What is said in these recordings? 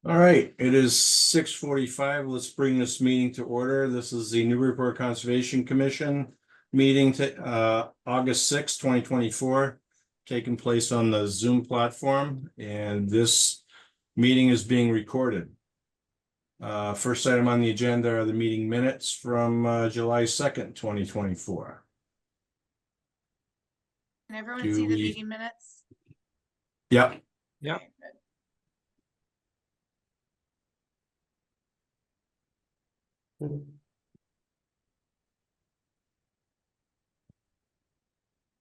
All right, it is 6:45. Let's bring this meeting to order. This is the Newburyport Conservation Commission meeting to August 6, 2024, taking place on the Zoom platform, and this meeting is being recorded. First item on the agenda are the meeting minutes from July 2nd, 2024. Can everyone Do see the we- meeting minutes? Yep. Yep. Okay, good.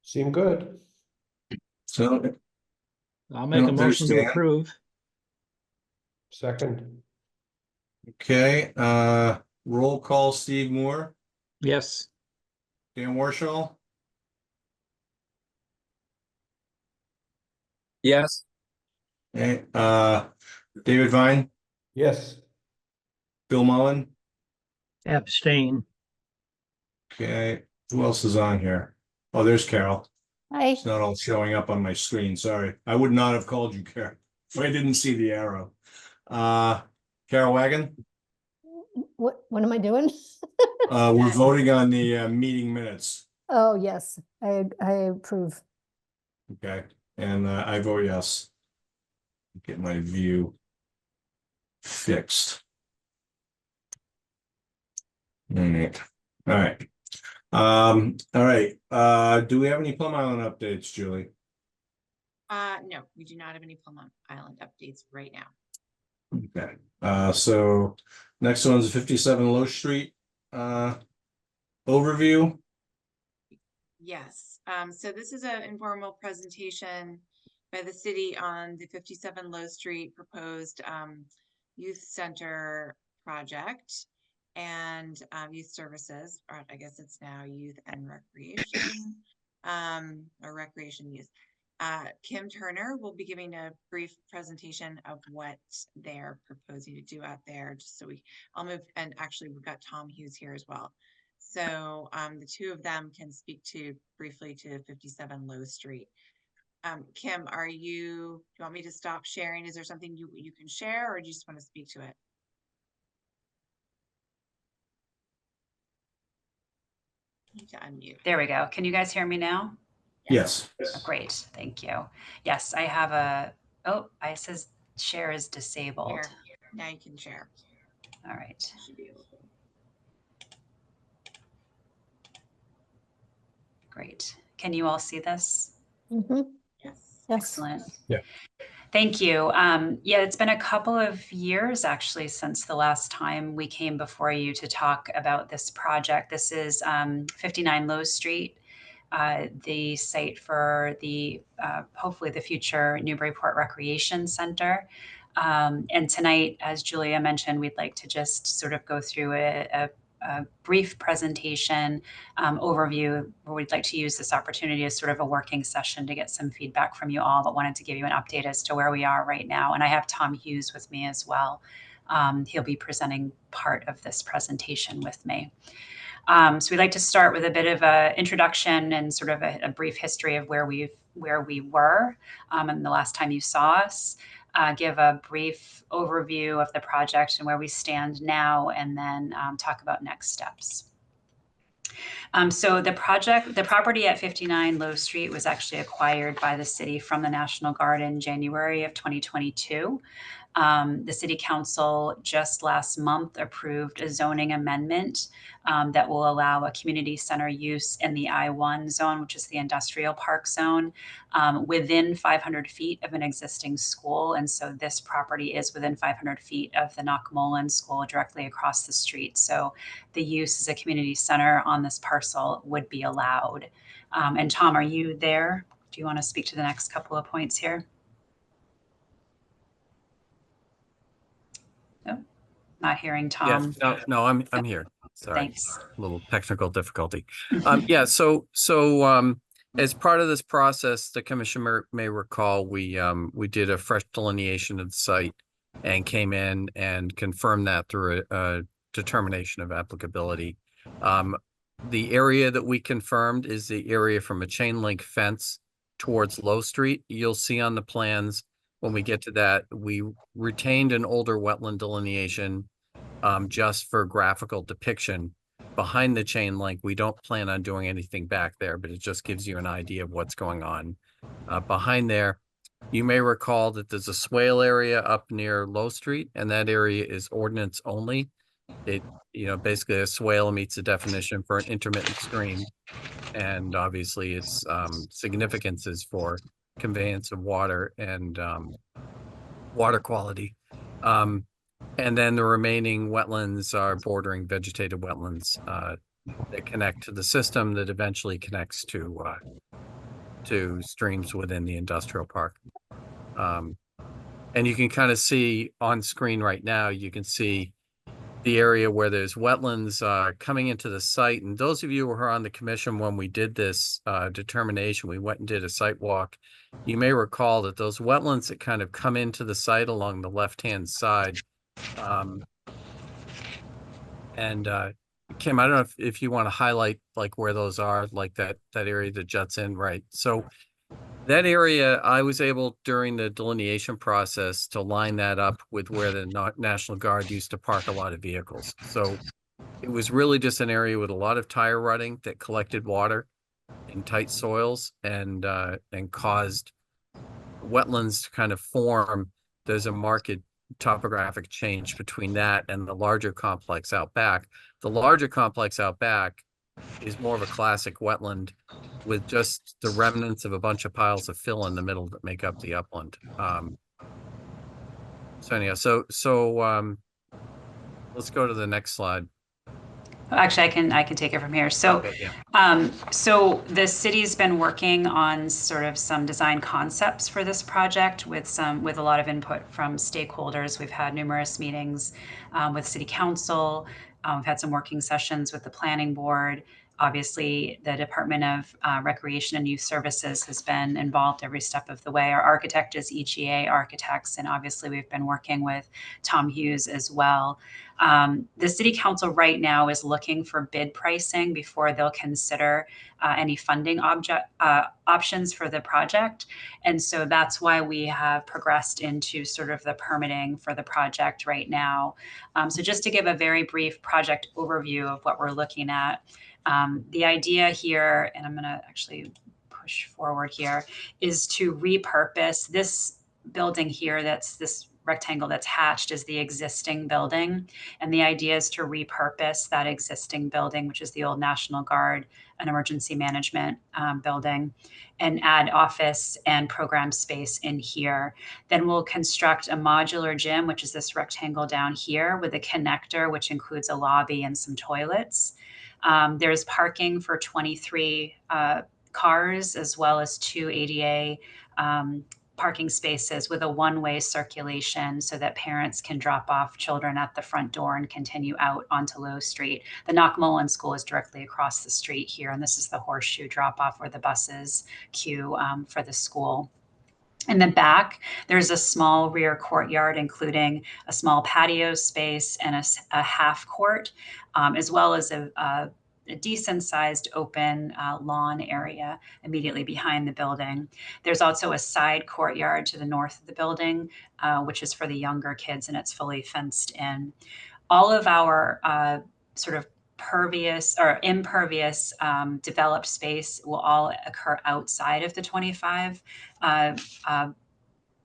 Seem good. So, I'll make No, a there's motion to Dan. approve. Second. okay, roll call, Steve Moore, Yes. Dan Warshall, Yes. and David Vine, Yes. Bill Mullen. Abstain. Okay, who else is on here? Oh, there's Carol. Hi. It's not all showing up on my screen. Sorry. I would not have called you, Carol, if I didn't see the arrow. Carol Wagon, What am I doing? we're voting on the meeting minutes. Oh, yes, I approve. Okay, and I vote yes. Get my view fixed. All right. All right. All right. Do we have any Plum Island updates, Julie? No, we do not have any Plum Island updates right now. Okay, so next one's 57 Low Street, overview. Yes, so this is an informal presentation by the city on the 57 Low Street proposed youth center project and youth services, or I guess it's now youth and recreation, or recreation youth. Kim Turner will be giving a brief presentation of what they're proposing to do out there, just so I'll move, and actually we've got Tom Hughes here as well. So the two of them can speak briefly to 57 Low Street. Kim, do you want me to stop sharing? Is there something you can share, or do you just want to speak to it? You need to unmute. There we go. Can you guys hear me now? Yes. Oh, great. Thank you. Yes, I have it says share is disabled. Here, now you can share. All right. You should be able to. Great. Can you all see this? Mhm. Yes. Yes. Excellent. Yeah. Thank you. Yeah, it's been a couple of years actually since the last time we came before you to talk about this project. This is 59 Low Street, the site for the hopefully the future Newburyport Recreation Center. And tonight, as Julia mentioned, we'd like to just sort of go through a brief presentation overview, where we'd like to use this opportunity as sort of a working session to get some feedback from you all, but wanted to give you an update as to where we are right now. And I have Tom Hughes with me as well. He'll be presenting part of this presentation with me. So we'd like to start with a bit of an introduction and sort of a brief history of where we were and the last time you saw us. Give a brief overview of the project and where we stand now, and then talk about next steps. So the property at 59 Low Street was actually acquired by the city from the National Guard in January of 2022. The City Council just last month approved a zoning amendment that will allow a community center use in the I-1 zone, which is the industrial park zone, within 500 feet of an existing school. And so this property is within 500 feet of the Knockmolin School directly across the street. So the use as a community center on this parcel would be allowed. And Tom, are you there? Do you want to speak to the next couple of points here? Not hearing Tom. Yes, no, I'm here. Sorry. Thanks. A little technical difficulty. Yeah, so as part of this process, the commission may recall we did a fresh delineation of the site and came in and confirmed that through a determination of applicability. The area that we confirmed is the area from a chain link fence towards Low Street. You'll see on the plans when we get to that, we retained an older wetland delineation just for graphical depiction behind the chain link. We don't plan on doing anything back there, but it just gives you an idea of what's going on behind there. You may recall that there's a swale area up near Low Street, and that area is ordinance only. It, basically a swale meets the definition for an intermittent stream. And obviously its significance is for conveyance of water and water quality. And then the remaining wetlands are bordering vegetated wetlands that connect to the system that eventually connects to streams within the industrial park. And you can kind of see on screen right now, you can see the area where there's wetlands coming into the site. And those of you who were on the commission when we did this determination, we went and did a site walk. You may recall that those wetlands that kind of come into the site along the left-hand side. Kim, I don't know if you want to highlight like where those are, like that area that juts in, right? So that area, I was able during the delineation process to line that up with where the National Guard used to park a lot of vehicles. So it was really just an area with a lot of tire rutting that collected water in tight soils and caused wetlands to kind of form. There's a marked topographic change between that and the larger complex out back. The larger complex out back is more of a classic wetland with just the remnants of a bunch of piles of fill in the middle that make up the upland. So anyhow, so let's go to the next slide. Actually, I can take it from here. So, Okay, yeah. So the city's been working on sort of some design concepts for this project with a lot of input from stakeholders. We've had numerous meetings with City Council. We've had some working sessions with the Planning Board. Obviously, the Department of Recreation and Youth Services has been involved every step of the way. Our architect is EGA Architects, and obviously we've been working with Tom Hughes as well. The City Council right now is looking for bid pricing before they'll consider any funding options for the project. And so that's why we have progressed into sort of the permitting for the project right now. So just to give a very brief project overview of what we're looking at, the idea here, and I'm going to actually push forward here, is to repurpose this building here. That's this rectangle that's hatched is the existing building. And the idea is to repurpose that existing building, which is the old National Guard and Emergency Management building, and add office and program space in here. Then we'll construct a modular gym, which is this rectangle down here with a connector, which includes a lobby and some toilets. There's parking for 23 cars, as well as 2 ADA parking spaces with a one-way circulation so that parents can drop off children at the front door and continue out onto Low Street. The Knockmullen School is directly across the street here, and this is the horseshoe drop-off where the buses queue for the school. In the back, there's a small rear courtyard, including a small patio space and a half court, as well as a decent-sized open lawn area immediately behind the building. There's also a side courtyard to the north of the building, which is for the younger kids, and it's fully fenced in. All of our sort of pervious or impervious developed space will all occur outside of the 25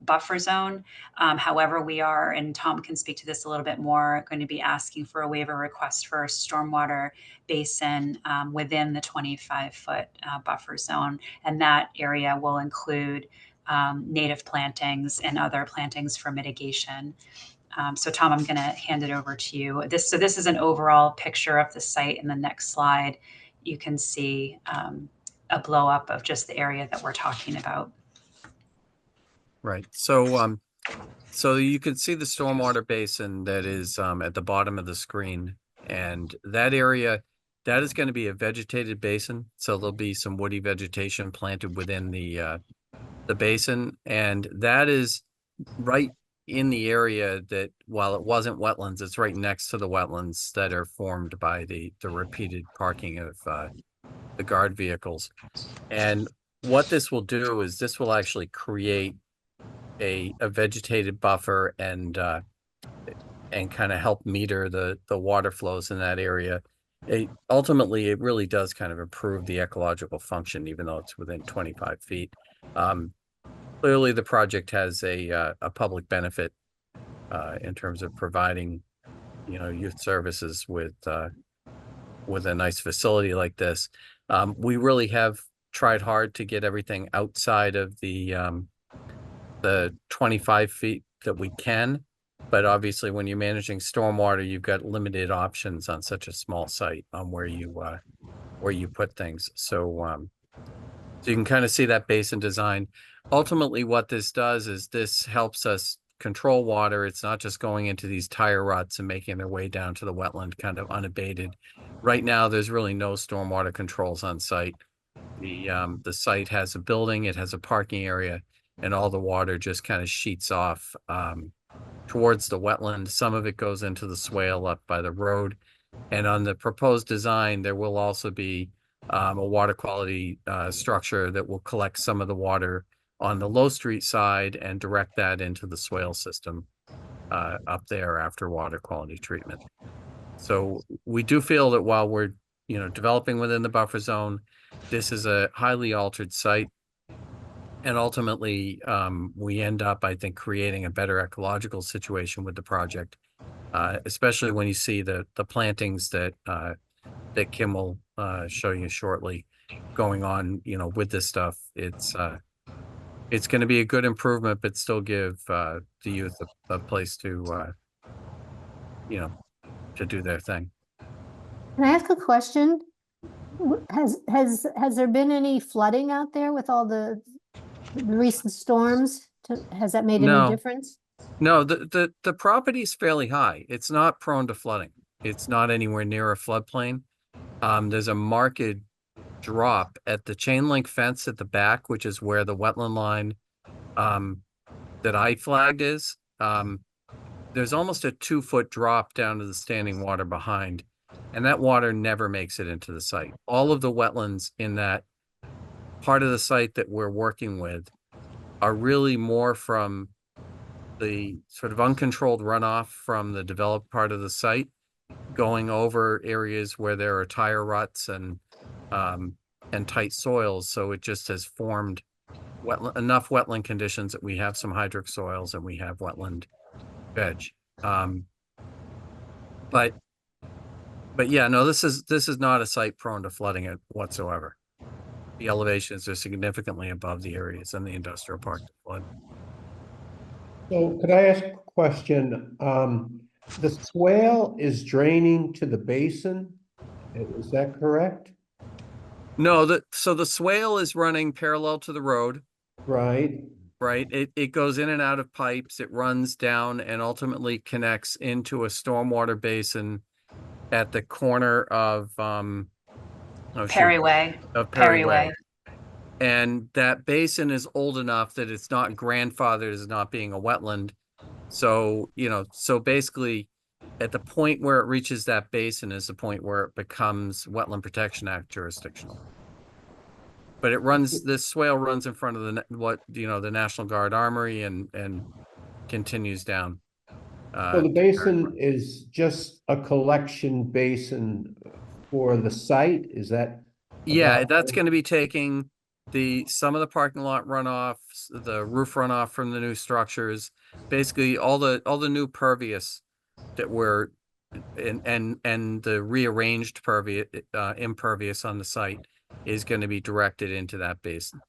buffer zone. However, we are, and Tom can speak to this a little bit more, going to be asking for a waiver request for a stormwater basin within the 25-foot buffer zone. And that area will include native plantings and other plantings for mitigation. So Tom, I'm going to hand it over to you. This is an overall picture of the site. In the next slide, you can see a blow up of just the area that we're talking about. Right. So so you can see the stormwater basin that is at the bottom of the screen, and that area, that is going to be a vegetated basin. So there'll be some woody vegetation planted within the basin, and that is right in the area that, while it wasn't wetlands, it's right next to the wetlands that are formed by the repeated parking of the guard vehicles. And what this will do is this will actually create a vegetated buffer and kind of help meter the water flows in that area. Ultimately, it really does kind of improve the ecological function, even though it's within 25 feet. Clearly, the project has a public benefit in terms of providing, youth services with a nice facility like this. We really have tried hard to get everything outside of the 25 feet that we can. But obviously, when you're managing stormwater, you've got limited options on such a small site on where you put things. So you can kind of see that basin design. Ultimately, what this does is this helps us control water. It's not just going into these tire ruts and making their way down to the wetland kind of unabated. Right now, there's really no stormwater controls on site. The site has a building, it has a parking area, and all the water just kind of sheets off towards the wetland. Some of it goes into the swale up by the road. And on the proposed design, there will also be a water quality structure that will collect some of the water on the Low Street side and direct that into the swale system up there after water quality treatment. So we do feel that while we're, developing within the buffer zone, this is a highly altered site. And ultimately, we end up, I think, creating a better ecological situation with the project, especially when you see the plantings that Kim will show you shortly going on, with this stuff. It's going to be a good improvement, but still give the youth a place to, to do their thing. Can I ask a question? Has there been any flooding out there with all the recent storms? Has that made No. any difference? No, the property is fairly high. It's not prone to flooding. It's not anywhere near a floodplain. There's a marked drop at the chain link fence at the back, which is where the wetland line that I flagged is. There's almost a 2-foot drop down to the standing water behind, and that water never makes it into the site. All of the wetlands in that part of the site that we're working with are really more from the sort of uncontrolled runoff from the developed part of the site, going over areas where there are tire ruts and tight soils. So it just has formed enough wetland conditions that we have some hydric soils and we have wetland veg. But yeah, no, this is not a site prone to flooding whatsoever. The elevations are significantly above the areas in the industrial park to flood. So could I ask a question? The swale is draining to the basin. Is that correct? No, so the swale is running parallel to the road. Right. Right. It goes in and out of pipes. It runs down and ultimately connects into a stormwater basin at the corner of Perry Way. Perry Way. And that basin is old enough that it's not grandfathered as not being a wetland. So, so basically at the point where it reaches that basin is the point where it becomes Wetland Protection Act jurisdictional. But this swale runs in front of the National Guard Armory and continues down. So the basin is just a collection basin for the site? Is that? Yeah, that's going to be taking some of the parking lot runoff, the roof runoff from the new structures, basically all the new pervious that were and the rearranged impervious on the site is going to be directed into that basin.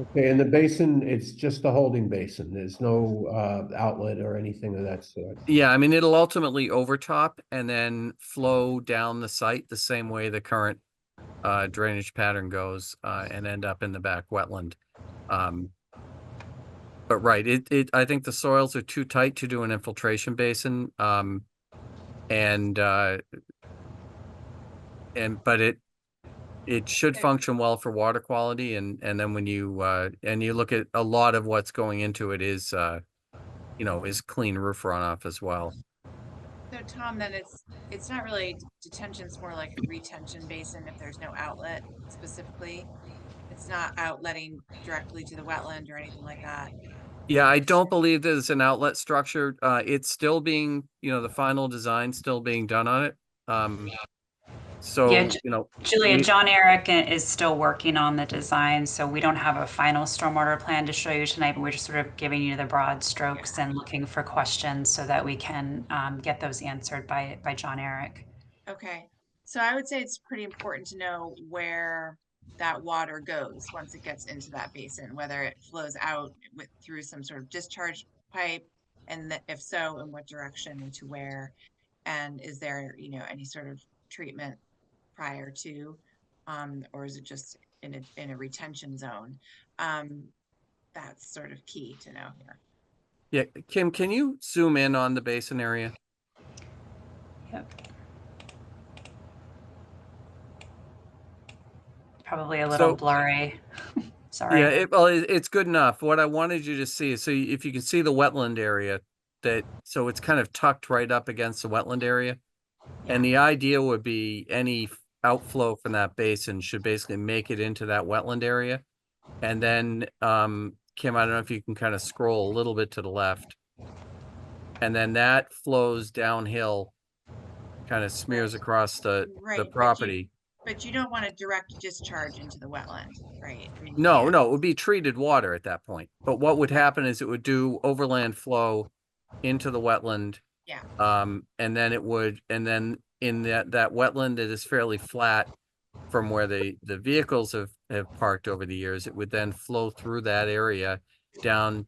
Okay, and the basin, it's just a holding basin. There's no outlet or anything of that sort. Yeah, I mean, it'll ultimately overtop and then flow down the site the same way the current drainage pattern goes and end up in the back wetland. But right, I think the soils are too tight to do an infiltration basin. But it should function well for water quality, and then when you look at a lot of what's going into it is clean roof runoff as well. So Tom, then it's not really detention, it's more like a retention basin if there's no outlet specifically. It's not outletting directly to the wetland or anything like that. Yeah, I don't believe there's an outlet structure. It's still being, the final design still being done on it. So, Yeah, Julia, we, John Eric is still working on the design, so we don't have a final stormwater plan to show you tonight, but we're just sort of giving you the broad strokes and looking for questions so that we can get those answered by John Eric. Okay, so I would say it's pretty important to know where that water goes once it gets into that basin, whether it flows out through some sort of discharge pipe, and if so, in what direction and to where, and is there, any sort of treatment prior to, or is it just in a retention zone? That's sort of key to know here. yeah, Kim, can you zoom in on the basin area? Yep. Probably a little So- blurry. Sorry. Yeah, it's good enough. What I wanted you to see is, so if you can see the wetland area, so it's kind of tucked right up against the wetland area. And the idea would be any outflow from that basin should basically make it into that wetland area. And then, Kim, I don't know if you can kind of scroll a little bit to the left. And then that flows downhill, kind of smears Right. across the Right, property. but you don't want a direct discharge into the wetland, right? I mean, you No, can't. no, it would be treated water at that point. But what would happen is it would do overland flow into the wetland. Yeah. And then in that wetland that is fairly flat from where the vehicles have parked over the years, it would then flow through that area down.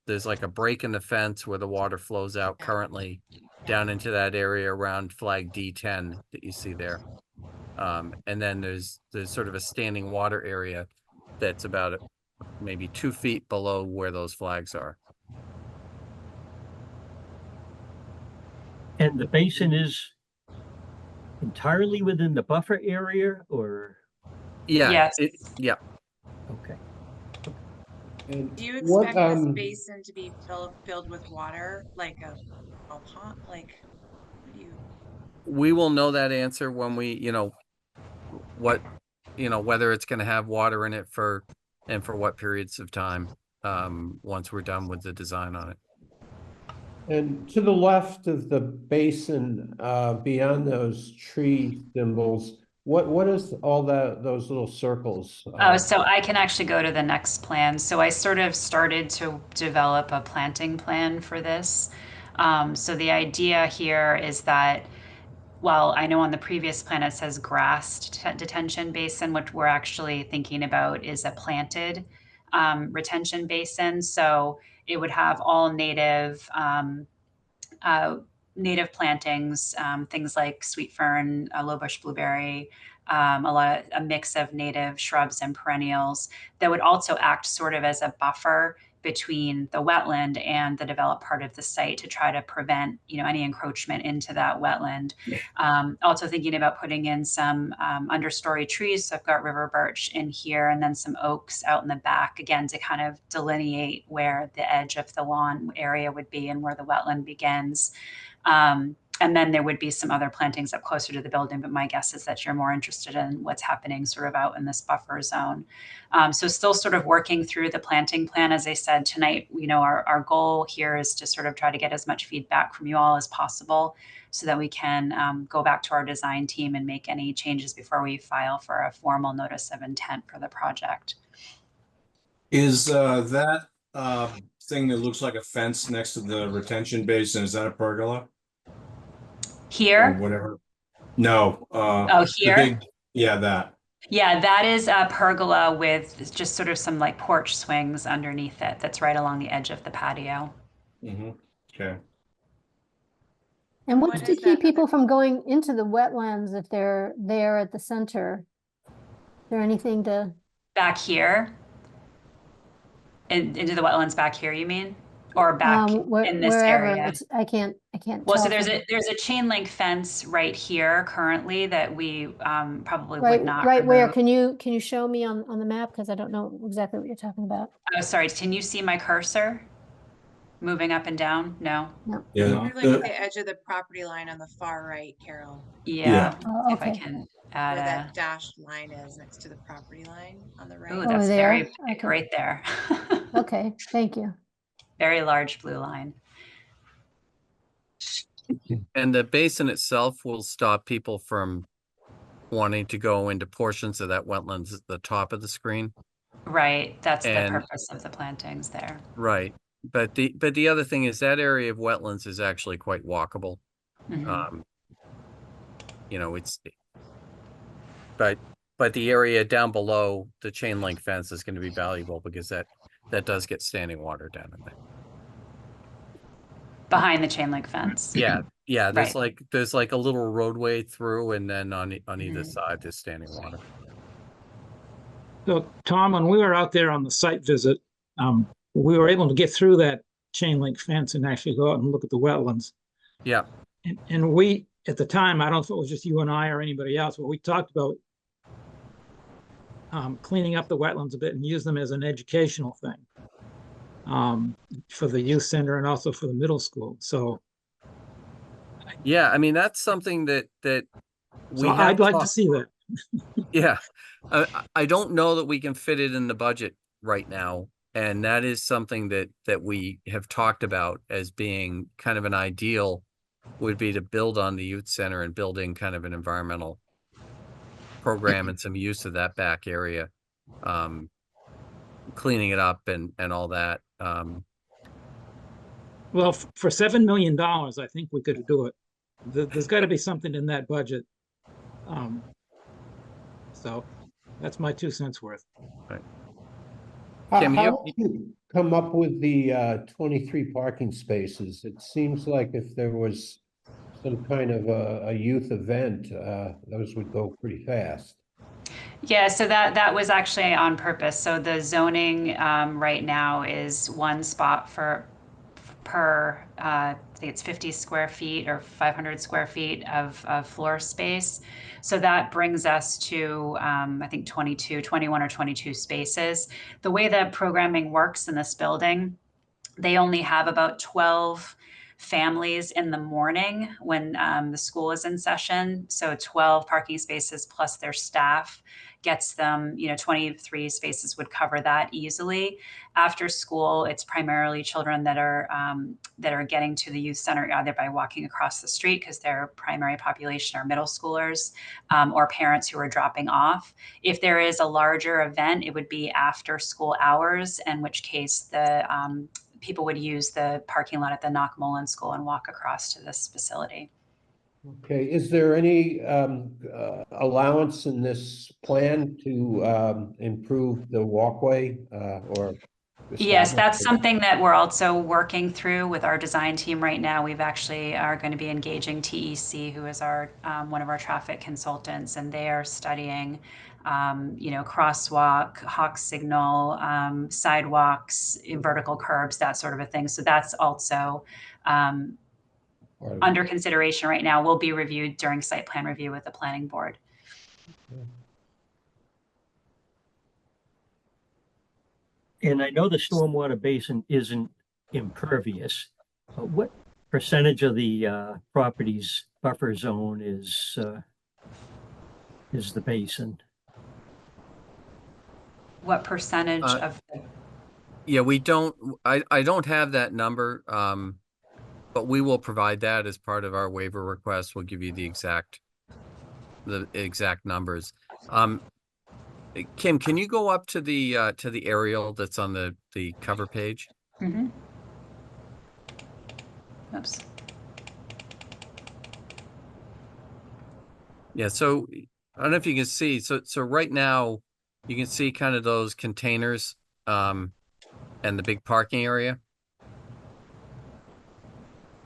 There's like a break in the fence where the water flows out currently down into that area around flag D10 that you see there. And then there's sort of a standing water area that's about maybe 2 feet below where those flags are. And the basin is entirely within the buffer area or, Yeah. Yes. Yeah. okay. And Do you what, expect this basin to be filled with water, like a pond? Like, what do you? We will know that answer when we, whether it's going to have water in it for what periods of time, once we're done with the design on it. And to the left of the basin, beyond those tree symbols, what is all those little circles? Oh, so I can actually go to the next plan. So I sort of started to develop a planting plan for this. So the idea here is that, well, I know on the previous plan it says grassed detention basin, which we're actually thinking about is a planted retention basin. So it would have all native native plantings, things like sweet fern, low bush blueberry, a mix of native shrubs and perennials that would also act sort of as a buffer between the wetland and the developed part of the site to try to prevent, any encroachment into that wetland. Also thinking about putting in some understory trees. So I've got river birch in here and then some oaks out in the back, again, to kind of delineate where the edge of the lawn area would be and where the wetland begins. And then there would be some other plantings up closer to the building, but my guess is that you're more interested in what's happening sort of out in this buffer zone. So still sort of working through the planting plan. As I said tonight, our goal here is to sort of try to get as much feedback from you all as possible so that we can go back to our design team and make any changes before we file for a formal notice of intent for the project. Is that thing that looks like a fence next to the retention basin, is that a pergola? Or Here? whatever? No. Oh, the here? big- Yeah, that. Yeah, that is a pergola with just sort of some like porch swings underneath it. That's right along the edge of the patio. Okay. And What what's is to that keep people from going into the wetlands if they're there at the center? Is there anything to, Back here? Into the wetlands back here, you mean? Or back in this wherever? area? I can't Well, so tell there's from- a chain link fence right here currently that we probably Right, would not right where? remove. Can you show me on the map? Because I don't know exactly what you're talking about. Oh, sorry. Can you see my cursor moving up and down? No. Yeah. You're like the edge of the property line on the far right, Carol, Yeah. Oh, If I okay. can where add that dashed line is next to the property line on the right. Oh, Oh, that's there? very big Okay. right there. Okay, thank you. Very large blue line. And the basin itself will stop people from wanting to go into portions of that wetlands at the top of the screen. Right, that's the And- purpose of the plantings there. Right. But the other thing is that area of wetlands is actually quite walkable. Mhm. You know, but the area down below the chain link fence is going to be valuable because that does get standing water down in there. Behind the chain link fence. Yeah. Yeah. There's Right. like a little roadway through, and then on either Mhm. side, there's standing water. So, Tom, when we were out there on the site visit, we were able to get through that chain link fence and actually go out and look at the wetlands. Yeah. And we, at the time, I don't know if it was just you and I or anybody else, but we talked about cleaning up the wetlands a bit and use them as an educational thing for the youth center and also for the middle school. So, Yeah. I mean, that's something that we have I'd like to talked- see that. Yeah. I don't know that we can fit it in the budget right now. And that is something that we have talked about as being kind of an ideal, would be to build on the youth center and building kind of an environmental program and some use of that back area, cleaning it up and all that. Well, for $7 million, I think we could do it. There's got to be something in that budget. So that's my 2 cents worth. Kim, How did you come up with the 23 parking spaces? It seems like if there was some kind of a youth event, those would go pretty fast. Yeah, so that was actually on purpose. So the zoning right now is one spot per I think it's 50 square feet or 500 square feet of floor space. So that brings us to I think 21 or 22 spaces. The way that programming works in this building, they only have about 12 families in the morning when the school is in session. So 12 parking spaces plus their staff gets them, 23 spaces would cover that easily. After school, it's primarily children that are getting to the youth center either by walking across the street because their primary population are middle schoolers, or parents who are dropping off. If there is a larger event, it would be after school hours, in which case the people would use the parking lot at the Knockmullen School and walk across to this facility. Okay, is there any allowance in this plan to improve the walkway or? Yes, that's establish- something that we're also working through with our design team right now. We've actually are going to be engaging TEC, who is our one of our traffic consultants, and they are studying, crosswalk, hawk signal, sidewalks, vertical curbs, that sort of a thing. So that's also under consideration right now. Will be reviewed during site plan review with the planning board. And I know the stormwater basin isn't impervious. What percentage of the property's buffer zone is the basin? What percentage of Yeah, I don't have that number. But we will provide that as part of our waiver request. We'll give you the exact numbers. Kim, can you go up to the aerial that's on the cover page? Mm-hmm. Oops. Yeah, so I don't know if you can see. So right now you can see kind of those containers and the big parking area.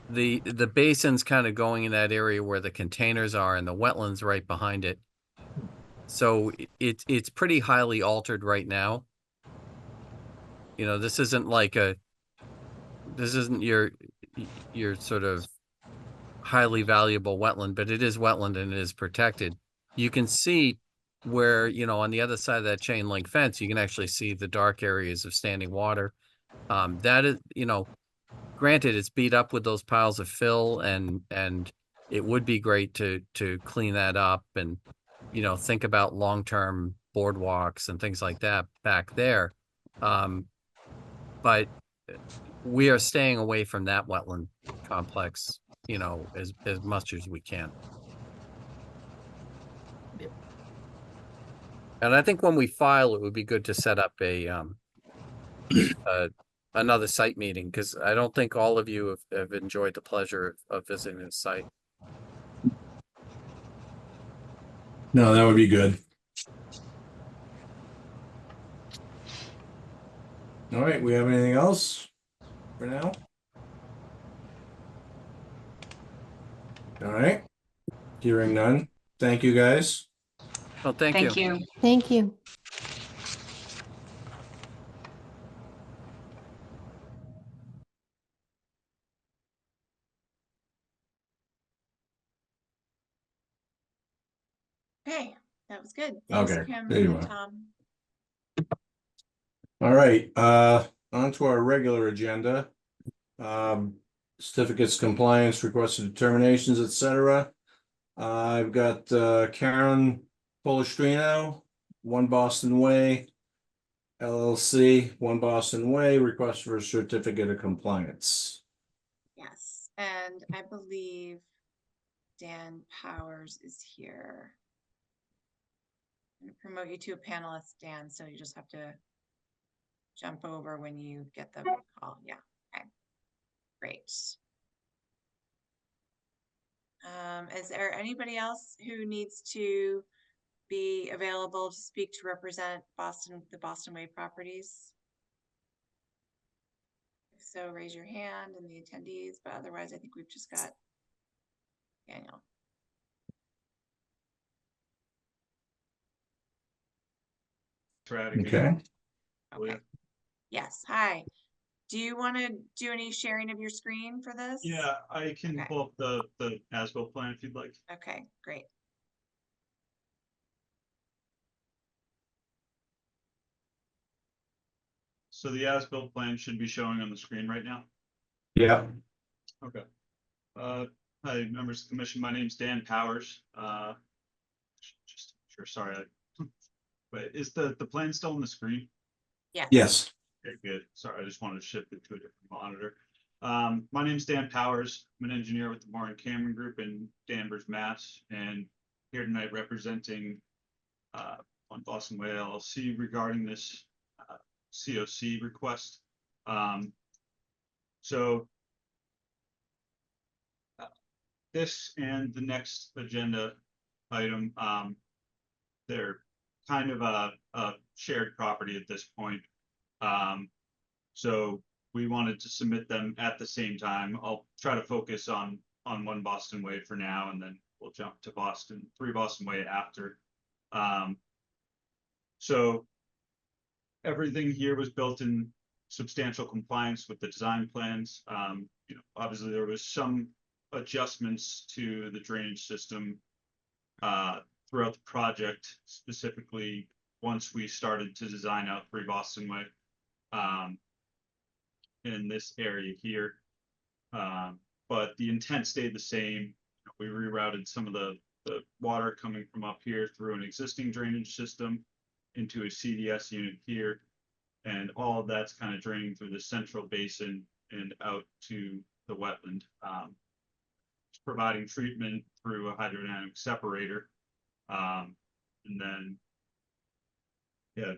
The basin's kind of going in that area where the containers are and the wetlands right behind it. So it's pretty highly altered right now. This isn't your sort of highly valuable wetland, but it is wetland and it is protected. You can see where, on the other side of that chain link fence, you can actually see the dark areas of standing water. That is, granted, it's beat up with those piles of fill and it would be great to clean that up and, think about long-term boardwalks and things like that back there. but we are staying away from that wetland complex, you know, as much as we can. And I think when we file, it would be good to set up another site meeting, because I don't think all of you have enjoyed the pleasure of visiting this site. No, that would be good. All right, we have anything else for now? All right, hearing none. Thank you, guys. Well, thank you. Thank you. Thank you. Okay, that was good. Thanks, Okay, Kim there you and are. Tom. All right, on to our regular agenda. Certificates, compliance, requested determinations, etc. I've got Karen Polistrino, 1 Boston Way, LLC, 1 Boston Way, request for a certificate of compliance. Yes, and I believe Dan Powers is here. I'm gonna promote you to a panelist, Dan, so you just have to jump over when you get the call. Yeah, okay, great. Is there anybody else who needs to be available to speak to represent the Boston Way properties? If so, raise your hand and the attendees, but otherwise I think we've just got Daniel. Okay. Okay. Yes, hi. Do you want to do any sharing of your screen for this? Yeah, I can Okay. pull up the as-built plan if you'd like. Okay, great. So the as-built plan should be showing on the screen right now. Yeah. Okay. Hi, members of the commission. My name's Dan Powers. Just sure, sorry. Wait, is the plan still on the screen? Yes. Yes. Okay, good. Sorry, I just wanted to shift it to a different monitor. My name's Dan Powers. I'm an engineer with the Moore & Cameron Group in Danvers, Mass. And here tonight representing on Boston Way LLC regarding this COC request. So this and the next agenda item, they're kind of a shared property at this point. So we wanted to submit them at the same time. I'll try to focus on 1 Boston Way for now, and then we'll jump to 3 Boston Way after. So everything here was built in substantial compliance with the design plans. You know, obviously there was some adjustments to the drainage system throughout the project, specifically once we started to design out 3 Boston Way in this area here. But the intent stayed the same. We rerouted some of the water coming from up here through an existing drainage system into a CDS unit here. And all of that's kind of draining through the central basin and out to the wetland. It's providing treatment through a hydrodynamic separator. And then, yeah,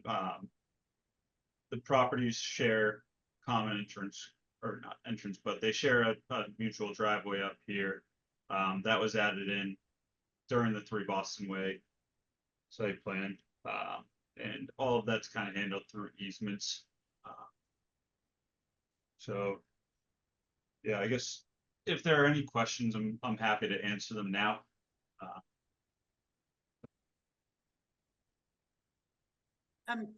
the properties share common entrance, or not entrance, but they share a mutual driveway up here. That was added in during the 3 Boston Way site plan. And all of that's kind of handled through easements. So, yeah, I guess if there are any questions, I'm happy to answer them now.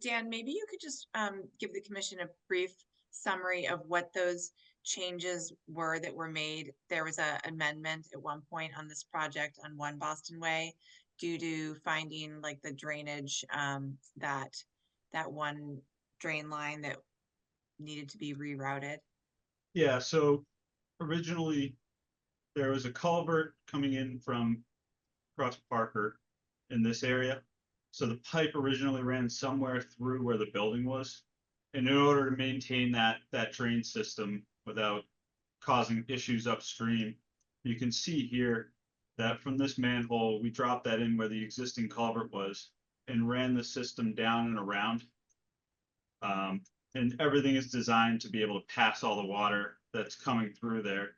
Dan, maybe you could just give the commission a brief summary of what those changes were that were made. There was an amendment at one point on this project on 1 Boston Way due to finding like the drainage, that one drain line that needed to be rerouted. Yeah, so originally there was a culvert coming in from across Parker in this area. So the pipe originally ran somewhere through where the building was. And in order to maintain that drain system without causing issues upstream, you can see here that from this manhole, we dropped that in where the existing culvert was and ran the system down and around. And everything is designed to be able to pass all the water that's coming through there.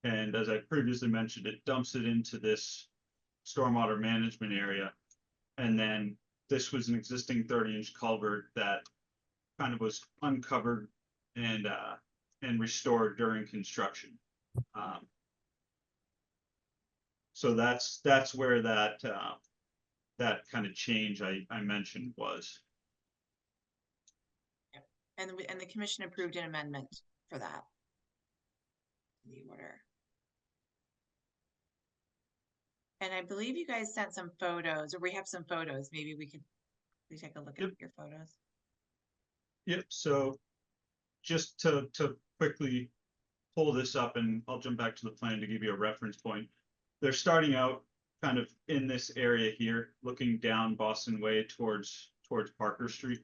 And as I previously mentioned, it dumps it into this stormwater management area. And then this was an existing 30-inch culvert that kind of was uncovered and restored during construction. So that's where that kind of change I mentioned was. And the commission approved an amendment for that. The order. And I believe you guys sent some photos, or we have some photos. Maybe we take a look at your photos. Yep. So just to quickly pull this up, and I'll jump back to the plan to give you a reference point. They're starting out kind of in this area here, looking down Boston Way towards Parker Street.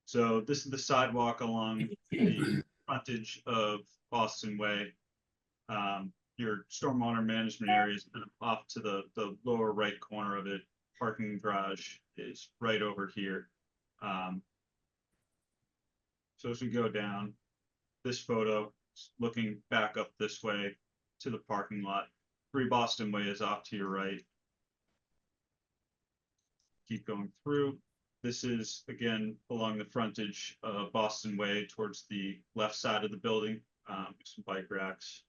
So this is the sidewalk along the frontage of Boston Way. Your stormwater management area is kind of off to the lower right corner of it. Parking garage is right over here. So as we go down, this photo is looking back up this way to the parking lot. 3 Boston Way is off to your right. Keep going through. This is again along the frontage of Boston Way towards the left side of the building. Some bike racks.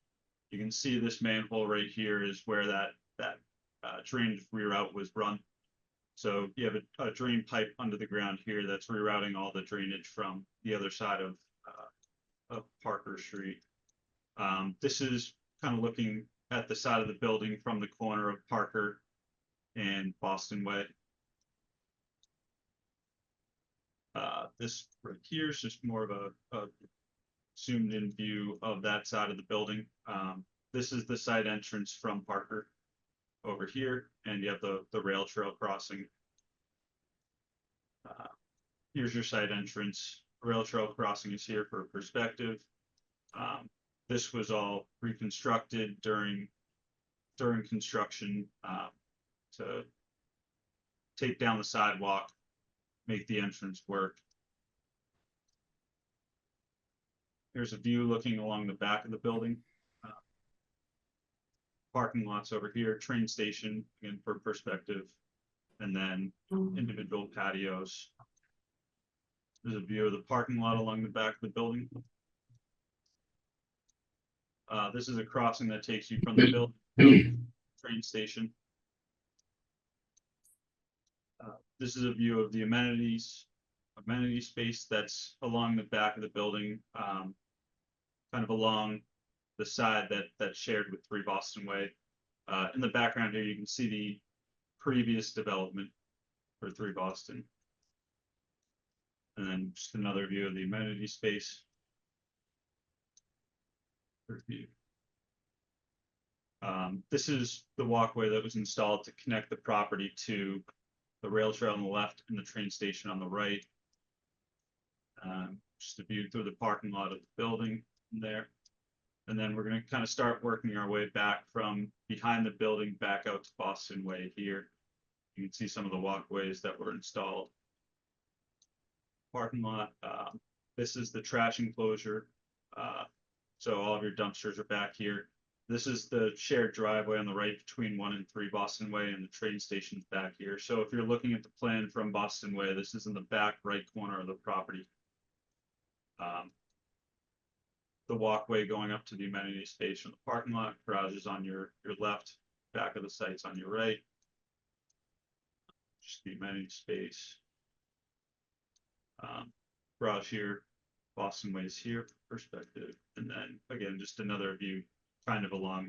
You can see this manhole right here is where that drainage reroute was run. So you have a drain pipe under the ground here that's rerouting all the drainage from the other side of Parker Street. This is kind of looking at the side of the building from the corner of Parker and Boston Way. This right here is just more of a zoomed in view of that side of the building. This is the side entrance from Parker over here, and you have the rail trail crossing. Here's your side entrance. Rail trail crossing is here for perspective. This was all reconstructed during construction to take down the sidewalk, make the entrance work. Here's a view looking along the back of the building. Parking lots over here, train station, again for perspective, and then individual patios. There's a view of the parking lot along the back of the building. This is a crossing that takes you from the building train station. This is a view of the amenity space that's along the back of the building, kind of along the side that's shared with 3 Boston Way. In the background here, you can see the previous development for 3 Boston. And then just another view of the amenity space. This is the walkway that was installed to connect the property to the rail trail on the left and the train station on the right. Just a view through the parking lot of the building in there. And then we're going to kind of start working our way back from behind the building back out to Boston Way here. You can see some of the walkways that were installed. Parking lot. This is the trash enclosure. So all of your dumpsters are back here. This is the shared driveway on the right between 1 and 3 Boston Way, and the train station's back here. So if you're looking at the plan from Boston Way, this is in the back right corner of the property. The walkway going up to the amenity space from the parking lot, garage is on your left, back of the site's on your right. Just the amenity space. Garage here, Boston Way is here for perspective, and then again just another view kind of along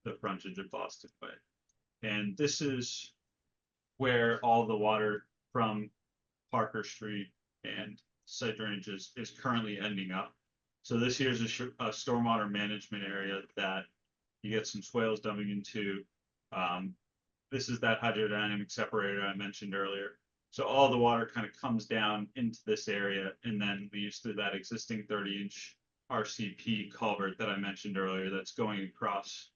the frontage of Boston Way. And this is where all the water from Parker Street and site drainage is currently ending up. So this here is a stormwater management area that you get some swales dumping into. This is that hydrodynamic separator I mentioned earlier. So all the water kind of comes down into this area and then leaves through that existing 30-inch RCP culvert that I mentioned earlier that's going across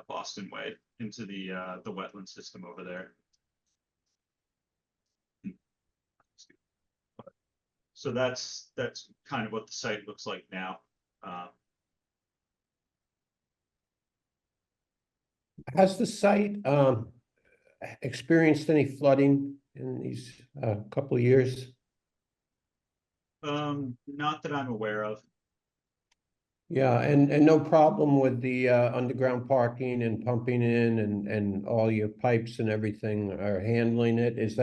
Boston Way into the wetland system over there. So that's kind of what the site looks like now. Has the site experienced any flooding in these couple of years? Not that I'm aware of. Yeah, and no problem with the underground parking and pumping in and all your pipes and everything are handling it? Is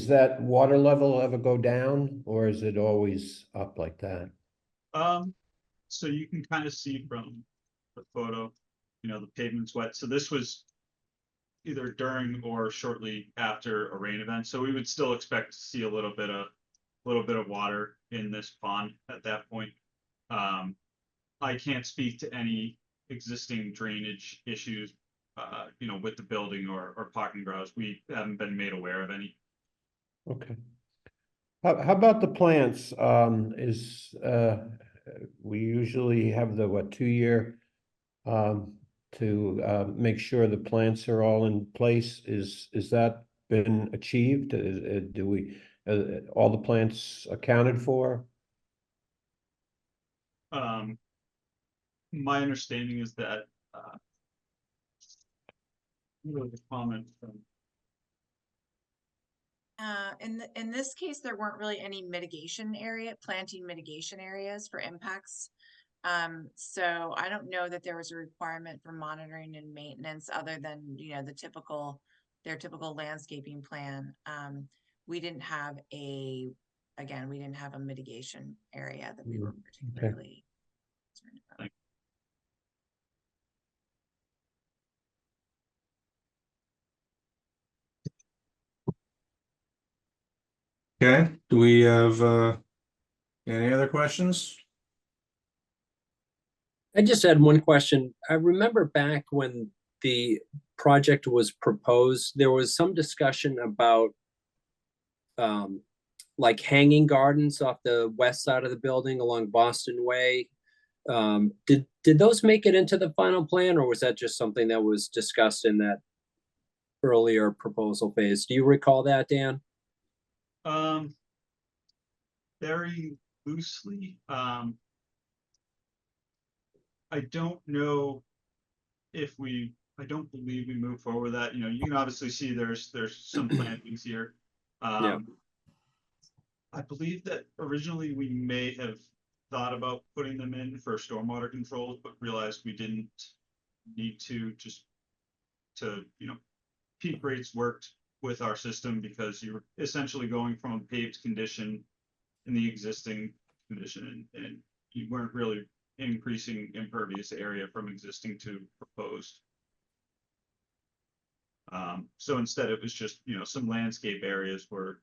that water level ever go down, or is it always up like that? So you can kind of see from the photo, you know, the pavement's wet. So this was either during or shortly after a rain event. So we would still expect to see a little bit of water in this pond at that point. I can't speak to any existing drainage issues, you know, with the building or parking garage. We haven't been made aware of any. Okay. How about the plants? We usually have the 2-year to make sure the plants are all in place. Is that been achieved? Do we all the plants accounted for? My understanding is that what was the comment from? In this case, there weren't really any planting mitigation areas for impacts. So I don't know that there was a requirement for monitoring and maintenance other than, you know, their typical landscaping plan. We didn't have a mitigation area that we were particularly concerned about. Okay, do we have any other questions? I just had one question. I remember back when the project was proposed, there was some discussion about like hanging gardens off the west side of the building along Boston Way. Did those make it into the final plan, or was that just something that was discussed in that earlier proposal phase? Do you recall that, Dan? Very loosely. I don't know if I don't believe we move forward with that. You know, you can obviously see there's some plantings here. Yeah. I believe that originally we may have thought about putting them in for stormwater controls, but realized we didn't need to, just to, you know, peak rates worked with our system because you're essentially going from a paved condition in the existing condition and you weren't really increasing impervious area from existing to proposed. So instead it was just, you know, some landscape areas were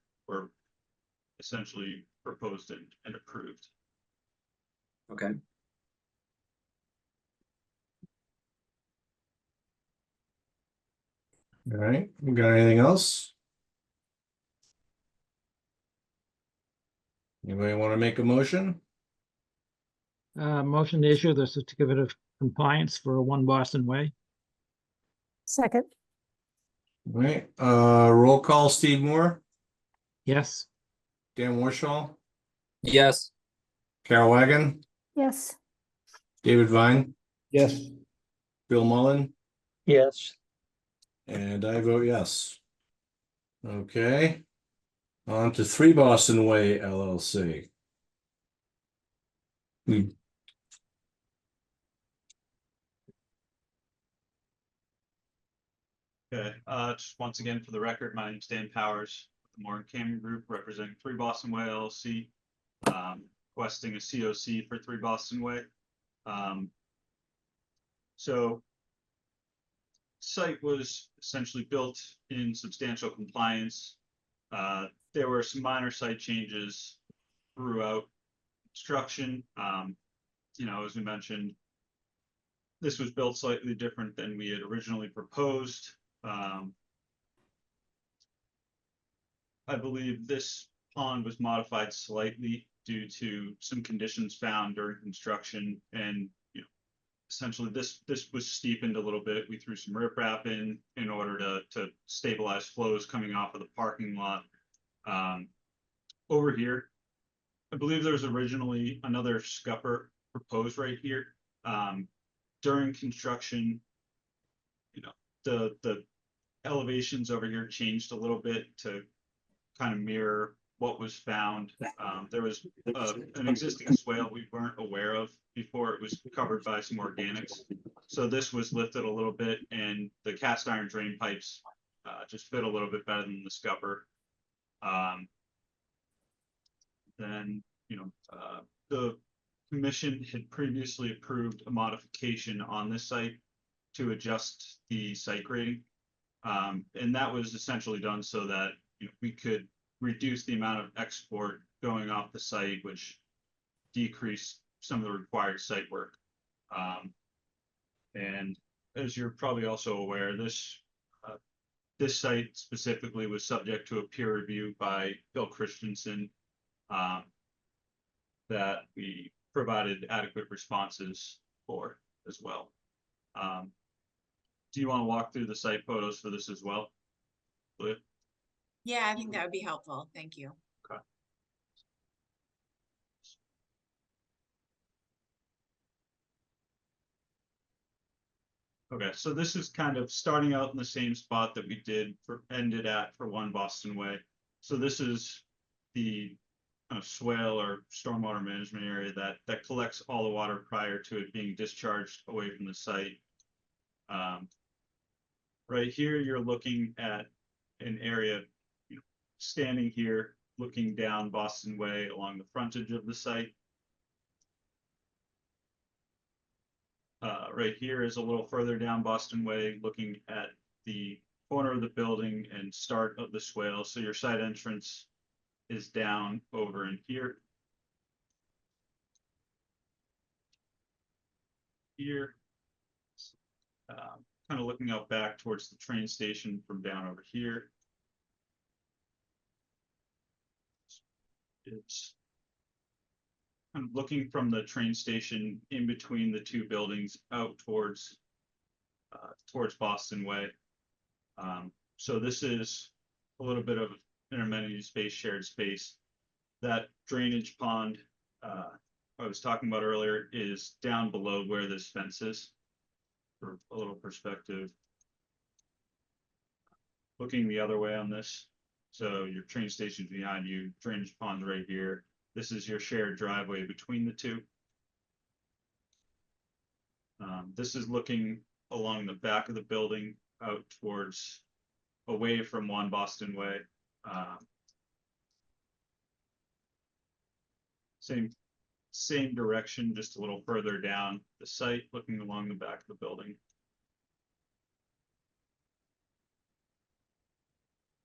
essentially proposed and approved. Okay. All right, we got anything else? Anybody want to make a motion? Motion to issue the certificate of compliance for 1 Boston Way. Second, All right, roll call, Steve Moore, Yes. Dan Warshall, Yes. Carol Wagon, yes. David Vine, Yes. Bill Mullen, Yes. and I vote yes. Okay. On to 3 Boston Way LLC. Okay, just once again for the record, my name's Dan Powers, with the Moore and Cameron Group, representing 3 Boston Way LLC, requesting a COC for 3 Boston Way. So site was essentially built in substantial compliance. There were some minor site changes throughout construction. You know, as we mentioned, this was built slightly different than we had originally proposed. I believe this pond was modified slightly due to some conditions found during construction, and essentially this was steepened a little bit. We threw some riprap in order to stabilize flows coming off of the parking lot. Over here, I believe there was originally another scupper proposed right here. During construction, the elevations over here changed a little bit to kind of mirror what was found. There was an existing swale we weren't aware of before. It was covered by some organics. So this was lifted a little bit, and the cast iron drain pipes just fit a little bit better than the scupper. Then, the commission had previously approved a modification on this site to adjust the site grading. And that was essentially done so that we could reduce the amount of export going off the site, which decreased some of the required site work. And as you're probably also aware, this site specifically was subject to a peer review by Bill Christensen that we provided adequate responses for as well. Do you want to walk through the site photos for this as well? Leah? Yeah, I think that would be helpful. Thank you. Okay. Okay, so this is kind of starting out in the same spot that we ended at for 1 Boston Way. So this is the kind of swale or stormwater management area that collects all the water prior to it being discharged away from the site. Right here, you're looking at an area, standing here, looking down Boston Way along the frontage of the site. Right here is a little further down Boston Way, looking at the corner of the building and start of the swale. So your site entrance is down over in here. Here, kind of looking out back towards the train station from down over here. It's kind of looking from the train station in between the two buildings out towards Boston Way. So this is a little bit of an amenity space, shared space. That drainage pond I was talking about earlier is down below where this fence is, for a little perspective. Looking the other way on this, so your train station's behind you, drainage pond's right here. This is your shared driveway between the two. This is looking along the back of the building out towards, away from 1 Boston Way. Same direction, just a little further down the site, looking along the back of the building.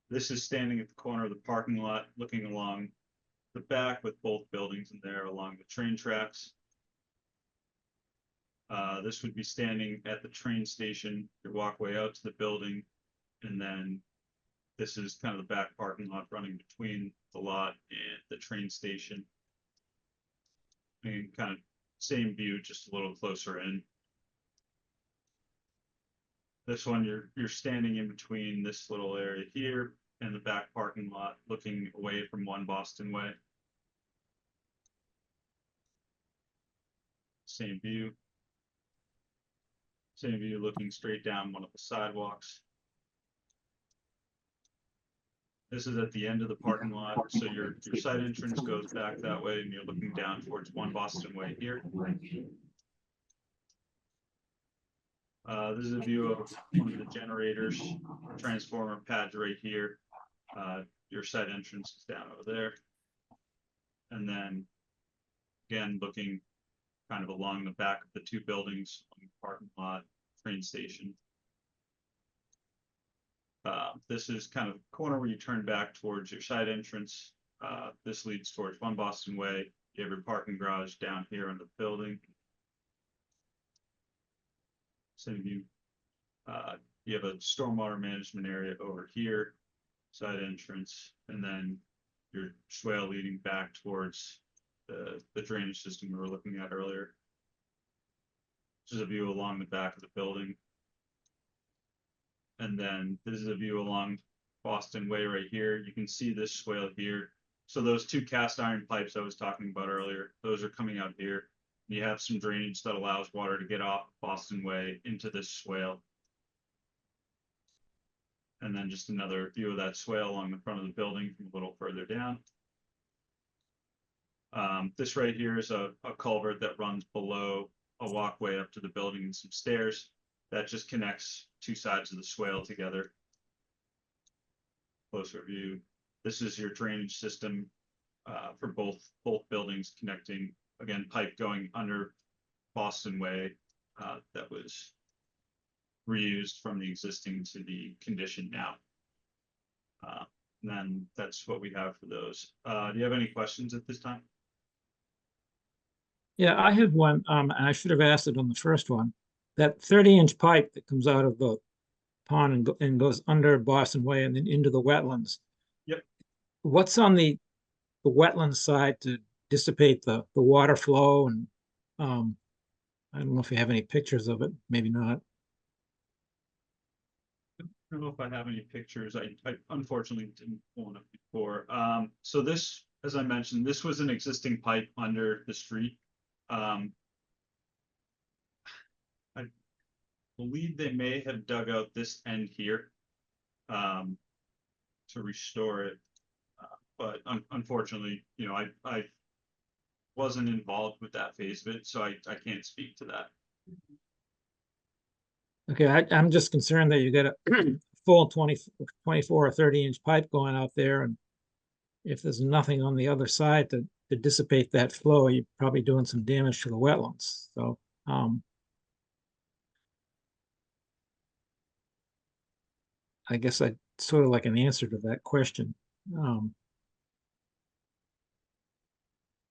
This is standing at the corner of the parking lot, looking along the back with both buildings in there along the train tracks. This would be standing at the train station, your walkway out to the building, and then this is kind of the back parking lot running between the lot and the train station. And kind of same view, just a little closer in. This one, you're standing in between this little area here and the back parking lot, looking away from 1 Boston Way. Same view. Same view, looking straight down one of the sidewalks. This is at the end of the parking lot, so your side entrance goes back that way, and you're looking down towards 1 Boston Way here. This is a view of one of the generators, transformer pads right here. Your side entrance is down over there. And then, again, looking kind of along the back of the two buildings, on the parking lot, train station. This is kind of the corner where you turn back towards your side entrance. This leads towards 1 Boston Way. You have your parking garage down here in the building. Same view. You have a stormwater management area over here. side entrance, and then your swale leading back towards the drainage system we were looking at earlier. This is a view along the back of the building. And then this is a view along Boston Way right here. You can see this swale here. So those two cast iron pipes I was talking about earlier, those are coming out here. You have some drainage that allows water to get off Boston Way into this swale. And then just another view of that swale along the front of the building from a little further down. This right here is a culvert that runs below a walkway up to the building and some stairs. That just connects two sides of the swale together. Closer view. This is your drainage system for both buildings, connecting, again, pipe going under Boston Way that was reused from the existing to the condition now. And then that's what we have for those. Do you have any questions at this time? Yeah, I have one, and I should have asked it on the first one. That 30-inch pipe that comes out of the pond and goes under Boston Way and then into the wetlands. Yep. What's on the wetland side to dissipate the water flow? And I don't know if you have any pictures of it, maybe not. I don't know if I have any pictures. I unfortunately didn't pull one up before. So this, as I mentioned, this was an existing pipe under the street. I believe they may have dug out this end here to restore it. But unfortunately, you know, I wasn't involved with that phase of it, so I can't speak to that. Okay, I'm just concerned that you get a full 24 or 30-inch pipe going out there, and if there's nothing on the other side to dissipate that flow, you're probably doing some damage to the wetlands. So I guess I'd sort of like an answer to that question.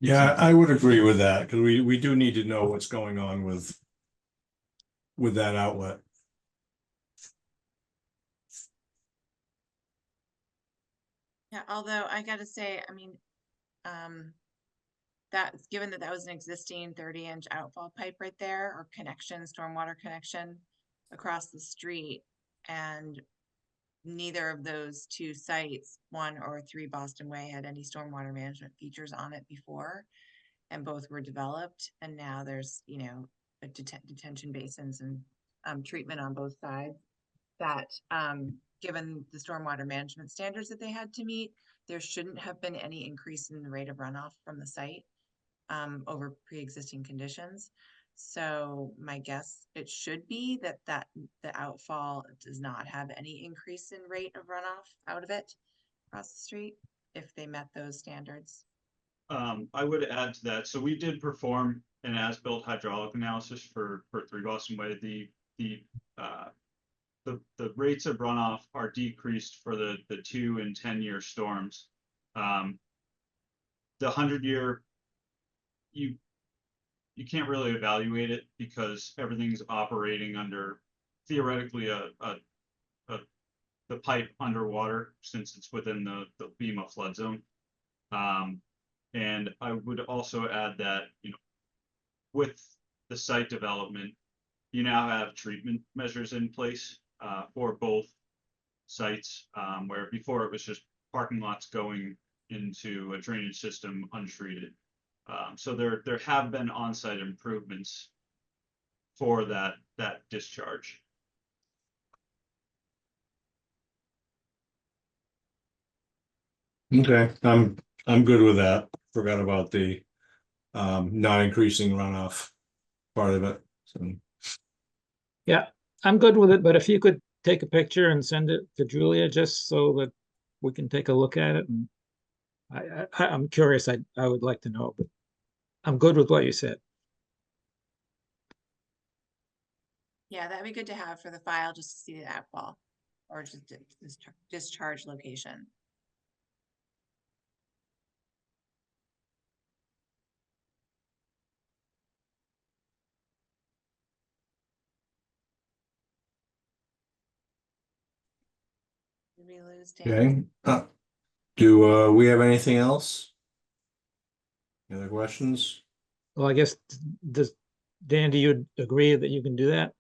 Yeah, I would agree with that, because we do need to know what's going on with that outlet. Yeah, although I gotta say, I mean, that's given that was an existing 30-inch outfall pipe right there, or connection, stormwater connection across the street, and neither of those two sites, 1 or 3 Boston Way, had any stormwater management features on it before, and both were developed, and now there's, you know, a detention basins and treatment on both sides. That given the stormwater management standards that they had to meet, there shouldn't have been any increase in the rate of runoff from the site over pre-existing conditions. So my guess, it should be that the outfall does not have any increase in rate of runoff out of it across the street if they met those standards. I would add to that. So we did perform an as-built hydraulic analysis for 3 Boston Way. The rates of runoff are decreased for the 2 and 10-year storms. The 100-year, you can't really evaluate it because everything's operating under theoretically the pipe underwater, since it's within the FEMA flood zone. And I would also add that, you know, with the site development, you now have treatment measures in place for both sites, where before it was just parking lots going into a drainage system untreated. So there have been on-site improvements for that discharge. Okay, I'm good with that. Forgot about the not increasing runoff part of it. So Yeah, I'm good with it, but if you could take a picture and send it to Julia just so that we can take a look at it. And I'm curious, I would like to know, but I'm good with what you said. Yeah, that'd be good to have for the file, just to see the outfall or just discharge location. Did we lose Dan? Okay, do we have anything else? Any other questions? Well, I guess, does, Dan, do you agree that you can do that?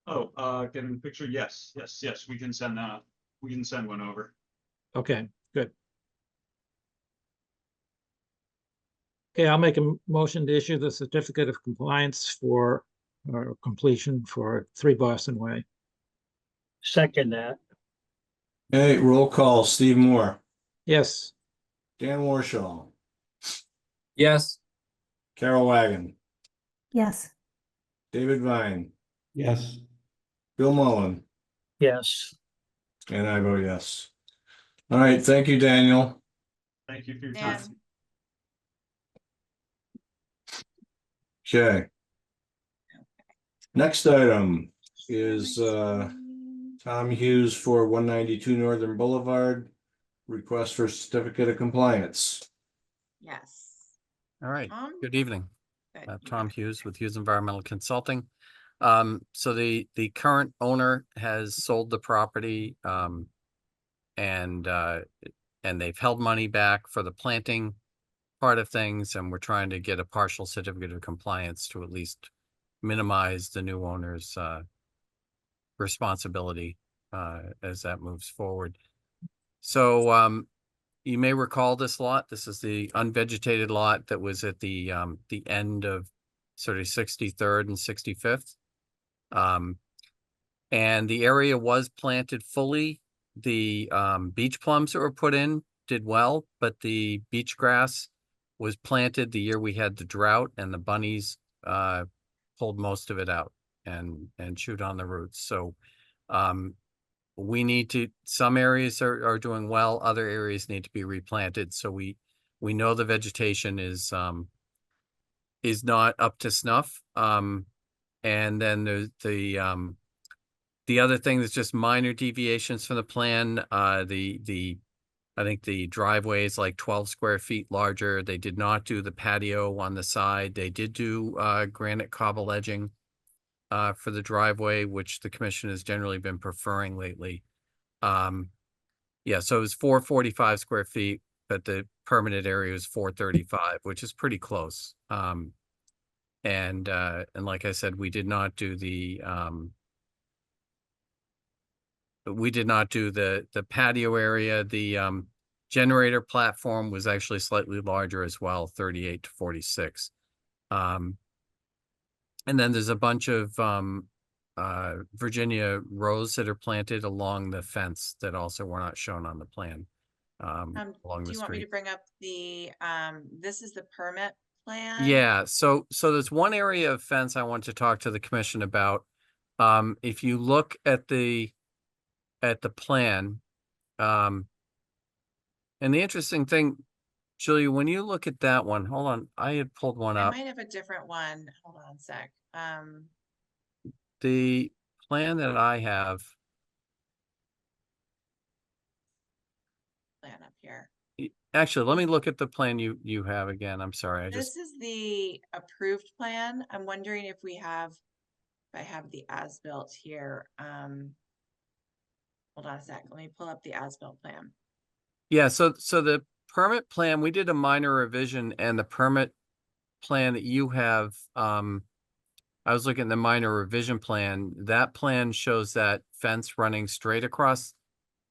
Oh, getting the picture, yes, we can send that, we can send one over. Okay, good. Okay, I'll make a motion to issue the certificate of compliance for, or completion for 3 Boston Way. Second that. Okay, roll call, Steve Moore, Yes, Dan Warshaw, Yes, Carol Wagon, Yes, David Vine, Yes, Bill Mullen, Yes. and I vote yes. All right, thank you, Daniel. Thank you for your time. Dan, Okay. Next item is Tom Hughes for 192 Northern Boulevard. Request for certificate of compliance. yes. All right, Tom? good evening. Good, you Tom got it. Hughes with Hughes Environmental Consulting. So the current owner has sold the property, and they've held money back for the planting part of things, and we're trying to get a partial certificate of compliance to at least minimize the new owner's responsibility as that moves forward. So you may recall this lot. This is the unvegetated lot that was at the end of sort of 63rd and 65th. And the area was planted fully. The beach plums that were put in did well, but the beach grass was planted the year we had the drought, and the bunnies pulled most of it out and chewed on the roots. So we need to, some areas are doing well, other areas need to be replanted. So we know the vegetation is not up to snuff. And then there's the other thing that's just minor deviations from the plan. I think the driveway is like 12 square feet larger. They did not do the patio on the side. They did do granite cobble edging for the driveway, which the commission has generally been preferring lately. Yeah, so it was 445 square feet, but the permanent area was 435, which is pretty close. And like I said, we did not do the patio area. The generator platform was actually slightly larger as well, 38 to 46. And then there's a bunch of Virginia rose that are planted along the fence that also were not shown on the plan. Along Do the you want me to street. bring up the, this is the permit plan? Yeah, so there's one area of fence I want to talk to the commission about. If you look at the plan, and the interesting thing, Julia, when you look at that one, hold on, I had pulled one I up. might have a different one. Hold on a sec. The plan that I have, Plan up here. actually, let me look at the plan you have again. I'm sorry, This is the approved plan. I'm wondering if I have the as-built here. Hold on a sec. Let me pull up the as-built plan. yeah, so the permit plan, we did a minor revision, and the permit plan that you have, I was looking at the minor revision plan. That plan shows that fence running straight across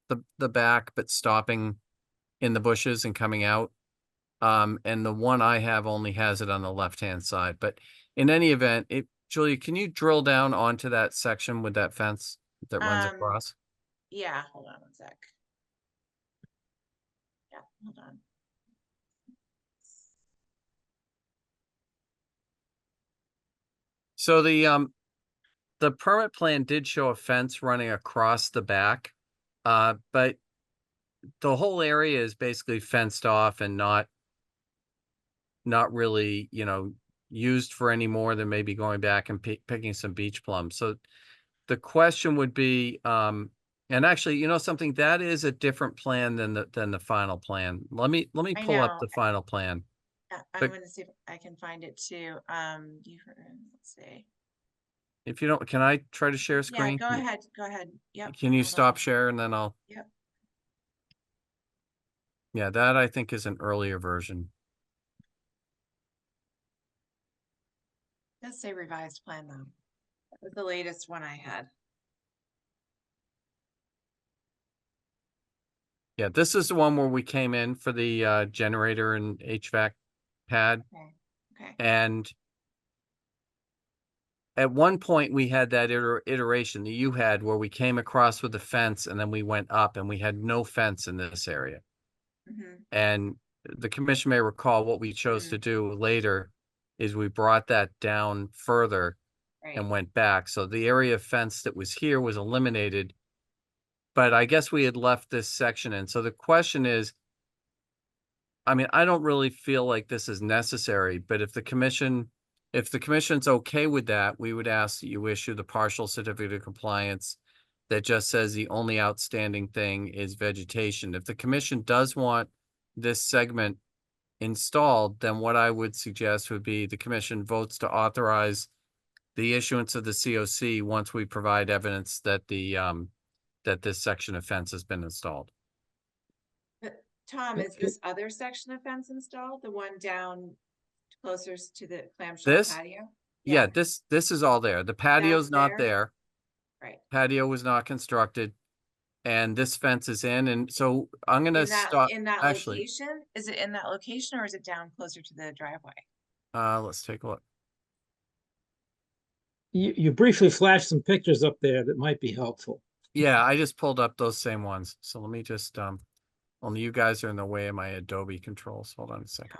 the back, but stopping in the bushes and coming out. And the one I have only has it on the left-hand side. But in any event, Julia, can you drill down onto that section with that fence that runs across? Yeah, hold on one sec. Yeah, hold on. So the permit plan did show a fence running across the back, but the whole area is basically fenced off and not really, used for any more than maybe going back and picking some beach plums. So the question would be, and actually, something, that is a different plan than the final plan. Let me I pull up know. the final plan. Yeah, I'm But- gonna see if I can find it too. Let's see. if you don't, can I try to share Yeah, screen? go ahead, go ahead. Yep. Can you hold stop on. share and then I'll, Yep. yeah, that I think is an earlier version. Does say revised plan though. That was the latest one I had. Yeah, this is the one where we came in for the generator and HVAC pad. Okay. Okay. And at one point we had that iteration that you had where we came across with the fence and then we went up and we had no fence in this area. Mhm. And the commission may recall what we chose to do later is we brought that down further Right. and went back. So the area of fence that was here was eliminated. But I guess we had left this section in. So the question is, I mean, I don't really feel like this is necessary, but if the commission's okay with that, we would ask that you issue the partial certificate of compliance that just says the only outstanding thing is vegetation. If the commission does want this segment installed, then what I would suggest would be the commission votes to authorize the issuance of the COC once we provide evidence that that this section of fence has been installed. But Tom, is this other section of fence installed? The one down closer to the clamshell This? patio? Yeah, this is all there. The patio's not there? there. Right. Patio was not constructed. And this fence is in, and so I'm gonna stop, In that actually, location? Is it in that location or is it down closer to the driveway? let's take a look. You briefly flashed some pictures up there that might be helpful. Yeah, I just pulled up those same ones. So let me just, only you guys are in the way of my Adobe controls. Hold on a second.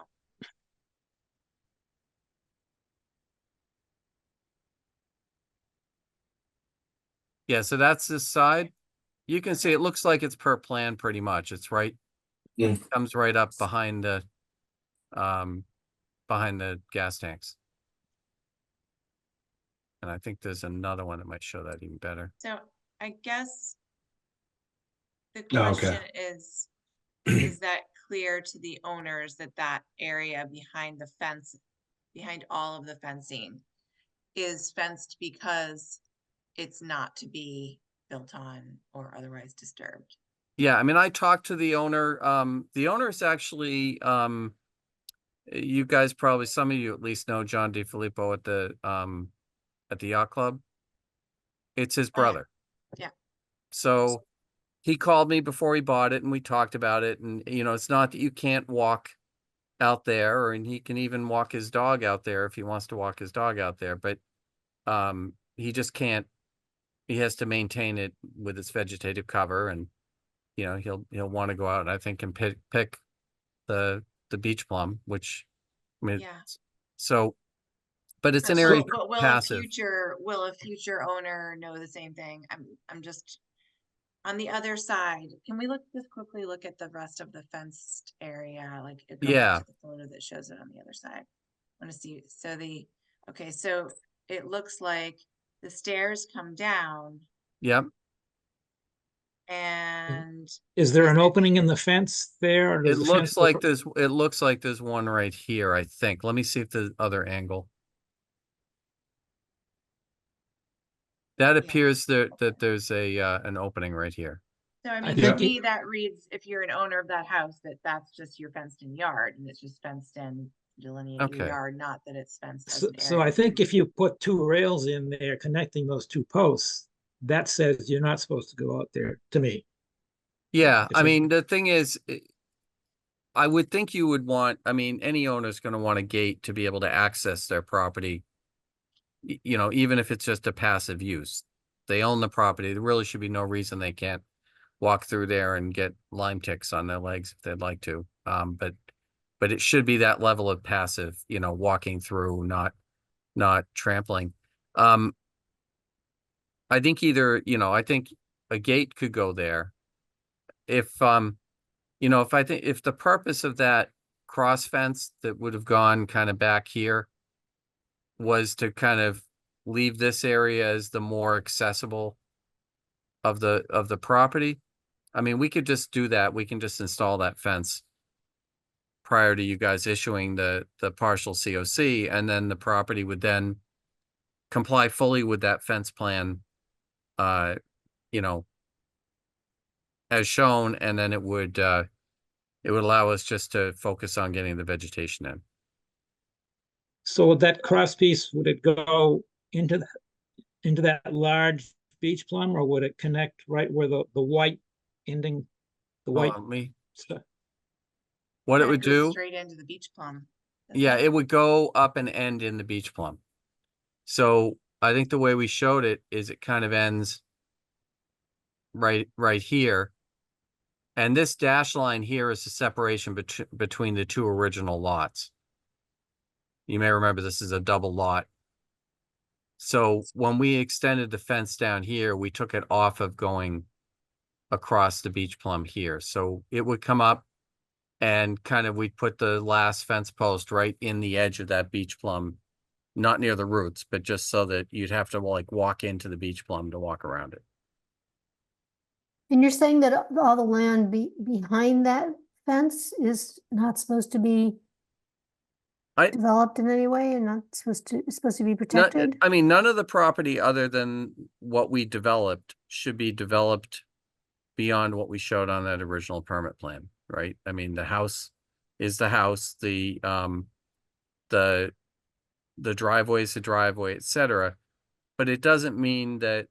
Yeah, so that's this side. You can see it looks like it's per plan pretty much. It's right. Yeah. Comes right up behind the gas tanks. And I think there's another one that might show that even better. So I guess the Oh, okay. question is that clear to the owners that that area behind the fence, behind all of the fencing is fenced because it's not to be built on or otherwise disturbed? Yeah, I mean, I talked to the owner. The owner is actually, you guys probably, some of you at least know John DiFilippo at the yacht club. It's his brother. Yeah. So he called me before he bought it and we talked about it. And, you know, it's not that you can't walk out there, and he can even walk his dog out there if he wants to walk his dog out there. But he just can't, he has to maintain it with its vegetative cover, and you know, he'll want to go out and I think and pick the beach plum, which I mean, Yeah. so, but it's an So, area but passive. will a future owner know the same thing? I'm just on the other side. Can we just quickly look at the rest of the fenced area? Like go Yeah. back to the photo that shows it on the other side. I want to see. So okay, so it looks like the stairs come down Yep. and Is there an opening in the fence there? Or It does the looks fence like there's one right here, I think. Let me see if the other angle. That appears that there's an opening right here. so I I mean, to think me, that reads, if you're an owner of that house, that's just your fenced in yard and it's just fenced in, delineate your Okay. yard, not that it's fenced as So, an so I area. think if you put two rails in there connecting those two posts, that says you're not supposed to go out there, to me. Yeah, If I it- mean, the thing is, I would think you would want, I mean, any owner's going to want a gate to be able to access their property. You know, even if it's just a passive use. They own the property. There really should be no reason they can't walk through there and get Lyme ticks on their legs if they'd like to. But it should be that level of passive, you know, walking through, not trampling. I think either, you know, I think a gate could go there. If, you know, if the purpose of that cross fence that would have gone kind of back here was to kind of leave this area as the more accessible of the property. I mean, we could just do that. We can just install that fence prior to you guys issuing the partial COC, and then the property would then comply fully with that fence plan, you know, as shown, and then it would allow us just to focus on getting the vegetation in. So with that cross piece, would it go into that large beach plum, or would it connect right where the white ending, the white Hold on, let me- stuff? What it Kinda would goes do, straight into the beach plum. doesn't yeah, it would go up and end in the beach plum. So I think the way we showed it is it kind of ends right here. And this dash line here is the separation between the two original lots. You may remember this is a double lot. So when we extended the fence down here, we took it off of going across the beach plum here. So it would come up and kind of, we'd put the last fence post right in the edge of that beach plum, not near the roots, but just so that you'd have to like walk into the beach plum to walk around it. And you're saying that all the land behind that fence is not supposed to be developed in any way and not supposed to be protected? I mean, none of the property other than what we developed should be developed beyond what we showed on that original permit plan, right? I mean, the house is the house, the driveway is the driveway, etc. But it doesn't mean that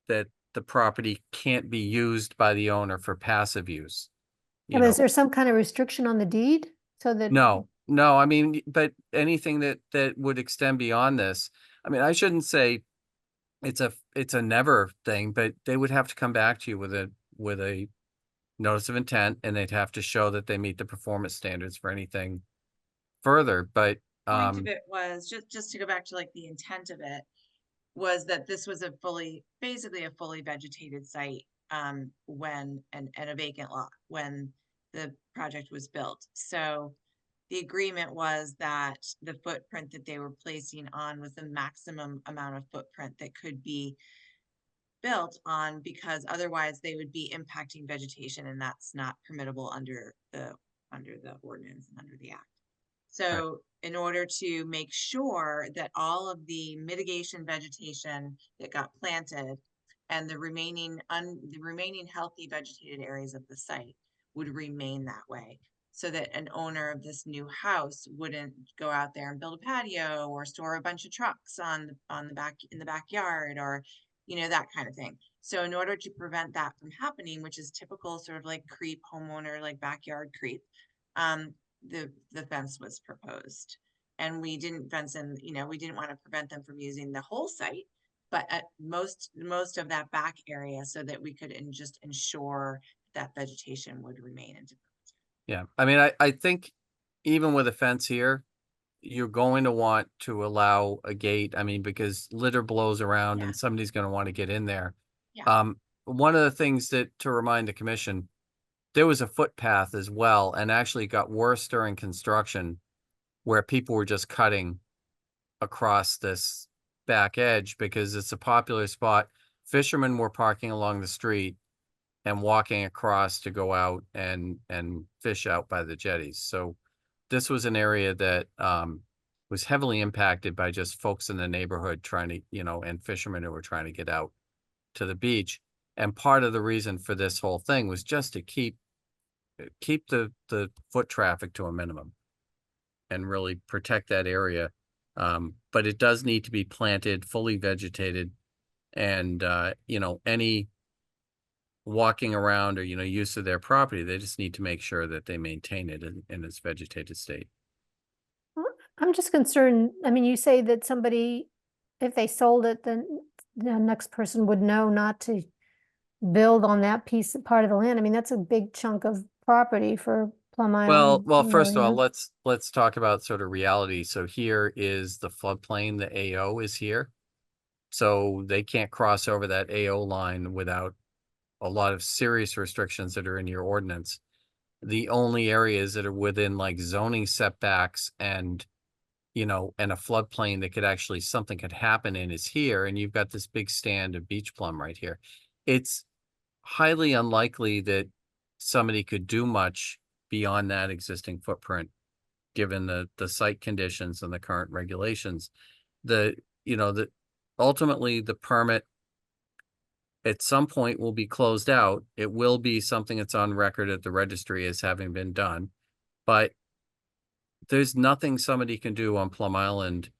the property can't be used by the owner for passive use. Yeah, but is there some kind of restriction on the deed so that? No, I mean, but anything that would extend beyond this, I mean, I shouldn't say it's a never thing, but they would have to come back to you with a notice of intent, and they'd have to show that they meet the performance standards for anything further. But Point of it was just to go back to like the intent of it was that this was basically a fully vegetated site when and a vacant lot when the project was built. So the agreement was that the footprint that they were placing on was the maximum amount of footprint that could be built on, because otherwise they would be impacting vegetation, and that's not permissible under the ordinance and under the act. So in order to make sure that all of the mitigation vegetation that got planted and the remaining healthy vegetated areas of the site would remain that way, so that an owner of this new house wouldn't go out there and build a patio or store a bunch of trucks in the backyard, or that kind of thing. So in order to prevent that from happening, which is typical sort of like creep homeowner, like backyard creep, the fence was proposed, and we didn't fence in, we didn't want to prevent them from using the whole site, but at most of that back area, so that we could just ensure that vegetation would remain into. yeah, I mean, I think even with a fence here, you're going to want to allow a gate. I mean, because litter blows around and somebody's going to want to get in there. Yeah. One of the things to remind the commission, there was a footpath as well, and actually got worse during construction, where people were just cutting across this back edge because it's a popular spot. Fishermen were parking along the street and walking across to go out and fish out by the jetties. So this was an area that was heavily impacted by just folks in the neighborhood trying to, and fishermen who were trying to get out to the beach. And part of the reason for this whole thing was just to keep the foot traffic to a minimum and really protect that area. But it does need to be planted, fully vegetated, and any walking around or use of their property, they just need to make sure that they maintain it in its vegetated state. I'm just concerned, I mean, you say that somebody, if they sold it, then the next person would know not to build on that part of the land. I mean, that's a big chunk of property for Plum Island. Well, first of all, let's talk about sort of reality. So here is the floodplain, the AO is here. So they can't cross over that AO line without a lot of serious restrictions that are in your ordinance. The only areas that are within like zoning setbacks and a floodplain that could actually, something could happen in is here. And you've got this big stand of beach plum right here. It's highly unlikely that somebody could do much beyond that existing footprint, given the site conditions and the current regulations. The ultimately the permit at some point will be closed out. It will be something that's on record at the registry as having been done. But there's nothing somebody can do on Plum Island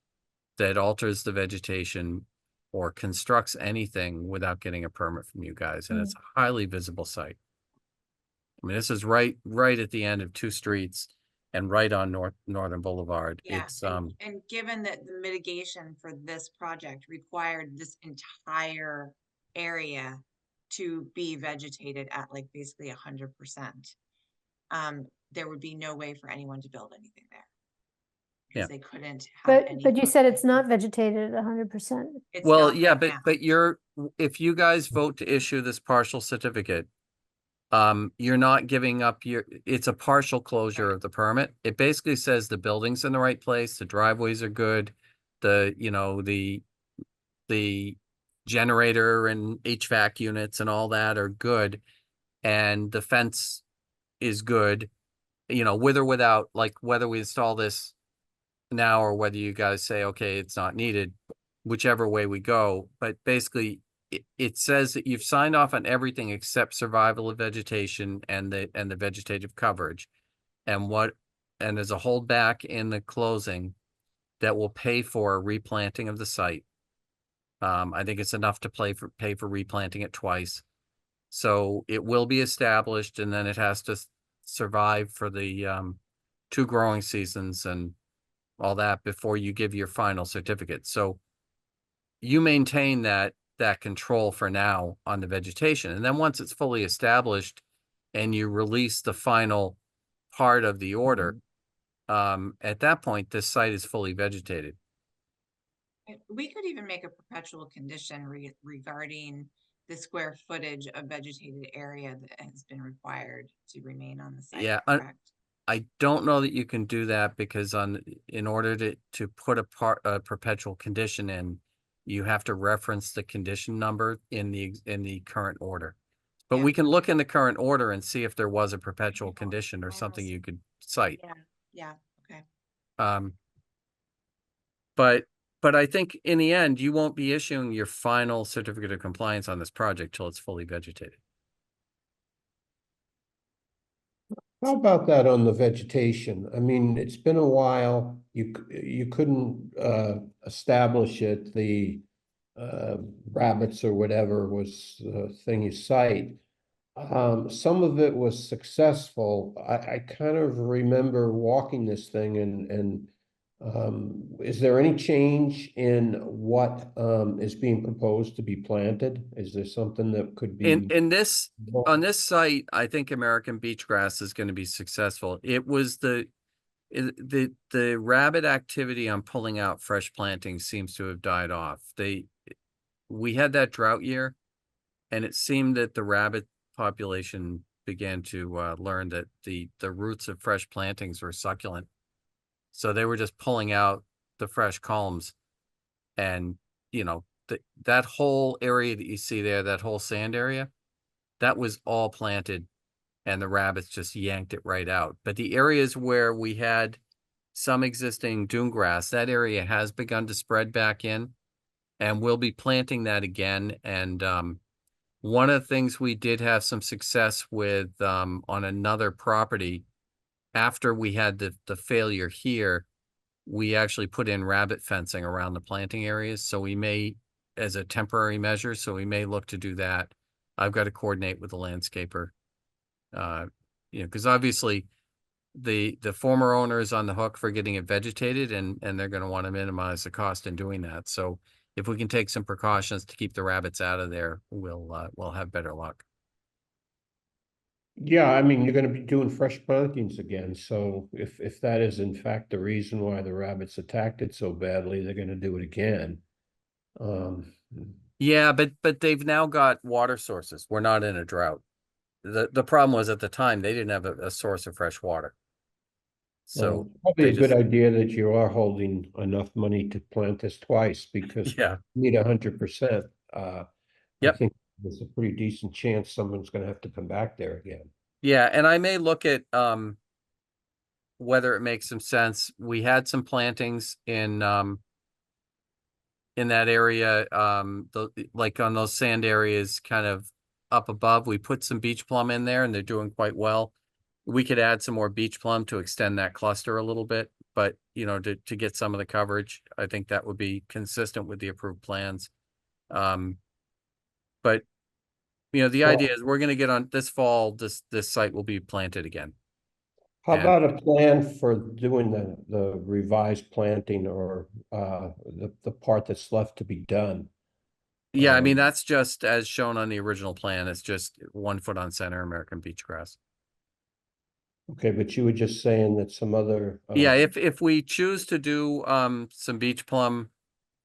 that alters the vegetation or constructs anything without getting a permit from you guys. And it's a highly visible site. I mean, this is right at the end of two streets and right on Northern Boulevard. Yeah, It's, and given that the mitigation for this project required this entire area to be vegetated at like basically 100%, there would be no way for anyone to build anything there. Yeah. Because they couldn't have any. But you said it's not vegetated at 100%. It's well, not yeah, right but, now. if you guys vote to issue this partial certificate, you're not giving up it's a partial closure of the permit. It basically says the building's in the right place, the driveways are good, the generator and HVAC units and all that are good, and the fence is good, with or without, like whether we install this now or whether you guys say, okay, it's not needed, whichever way we go. But basically, it says that you've signed off on everything except survival of vegetation and the vegetative coverage. And there's a holdback in the closing that will pay for a replanting of the site. I think it's enough to pay for replanting it twice. So it will be established, and then it has to survive for the 2 growing seasons and all that before you give your final certificate. So you maintain that control for now on the vegetation. And then once it's fully established and you release the final part of the order, at that point, this site is fully vegetated. We could even make a perpetual condition regarding the square footage of vegetated area that has been required to remain on the site. Yeah, correct? I don't know that you can do that because in order to put a perpetual condition in, you have to reference the condition number in the current order. But Yeah. we can look in the current order and see if there was a perpetual Yeah, condition or I something also- you could cite. Yeah, okay. But I think in the end, you won't be issuing your final certificate of compliance on this project till it's fully vegetated. How about that on the vegetation? I mean, it's been a while. You couldn't establish it. The rabbits or whatever was the thing you cite. Some of it was successful. I kind of remember walking this thing and is there any change in what is being proposed to be planted? Is there something that could be? On this site, I think American beach grass is going to be successful. It was the rabbit activity on pulling out fresh plantings seems to have died off. We had that drought year, and it seemed that the rabbit population began to learn that the roots of fresh plantings were succulent. So they were just pulling out the fresh culms, and that whole area that you see there, that whole sand area, that was all planted, and the rabbits just yanked it right out. But the areas where we had some existing dune grass, that area has begun to spread back in, and we'll be planting that again. And one of the things we did have some success with on another property, after we had the failure here, we actually put in rabbit fencing around the planting areas. So we may, as a temporary measure, so we may look to do that. I've got to coordinate with the landscaper, because obviously the former owner is on the hook for getting it vegetated, and they're going to want to minimize the cost in doing that. So if we can take some precautions to keep the rabbits out of there, we'll have better luck. Yeah, I mean, you're gonna be doing fresh plantings again, so if that is in fact the reason why the rabbits attacked it so badly, they're gonna do it again. Yeah, but they've now got water sources. We're not in a drought. The problem was at the time they didn't have a source of fresh water. So probably a good idea that you are holding enough money to plant this twice, because yeah, you need 100%. I Yep. think there's a pretty decent chance someone's gonna have to come back there again. yeah, and I may look at whether it makes some sense. We had some plantings in in that area, like on those sand areas kind of up above, we put some beach plum in there and they're doing quite well. We could add some more beach plum to extend that cluster a little bit, but you know, to get some of the coverage, I think that would be consistent with the approved plans. But you know, the idea is we're gonna get on this fall, this site will be planted again. How And- about a plan for doing the revised planting or the part that's left to be done? Yeah, I mean, that's just as shown on the original plan. It's just 1 foot on center American beach grass. Okay, but you were just saying that some other. Yeah, if we choose to do some beach plum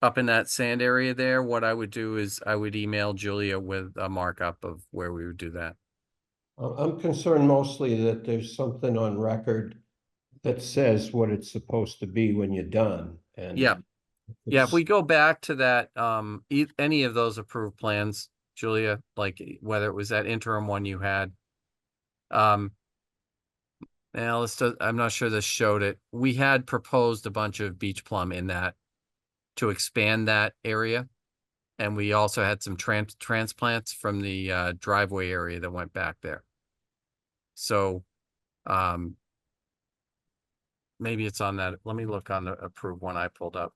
up in that sand area there, what I would do is I would email Julia with a markup of where we would do that. I'm concerned mostly that there's something on record that says what it's supposed to be when you're done. And Yeah. Yeah, if it's- we go back to that, any of those approved plans, Julia, like whether it was that interim one you had. Now I'm not sure this showed it. We had proposed a bunch of beach plum in that to expand that area. And we also had some transplants from the driveway area that went back there. So, maybe it's on that. Let me look on the approved one I pulled up.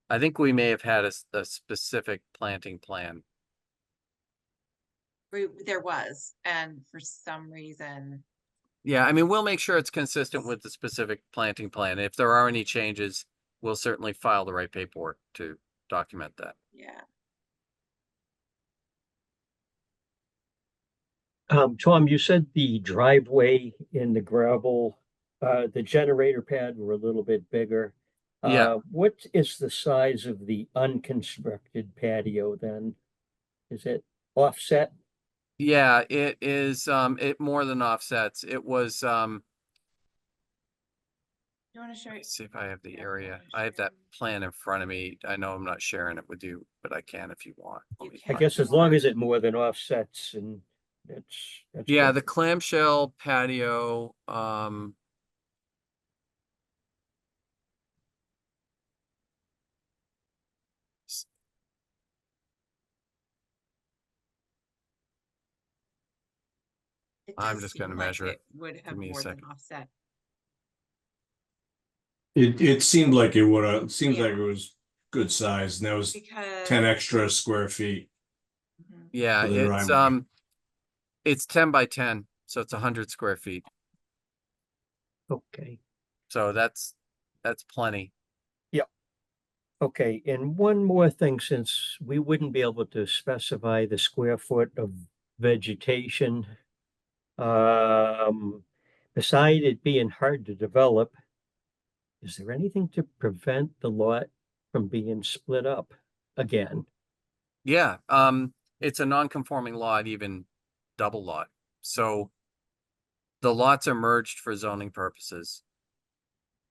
I think we may have had a specific planting plan. There was, and for some reason, Yeah, I mean, we'll make sure it's consistent with the specific planting plan. If there are any changes, we'll certainly file the right paperwork to document that. yeah. Tom, you said the driveway in the gravel, the generator pad were a little bit bigger. Yeah. What is the size of the unconstructed patio then? Is it offset? Yeah, it is, it more than offsets. It was, You want to show? let's see if I have the Yeah, area. wanna I have that share? plan in front of me. I know I'm not sharing it with you, but I can if you want. Let You me I can. find guess it. as long as it more than offsets and that's Yeah, good. the clamshell patio, It I'm does just seem gonna like measure it. would have Give me a more than second. offset. It seemed like it would have, seems like Yeah. it was good size, and that was Because 10 extra square feet. Mhm. Yeah, For the driveway. it's 10 by 10, so it's 100 square feet. Okay. So that's plenty. Okay, and one more thing, since we wouldn't be able to specify the square foot of vegetation. Beside it being hard to develop, is there anything to prevent the lot from being split up again? Yeah, it's a non-conforming lot, even double lot. So the lots are merged for zoning purposes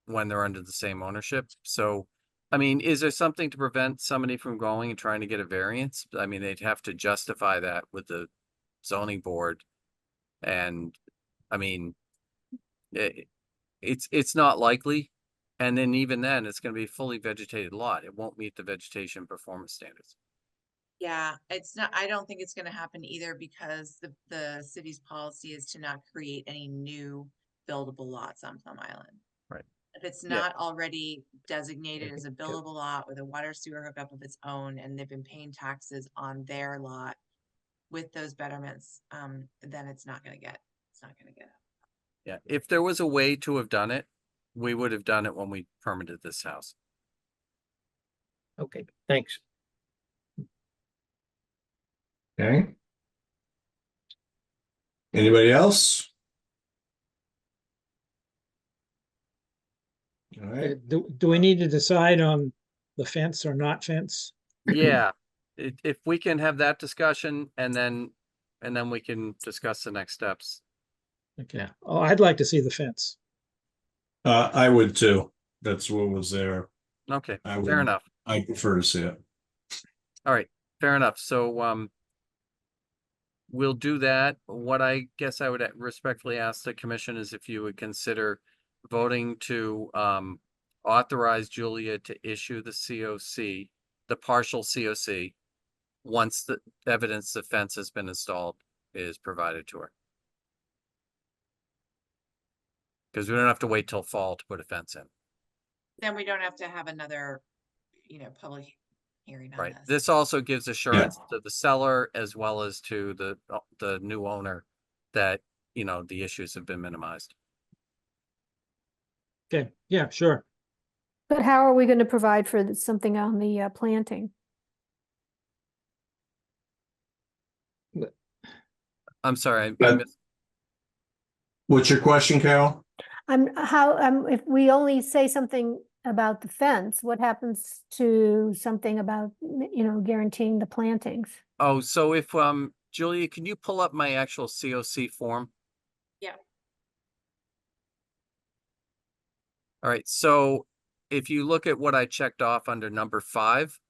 when they're under the same ownership. So, I mean, is there something to prevent somebody from going and trying to get a variance? I mean, they'd have to justify that with the zoning board. And I mean, it's not likely. And then even then, it's gonna be a fully vegetated lot. It won't meet the vegetation performance standards. Yeah, it's not, I don't think it's gonna happen either because the city's policy is to not create any new buildable lots on Plum Island. Right. If it's Yeah. not already designated as a buildable lot with a water sewer hookup of its own, and they've been paying taxes on their lot with those betterments, then it's not gonna get. Yeah, if there was a way to have done it, we would have done it when we permitted this house. Okay, thanks. Okay. Anybody else? All right, Do we need to decide on the fence or not fence? Yeah, if we can have that discussion and then we can discuss the next steps. Okay, oh, I'd like to see the fence. I would too. That's what was there. Okay, I fair would- enough. I prefer to see it. All right, fair enough. So, we'll do that. What I guess I would respectfully ask the commission is if you would consider voting to authorize Julia to issue the COC, the partial COC, once the evidence the fence has been installed is provided to her. Because we don't have to wait till fall to put a fence in. Then we don't have to have another, public hearing on Right. this. This also gives assurance to the seller as well as to the new owner that, the issues have been minimized. Okay, yeah, sure. But how are we going to provide for something on the planting? I'm sorry, I But- missed. What's your question, Carol? If we only say something about the fence, what happens to something about, guaranteeing the plantings? Oh, so if, Julia, can you pull up my actual COC form? Yeah. All right, so if you look at what I checked off under number 5,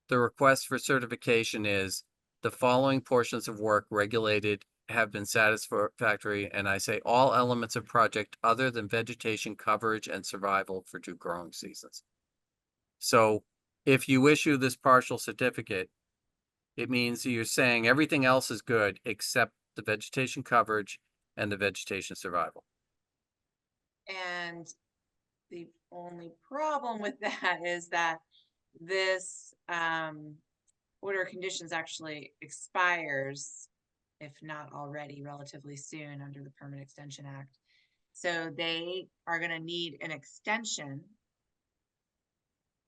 the request for certification is the following portions of work regulated have been satisfactory, and I say all elements of project other than vegetation coverage and survival for 2 growing seasons. So if you issue this partial certificate, it means you're saying everything else is good except the vegetation coverage and the vegetation survival. And the only problem with that is that this order of conditions actually expires, if not already, relatively soon under the Permit Extension Act. So they are going to need an extension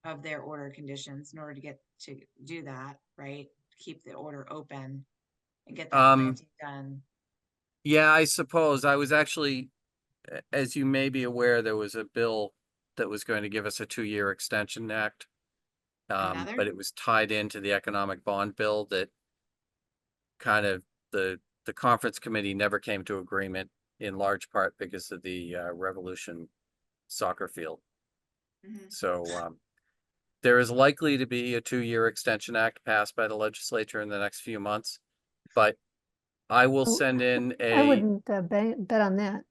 of their order of conditions in order to do that, right? Keep the order open and get that planting done. Yeah, I suppose I was actually, as you may be aware, there was a bill that was going to give us a 2-year extension act. Another? But it was tied into the economic bond bill that kind of the conference committee never came to agreement, in large part because of the Revolution soccer field. Mhm. So there is likely to be a 2-year extension act passed by the legislature in the next few months, but I will Oh, send in I a, wouldn't bet on that.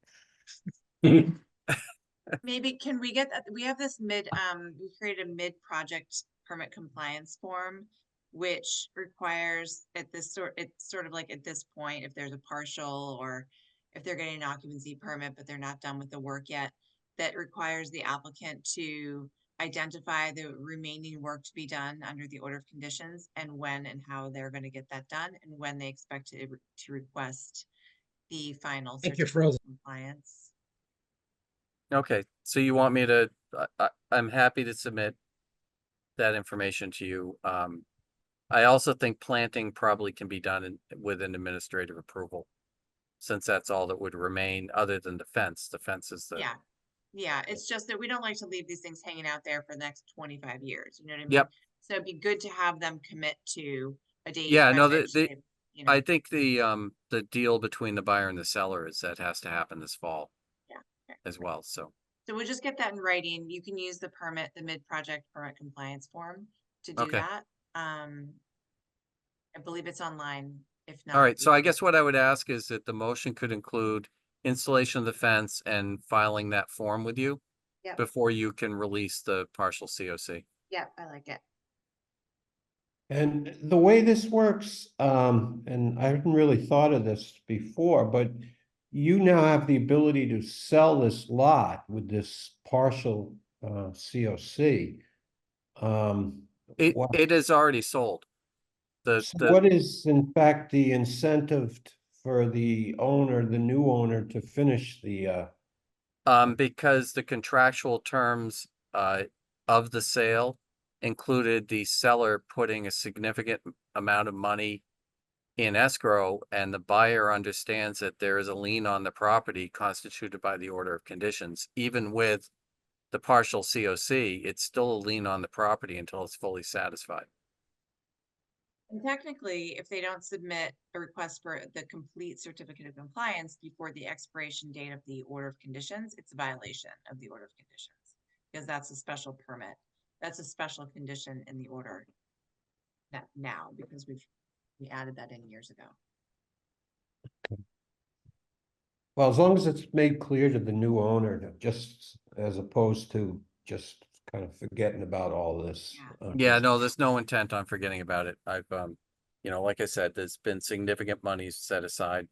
Maybe can we get that? We have this we created a mid-project permit compliance form, which requires it's sort of like at this point, if there's a partial or if they're getting an occupancy permit, but they're not done with the work yet, that requires the applicant to identify the remaining work to be done under the order of conditions and when and how they're going to get that done and when they expect to request the final Think you're certificate of frozen. compliance. okay, so you want me to, I'm happy to submit that information to you. I also think planting probably can be done with an administrative approval, since that's all that would remain other than the fence. The fence is the. Yeah, it's just that we don't like to leave these things hanging out there for the next 25 years, you know what I mean? Yep. So it'd be good to have them commit to a date. Yeah, by no, which they, I think the deal between the buyer and the seller is that has to happen this fall. Yeah, okay. As well, so. So we'll just get that in writing. You can use the mid-project permit compliance form to do Okay. that. I believe it's online, if not. All right, so we I can- guess what I would ask is that the motion could include installation of the fence and filing that form with you. Yep. Before you can release the partial COC. Yeah, I like it. And the way this works, and I hadn't really thought of this before, but you now have the ability to sell this lot with this partial COC. What- It is already sold. so what is in fact the incentive for the owner, the new owner, to finish the Because the contractual terms of the sale included the seller putting a significant amount of money in escrow, and the buyer understands that there is a lien on the property constituted by the order of conditions. Even with the partial COC, it's still a lien on the property until it's fully satisfied. And technically, if they don't submit a request for the complete certificate of compliance before the expiration date of the order of conditions, it's a violation of the order of conditions because that's a special permit. That's a special condition in the order now because we added that in years ago. Well, as long as it's made clear to the new owner, that just as opposed to just kind of forgetting about all this. Yeah. Yeah, no, there's no intent on forgetting about it. I've, like I said, there's been significant monies set aside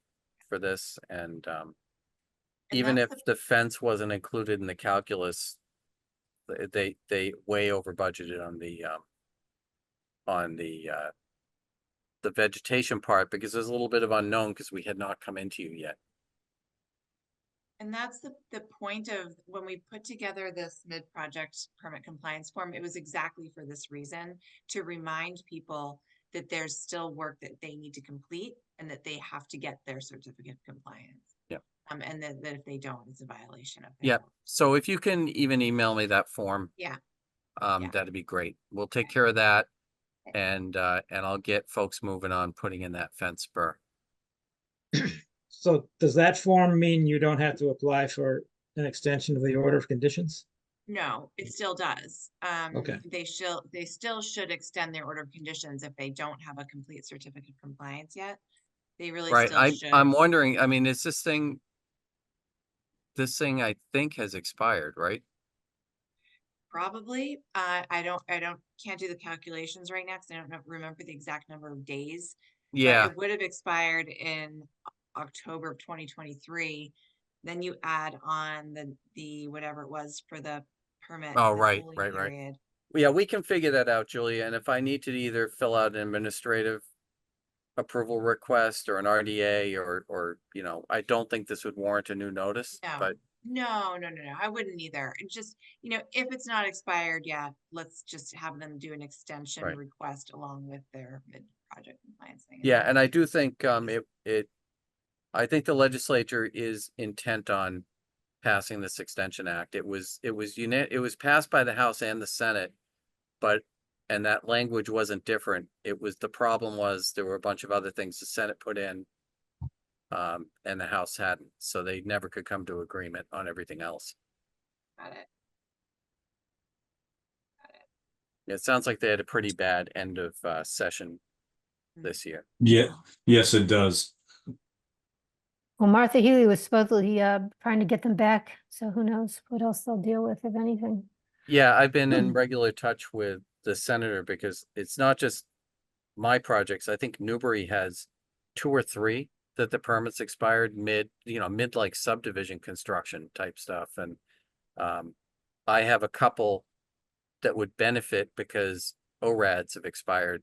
for this, and And even if that's the fence wasn't included in the calculus, they way over budgeted on the vegetation part, because there's a little bit of unknown because we had not come into you yet. And that's the point of when we put together this mid-project permit compliance form, it was exactly for this reason, to remind people that there's still work that they need to complete and that they have to get their certificate of compliance. Yep. And that if they don't, it's a violation of. Yep. So if you can even email me that form, Yeah. that'd be great. We'll take care of that. And I'll get folks moving on putting in that fence spur. So does that form mean you don't have to apply for an extension of the order of conditions? No, it still does. Okay. They still should extend their order of conditions if they don't have a complete certificate of compliance yet. They really Right. still should. I'm wondering, I mean, is this thing I think has expired, right? Probably. Can't do the calculations right now because I don't remember the exact number of days. But Yeah. it would have expired in October of 2023. Then you add on the whatever it was for the permit. Oh, the right, cooling right. period. Yeah, we can figure that out, Julia. And if I need to either fill out an administrative approval request or an RDA or, I don't think this would warrant a new notice, No. but No, I wouldn't either. It just, if it's not expired yet, let's just have them do an extension Right. request along with their mid-project compliance thing. yeah, and I do think I think the legislature is intent on passing this extension act. It was passed by the House and the Senate, and that language wasn't different. The problem was there were a bunch of other things the Senate put in, and the House hadn't, so they never could come to agreement on everything else. Got it. It sounds like they had a pretty bad end of session this year. Yeah, yes, it does. Well, Martha Healy was supposedly trying to get them back, so who knows what else they'll deal with, if anything. Yeah, I've been in regular touch with the senator because it's not just my projects. I think Newbury has 2 or 3 that the permits expired mid like subdivision construction type stuff. And I have a couple that would benefit because ORADs have expired.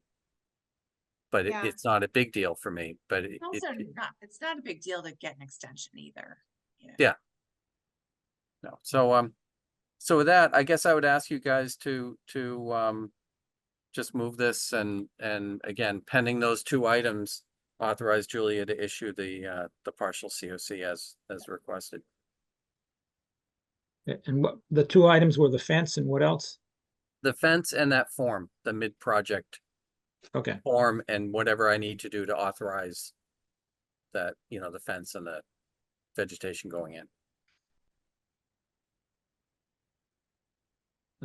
But Yeah. it's not a big deal for me, but It's not a big deal to get an extension either. Yeah. No. So with that, I guess I would ask you guys to just move this and again, pending those 2 items, authorize Julia to issue the partial COC as requested. And what the 2 items were the fence and what else? The fence and that form, the mid-project Okay. form, and whatever I need to do to authorize that, the fence and the vegetation going in.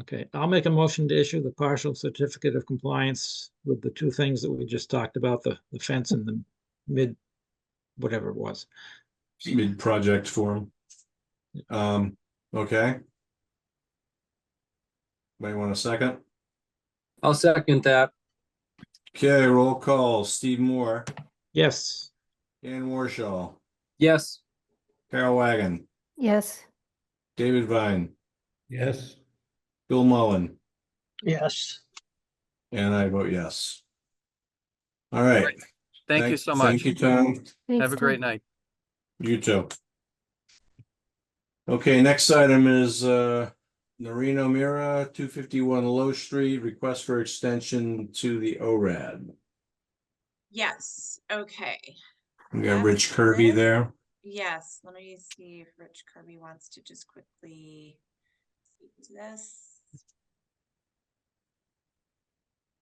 Okay, I'll make a motion to issue the partial certificate of compliance with the 2 things that we just talked about, the fence and the mid, whatever it was. Mid-project form. Okay. Might want a second? I'll second that. Okay, roll call. Steve Moore, Yes. Dan Warshaw, Yes. Carol Wagon, Yes, David Vine, Yes, Bill Mullen, Yes. and I vote yes. All right. Thank you so much. Thank you, Tom. thanks, Have a great Tom. night. You too. Okay, next item is Norino Mira, 251 Low Street, request for extension to the ORAD. Yes, okay. We got Rich Kirby there. Yes, let me see if Rich Kirby wants to just quickly speak to this.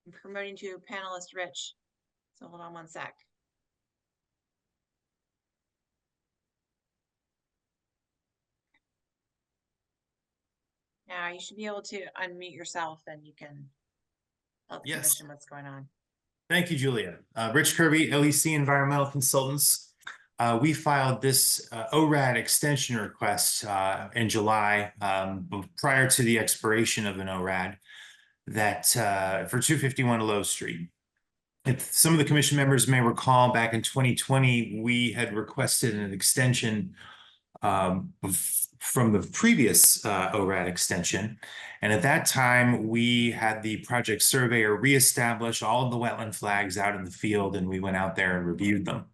I'm promoting to panelist Rich, so hold on one sec. Now you should be able to unmute yourself and you can tell the Yes. commission what's going on. Thank you, Julia. Rich Kirby, OEC Environmental Consultants. we filed this ORAD extension request in July, prior to the expiration of an ORAD that for 251 Low Street. If some of the commission members may recall, back in 2020, we had requested an extension from the previous ORAD extension. And at that time, we had the project surveyor reestablish all of the wetland flags out in the field, and we went out there and reviewed them.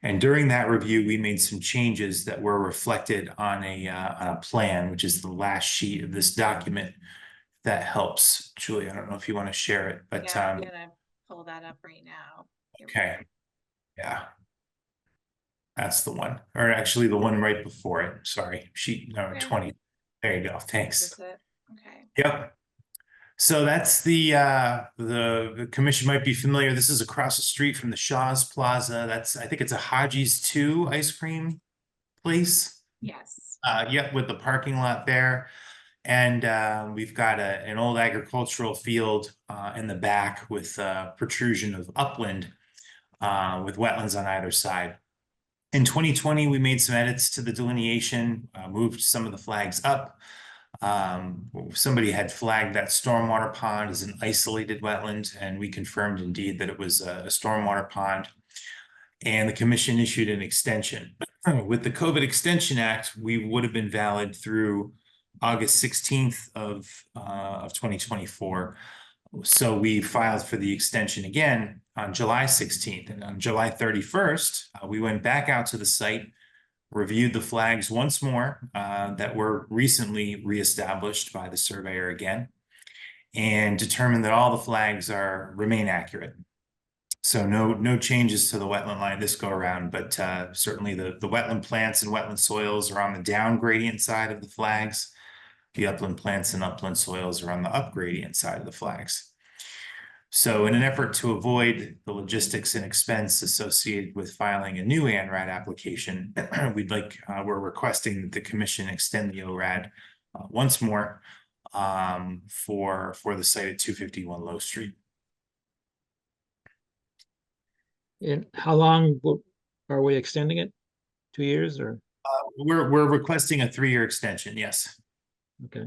And during that review, we made some changes that were reflected on a plan, which is the last sheet of this document. That helps. Julie, I don't know if you want to share it, but Yeah, I'm gonna pull that up right now. Here we okay. go. Yeah. That's the one, or actually the one right before it. Sorry, sheet number Okay. 20. There you go. Is Thanks. this it? Okay. Yep. So that's the commission might be familiar. This is across the street from the Shaw's Plaza. That's, I think it's a Haji's 2 ice cream place. Yes. Yep, with the parking lot there. And we've got an old agricultural field in the back with protrusion of upland with wetlands on either side. In 2020, we made some edits to the delineation, moved some of the flags up. Somebody had flagged that stormwater pond as an isolated wetland, and we confirmed indeed that it was a stormwater pond. And the commission issued an extension. With the COVID Extension Act, we would have been valid through August 16th of 2024. So we filed for the extension again on July 16th, and on July 31st, we went back out to the site, reviewed the flags once more that were recently reestablished by the surveyor again, and determined that all the flags remain accurate. So no changes to the wetland line this go around, but certainly the wetland plants and wetland soils are on the down gradient side of the flags. The upland plants and upland soils are on the up gradient side of the flags. So in an effort to avoid the logistics and expense associated with filing a new ANRAD application, we're requesting that the commission extend the ORAD once more for the site at 251 Low Street. And how long are we extending it? 2 years or? We're requesting a 3-year extension, yes. Okay.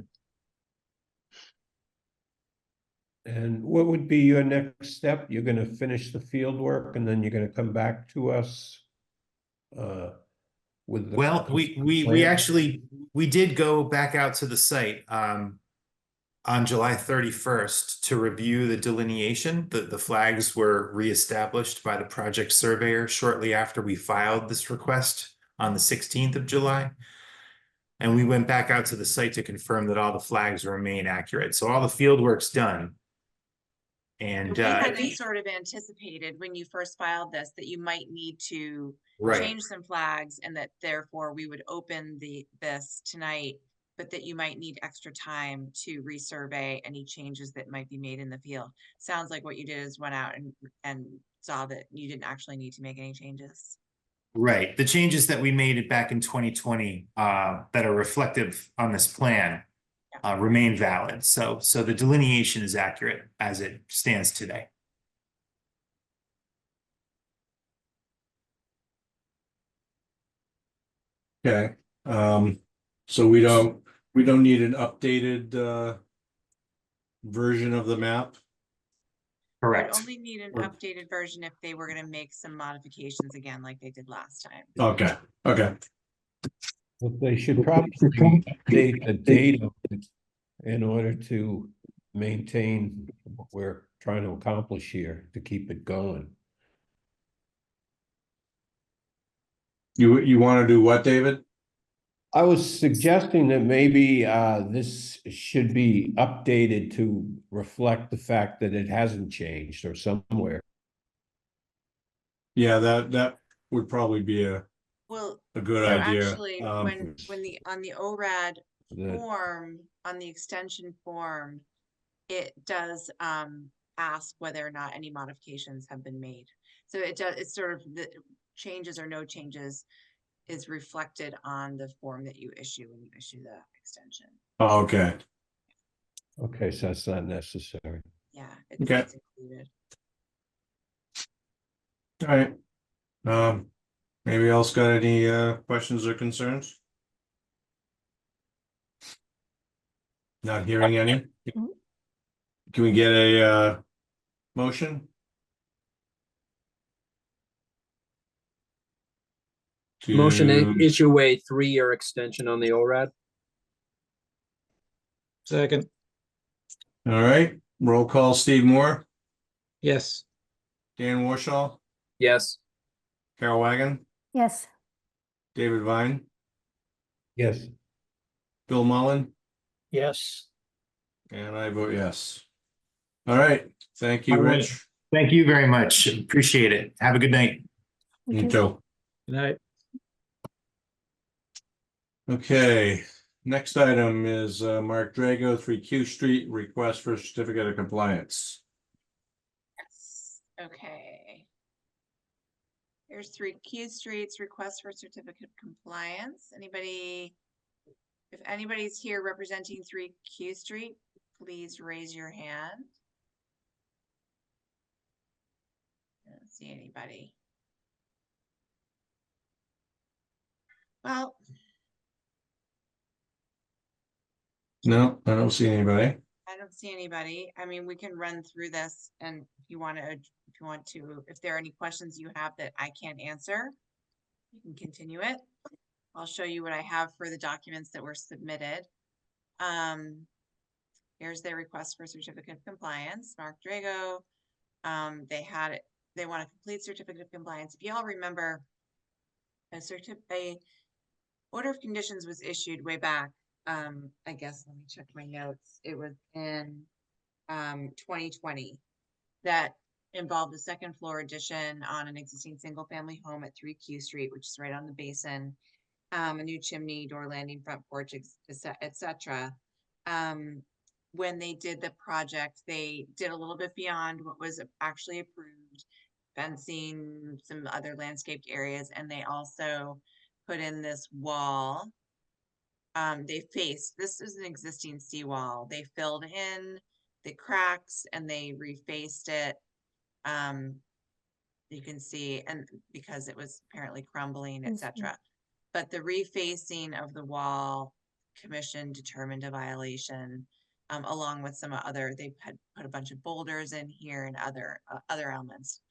And what would be your next step? You're gonna finish the field work and then you're gonna come back to us with the. Well, we plan? actually, we did go back out to the site on July 31st to review the delineation. The flags were reestablished by the project surveyor shortly after we filed this request on the 16th of July. And we went back out to the site to confirm that all the flags remain accurate. So all the field work's done. And We had sort of anticipated when you first filed this that you might need to right, change some flags, and that therefore we would open this tonight, but that you might need extra time to resurvey any changes that might be made in the field. Sounds like what you did is went out and saw that you didn't actually need to make any changes. right. The changes that we made back in 2020 that are reflective on this plan remain valid. So the delineation is accurate as it stands today. Okay, so we don't need an updated version of the map? I'd Correct. only need an Or- updated version if they were gonna make some modifications again, like they did last time. Okay, okay. Well, they should probably update the date of it in order to maintain what we're trying to accomplish here, to keep it going. You want to do what, David? I was suggesting that maybe this should be updated to reflect the fact that it hasn't changed or somewhere. Yeah, that would probably be a Well, good so idea. actually, when on the ORAD That- form, on the extension form, it does ask whether or not any modifications have been made. So it's sort of the changes or no changes is reflected on the form that you issue when you issue the extension. Oh, okay, Okay, so that's not necessary. Yeah, Okay. it's included. all right. Anybody else got any questions or concerns? Not hearing any? Can we get a motion? Motion to To, issue a 3-year extension on the ORAD. Second, all right, roll call, Steve Moore, yes. Dan Warshaw, Yes. Carol Wagon, Yes, David Vine, Yes. Bill Mullen, Yes. and I vote yes. All right, thank you, All right. Rich. Thank you very much. Appreciate it. Have a good night. you You too. too. Good night. Okay, next item is Mark Drago, 3Q Street, request for certificate of compliance. Yes, okay. Here's 3Q Street's request for certificate of compliance. Anybody? If anybody's here representing 3Q Street, please raise your hand. I don't see anybody. Well, No, I don't see anybody. I don't see anybody. I mean, we can run through this, and if there are any questions you have that I can't answer, you can continue it. I'll show you what I have for the documents that were submitted. Here's their request for certificate of compliance, Mark Drago. They want a complete certificate of compliance. If y'all remember, a order of conditions was issued way back. I guess, let me check my notes. It was in 2020 that involved a second floor addition on an existing single family home at 3Q Street, which is right on the basin. A new chimney, door landing, front porch, etc. When they did the project, they did a little bit beyond what was actually approved, fencing, some other landscaped areas, and they also put in this wall. This is an existing seawall. They filled in the cracks and they refaced it. You can see, and because it was apparently crumbling, etc. But the refacing of the wall, commission determined a violation, along with some other, they had put a bunch of boulders in here and other elements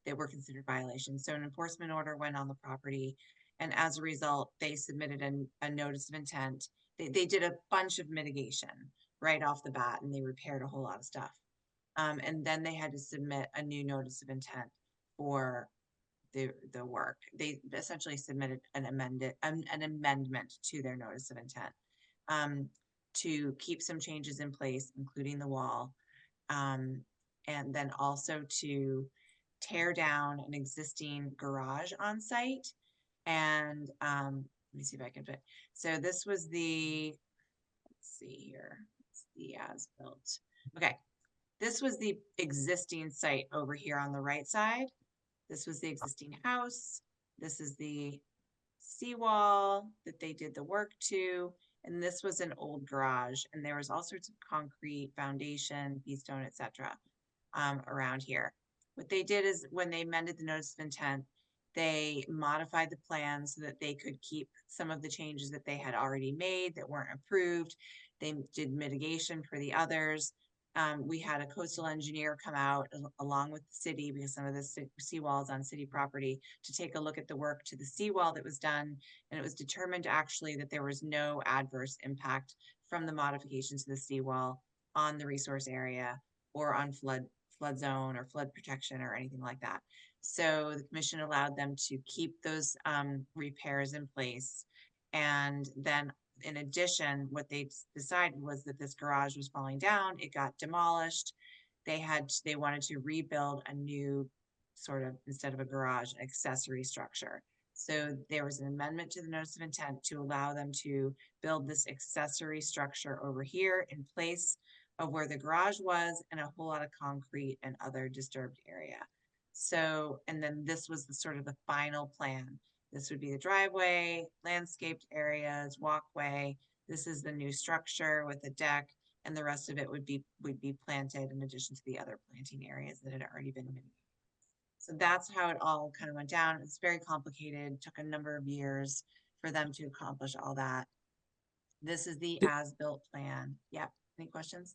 that were considered violations. So an enforcement order went on the property, and as a result, they submitted a notice of intent. They did a bunch of mitigation right off the bat, and they repaired a whole lot of stuff. And then they had to submit a new notice of intent for the work. They essentially submitted an amendment to their notice of intent, to keep some changes in place, including the wall, and then also to tear down an existing garage on site. And let me see if I can fit. So this was let's see here, it's the as-built. Okay, this was the existing site over here on the right side. This was the existing house. This is the seawall that they did the work to. And this was an old garage, and there was all sorts of concrete, foundation, keystone, etc. Around here. What they did is, when they amended the notice of intent, they modified the plan so that they could keep some of the changes that they had already made that weren't approved. They did mitigation for the others. We had a coastal engineer come out along with the city, because some of the seawall is on city property, to take a look at the work to the seawall that was done. And it was determined actually that there was no adverse impact from the modifications to the seawall on the resource area or on flood zone or flood protection or anything like that. So the commission allowed them to keep those repairs in place. And then in addition, what they decided was that this garage was falling down. It got demolished. They wanted to rebuild a new sort of, instead of a garage, accessory structure. So there was an amendment to the notice of intent to allow them to build this accessory structure over here in place of where the garage was, and a whole lot of concrete and other disturbed area. So, and then this was the sort of the final plan. This would be the driveway, landscaped areas, walkway. This is the new structure with the deck, and the rest of it would be planted in addition to the other planting areas that had already been made. So that's how it all kind of went down. It's very complicated, took a number of years for them to accomplish all that. This is the as-built plan. Yep. Any questions?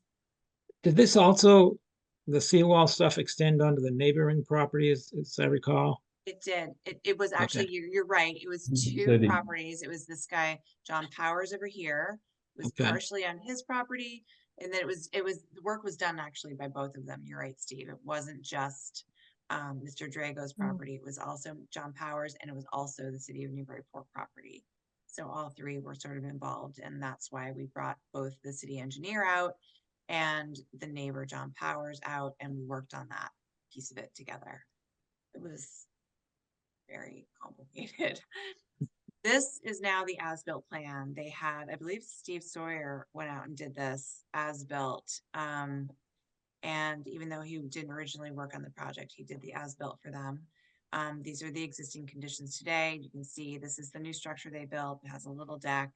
Did this also, the seawall stuff extend onto the neighboring properties, as I recall? It did. It was actually, Okay. you're right. It was two City. properties. It was this guy, John Powers over here. It was Okay. partially on his property. And then the work was done actually by both of them. You're right, Steve. It wasn't just Mr. Drago's property. It was also John Powers, and it was also the city of Newburyport property. So all three were sort of involved, and that's why we brought both the city engineer out and the neighbor John Powers out, and we worked on that piece of it together. It was very complicated. This is now the as-built plan. They had, I believe Steve Sawyer went out and did this as-built. And even though he didn't originally work on the project, he did the as-built for them. These are the existing conditions today. You can see this is the new structure they built. It has a little deck.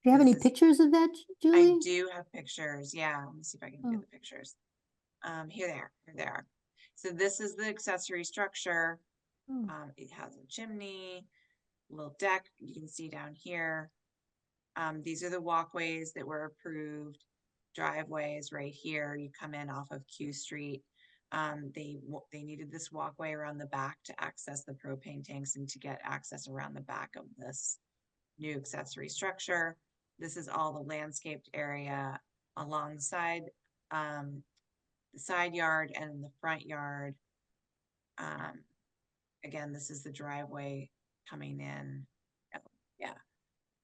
Do you have This any is- pictures of that, I Julie? do have pictures. Yeah, let me see if I can Oh. get the pictures. Here they are. So this is the accessory structure. Oh. It has a chimney, little deck you can see down here. These are the walkways that were approved. Driveways right here. You come in off of Q Street. They needed this walkway around the back to access the propane tanks and to get access around the back of this new accessory structure. This is all the landscaped area alongside the side yard and the front yard. Again, this is the driveway coming in. Oh, yeah,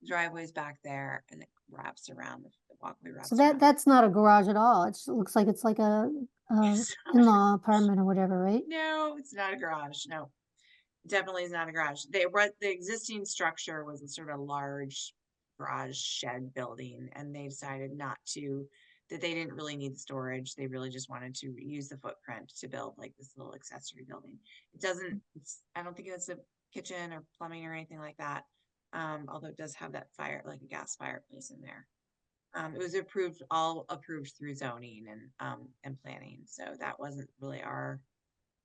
driveway's back there, and it wraps around the walkway. Wraps So around. that's not a garage at all. It looks like it's like a It's not. in-law apartment or whatever, right? No, it's not a garage. No, definitely is not a garage. The existing structure was a sort of large garage shed building, and they decided that they didn't really need the storage. They really just wanted to use the footprint to build like this little accessory building. I don't think it's a kitchen or plumbing or anything like that. Although it does have that like a gas fireplace in there. It was all approved through zoning and planning. So that wasn't really our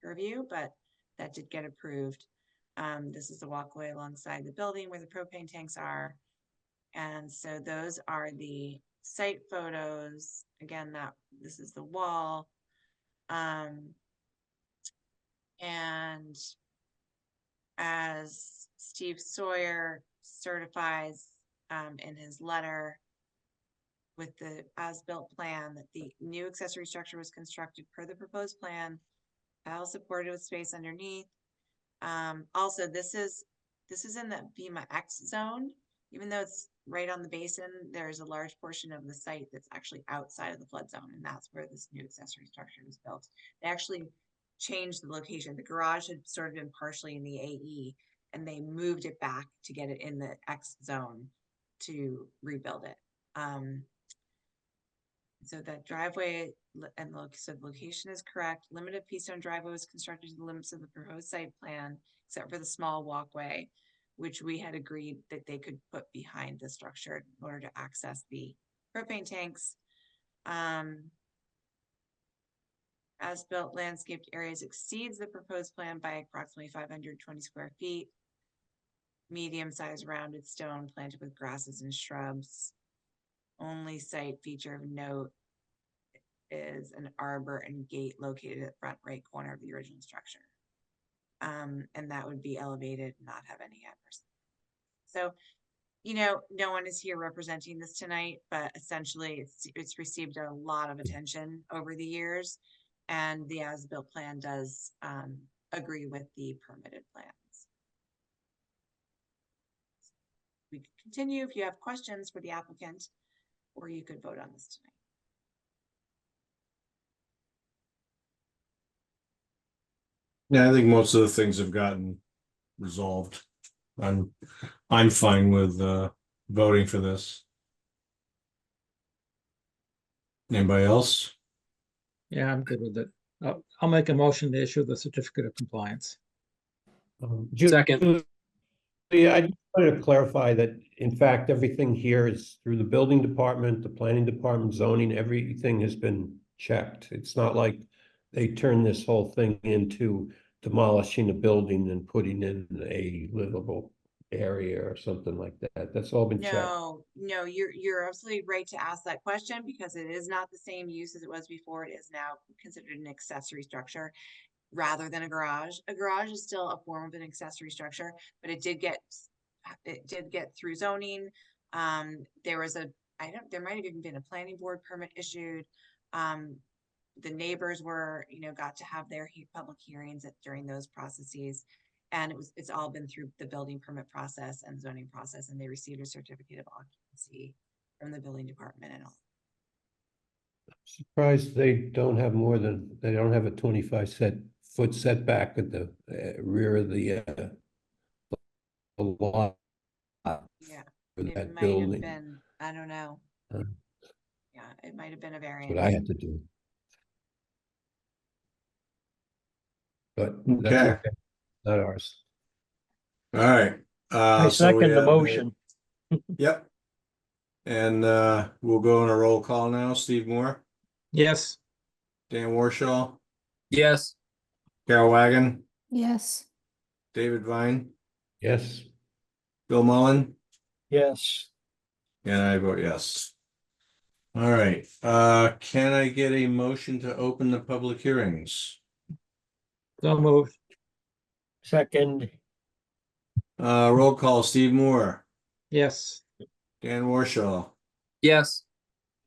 purview, but that did get approved. This is the walkway alongside the building where the propane tanks are. And so those are the site photos. Again, this is the wall. And as Steve Sawyer certifies in his letter with the as-built plan, that the new accessory structure was constructed per the proposed plan, all supported with space underneath. Also, this is in the FEMA X zone. Even though it's right on the basin, there's a large portion of the site that's actually outside of the flood zone, and that's where this new accessory structure was built. They actually changed the location. The garage had sort of been partially in the AE, and they moved it back to get it in the X zone to rebuild it. So that driveway and so the location is correct. Limited Peastone driveway was constructed to the limits of the proposed site plan, except for the small walkway, which we had agreed that they could put behind the structure in order to access the propane tanks. As built landscaped areas exceeds the proposed plan by approximately 520 square feet. Medium-sized rounded stone planted with grasses and shrubs. Only site feature of note is an arbor and gate located at the front right corner of the original structure. And that would be elevated, not have any adverse. So, no one is here representing this tonight, but essentially it's received a lot of attention over the years, and the as-built plan does agree with the permitted plans. We could continue if you have questions for the applicant, or you could vote on this tonight. Yeah, I think most of the things have gotten resolved. I'm fine with voting for this. Anybody else? Yeah, I'm good with it. I'll make a motion to issue the certificate of compliance. Second. Yeah, I just wanted to clarify that, in fact, everything here is through the building department, the planning department, zoning, everything has been checked. It's not like they turned this whole thing into demolishing a building and putting in a livable area or something like that. That's all been checked. No, no, you're absolutely right to ask that question because it is not the same use as it was before. It is now considered an accessory structure rather than a garage. A garage is still a form of an accessory structure, but it did get through zoning. There was there might have even been a planning board permit issued. The neighbors were, got to have their public hearings during those processes. And it's all been through the building permit process and zoning process, and they received a certificate of occupancy from the building department and all. Surprised they don't have a 25-foot setback at the rear of the lot Yeah, for it that might have building. been, I don't know. Yeah, it might have been a That's variance. what I had to do. But that's Okay. okay, not ours. All right. I So we second the have motion. Yep. And we'll go on a roll call now. Steve Moore, Yes, Dan Warshaw, Yes. Carol Wagon, Yes, David Vine, Yes, Bill Mullen, Yes, and I vote yes. All right, can I get a motion to open the public hearings? so moved. second, Roll call, Steve Moore, Yes, Dan Warshaw, Yes.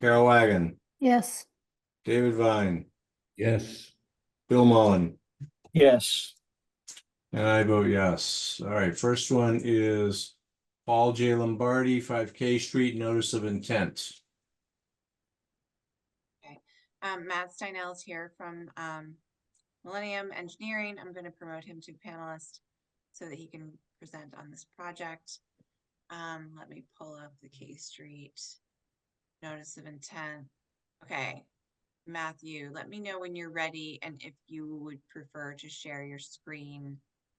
Carol Wagon, yes, David Vine, yes. Bill Mullen, yes. and I vote yes. All right, first one is Paul J. Lombardi, 5K Street, notice of intent. Matt Steinell's here from Millennium Engineering. I'm going to promote him to panelist so that he can present on this project. Let me pull up the K Street notice of intent. Okay, Matthew, let me know when you're ready and if you would prefer to share your screen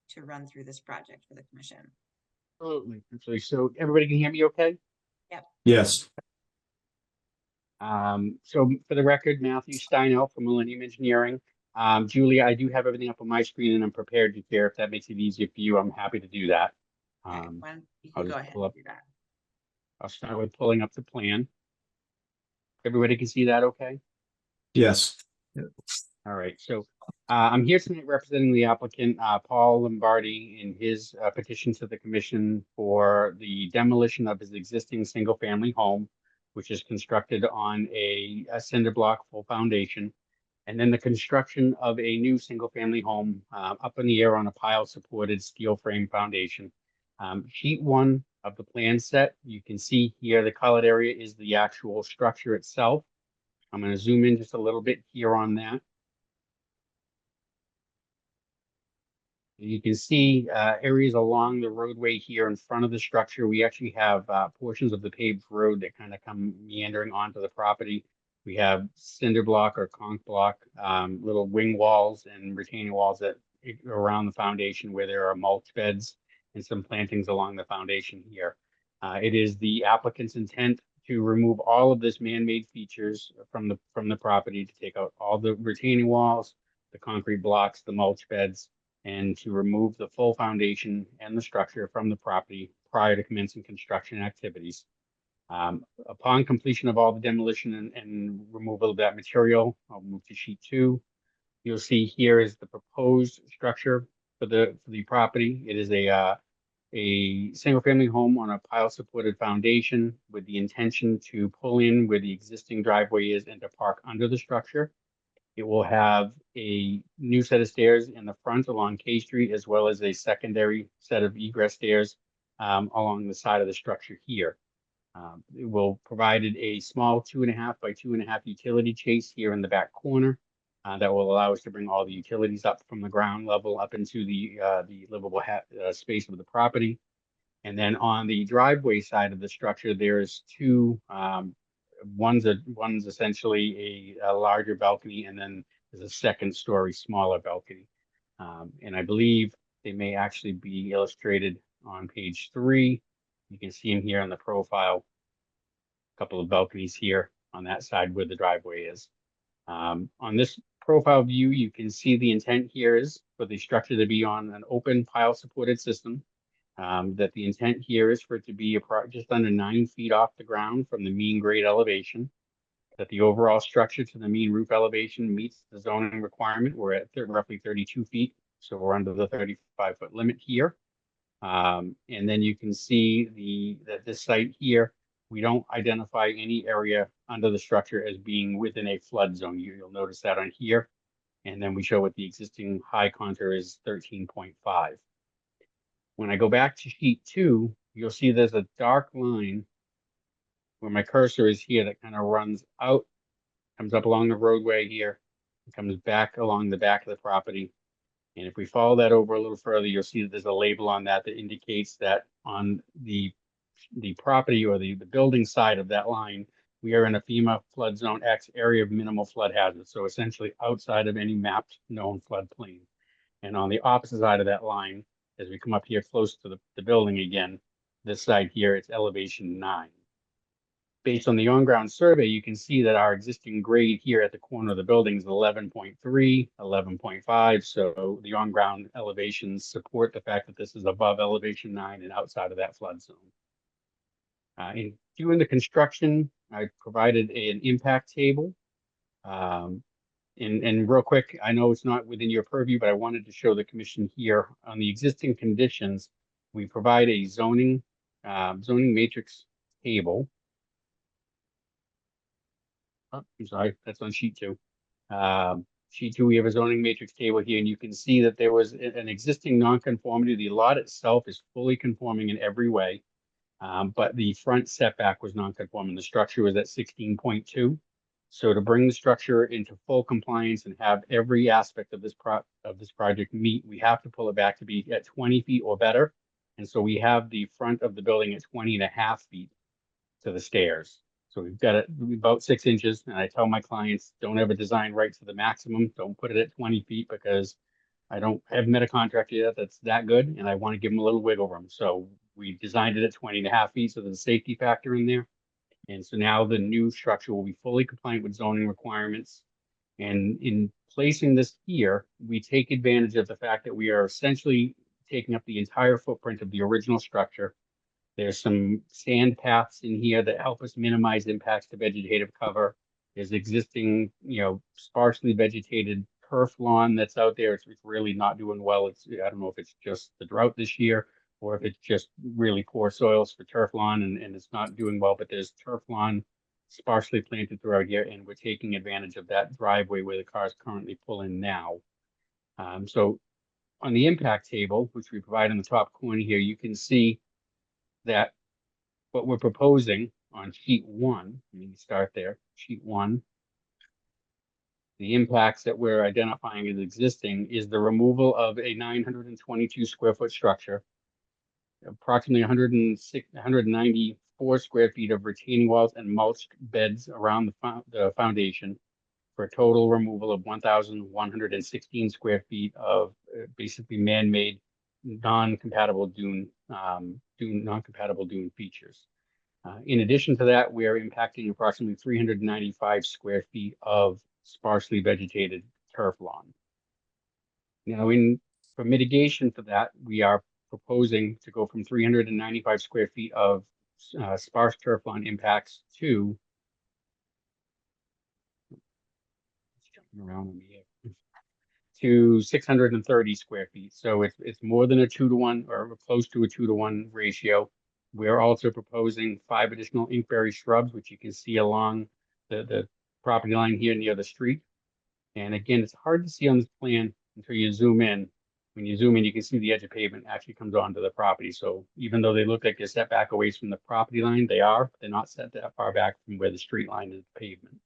to run through this project for the commission. Absolutely. So everybody can hear me okay? Yes. So for the record, Matthew Steinell from Millennium Engineering. Julia, I do have everything up on my screen and I'm prepared to share. If that makes it easier for you, I'm happy to do that. Okay, you can I'll go just ahead pull and up, do that. I'll start with pulling up the plan. Everybody can see that okay? Yes. All right, so I'm here tonight representing the applicant, Paul Lombardi, in his petition to the commission for the demolition of his existing single-family home, which is constructed on a cinder block full foundation, and then the construction of a new single-family home up in the air on a pile-supported steel frame foundation. Sheet 1 of the plan set, you can see here the colored area is the actual structure itself. I'm going to zoom in just a little bit here on that. You can see areas along the roadway here in front of the structure. We actually have portions of the paved road that kind of come meandering onto the property. We have cinder block or conch block, little wing walls and retaining walls that around the foundation where there are mulch beds and some plantings along the foundation here. It is the applicant's intent to remove all of this man-made features from the property, to take out all the retaining walls, the concrete blocks, the mulch beds, and to remove the full foundation and the structure from the property prior to commencing construction activities. Upon completion of all the demolition and removal of that material, I'll move to sheet 2. You'll see here is the proposed structure for the property. It is a single-family home on a pile-supported foundation with the intention to pull in where the existing driveway is and to park under the structure. It will have a new set of stairs in the front along K Street, as well as a secondary set of egress stairs along the side of the structure here. It will provide a small 2.5 by 2.5 utility chase here in the back corner that will allow us to bring all the utilities up from the ground level up into the livable space of the property. And then on the driveway side of the structure, there's two one's essentially a larger balcony, and then there's a second story smaller balcony. And I believe they may actually be illustrated on page 3. You can see them here on the profile. A couple of balconies here on that side where the driveway is. On this profile view, you can see the intent here is for the structure to be on an open pile supported system. That the intent here is for it to be just under 9 feet off the ground from the mean grade elevation. That the overall structure to the mean roof elevation meets the zoning requirement. We're at roughly 32 feet, so we're under the 35-foot limit here. And then you can see that this site here, we don't identify any area under the structure as being within a flood zone. You'll notice that on here. And then we show what the existing high contour is 13.5. When I go back to sheet 2, you'll see there's a dark line where my cursor is here that kind of runs out, comes up along the roadway here, and comes back along the back of the property. And if we follow that over a little further, you'll see that there's a label on that that indicates that on the property or the building side of that line, we are in a FEMA flood zone X area of minimal flood hazard. So essentially outside of any mapped known floodplain. And on the opposite side of that line, as we come up here close to the building again, this side here, it's elevation 9. Based on the on-ground survey, you can see that our existing grade here at the corner of the building is 11.3, 11.5. So the on-ground elevations support the fact that this is above elevation 9 and outside of that flood zone. In doing the construction, I provided an impact table. And real quick, I know it's not within your purview, but I wanted to show the commission here on the existing conditions. We provide a zoning matrix table. Oh, I'm sorry, that's on sheet 2. Sheet 2, we have a zoning matrix table here, and you can see that there was an existing nonconformity. The lot itself is fully conforming in every way, but the front setback was nonconforming. The structure was at 16.2. So to bring the structure into full compliance and have every aspect of this project meet, we have to pull it back to be at 20 feet or better. And so we have the front of the building at 20.5 feet to the stairs. So we've got it about 6 inches. And I tell my clients, don't ever design right to the maximum. Don't put it at 20 feet because haven't met a contractor yet that's that good. And I want to give them a little wiggle room. So we designed it at 20.5 feet. So there's a safety factor in there. And so now the new structure will be fully compliant with zoning requirements. And in placing this here, we take advantage of the fact that we are essentially taking up the entire footprint of the original structure. There's some sand paths in here that help us minimize impacts to vegetative cover. There's existing, sparsely vegetated turf lawn that's out there. It's really not doing well. I don't know if it's just the drought this year, or if it's just really poor soils for turf lawn and it's not doing well, but there's turf lawn sparsely planted throughout here, and we're taking advantage of that driveway where the cars currently pull in now. So on the impact table, which we provide in the top corner here, you can see that what we're proposing on sheet 1, let me start there, sheet 1, the impacts that we're identifying as existing is the removal of a 922 square foot structure, approximately 194 square feet of retaining walls and mulched beds around the foundation, for a total removal of 1,116 square feet of basically man-made non-compatible dune features. In addition to that, we are impacting approximately 395 square feet of sparsely vegetated turf lawn. Now, for mitigation for that, we are proposing to go from 395 square feet of sparse turf lawn impacts to around to 630 square feet. So it's more than a 2-to-1 or close to a 2-to-1 ratio. We're also proposing 5 additional inkberry shrubs, which you can see along the property line here near the street. And again, it's hard to see on this plan until you zoom in. When you zoom in, you can see the edge of pavement actually comes onto the property. So even though they look like they're set back away from the property line, they're not set that far back from where the street line is the pavement.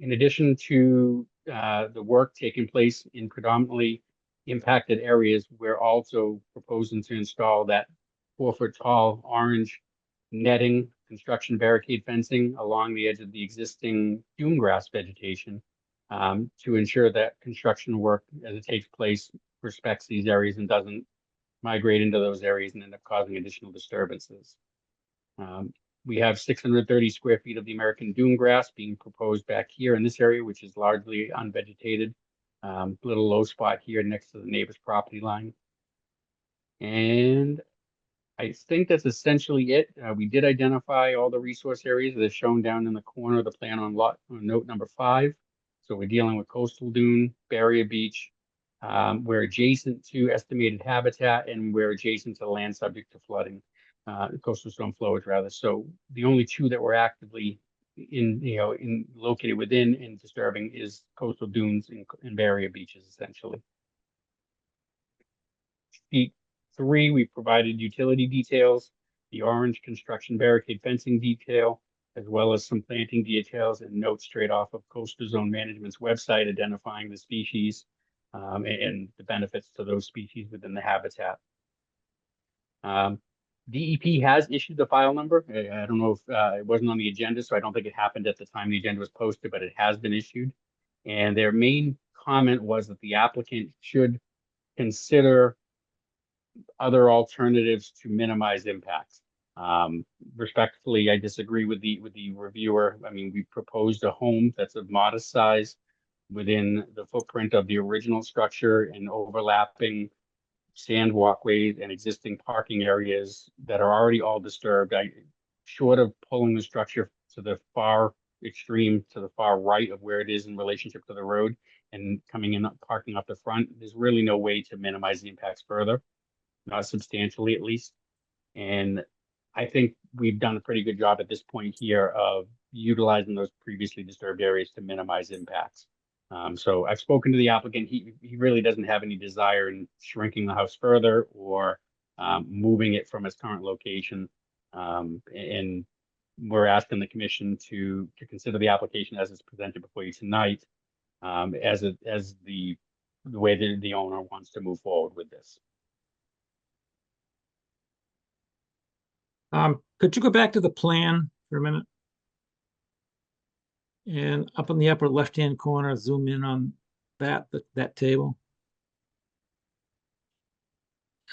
In addition to the work taking place in predominantly impacted areas, we're also proposing to install that 4-foot tall orange netting, construction barricade fencing along the edge of the existing dune grass vegetation to ensure that construction work as it takes place respects these areas and doesn't migrate into those areas and end up causing additional disturbances. We have 630 square feet of the American dune grass being proposed back here in this area, which is largely unvegetated. Little low spot here next to the neighbor's property line. And I think that's essentially it. We did identify all the resource areas that are shown down in the corner of the plan on note number 5. So we're dealing with coastal dune, barrier beach. We're adjacent to estimated habitat, and we're adjacent to land subject to flooding, coastal storm flowage rather. So the only two that we're actively located within and disturbing is coastal dunes and barrier beaches, essentially. Sheet 3, we provided utility details, the orange construction barricade fencing detail, as well as some planting details and notes straight off of Coastal Zone Management's website identifying the species and the benefits to those species within the habitat. DEP has issued the file number. I don't know if it wasn't on the agenda, so I don't think it happened at the time the agenda was posted, but it has been issued. And their main comment was that the applicant should consider other alternatives to minimize impacts. Respectfully, I disagree with the reviewer. I mean, we proposed a home that's of modest size within the footprint of the original structure and overlapping sand walkways and existing parking areas that are already all disturbed. Short of pulling the structure to the far extreme, to the far right of where it is in relationship to the road and coming in, parking up the front, there's really no way to minimize the impacts further, not substantially at least. And I think we've done a pretty good job at this point here of utilizing those previously disturbed areas to minimize impacts. So I've spoken to the applicant. He really doesn't have any desire in shrinking the house further or moving it from its current location. And we're asking the commission to consider the application as it's presented before you tonight, as the way that the owner wants to move forward with this. Could you go back to the plan for a minute? And up in the upper left-hand corner, zoom in on that table.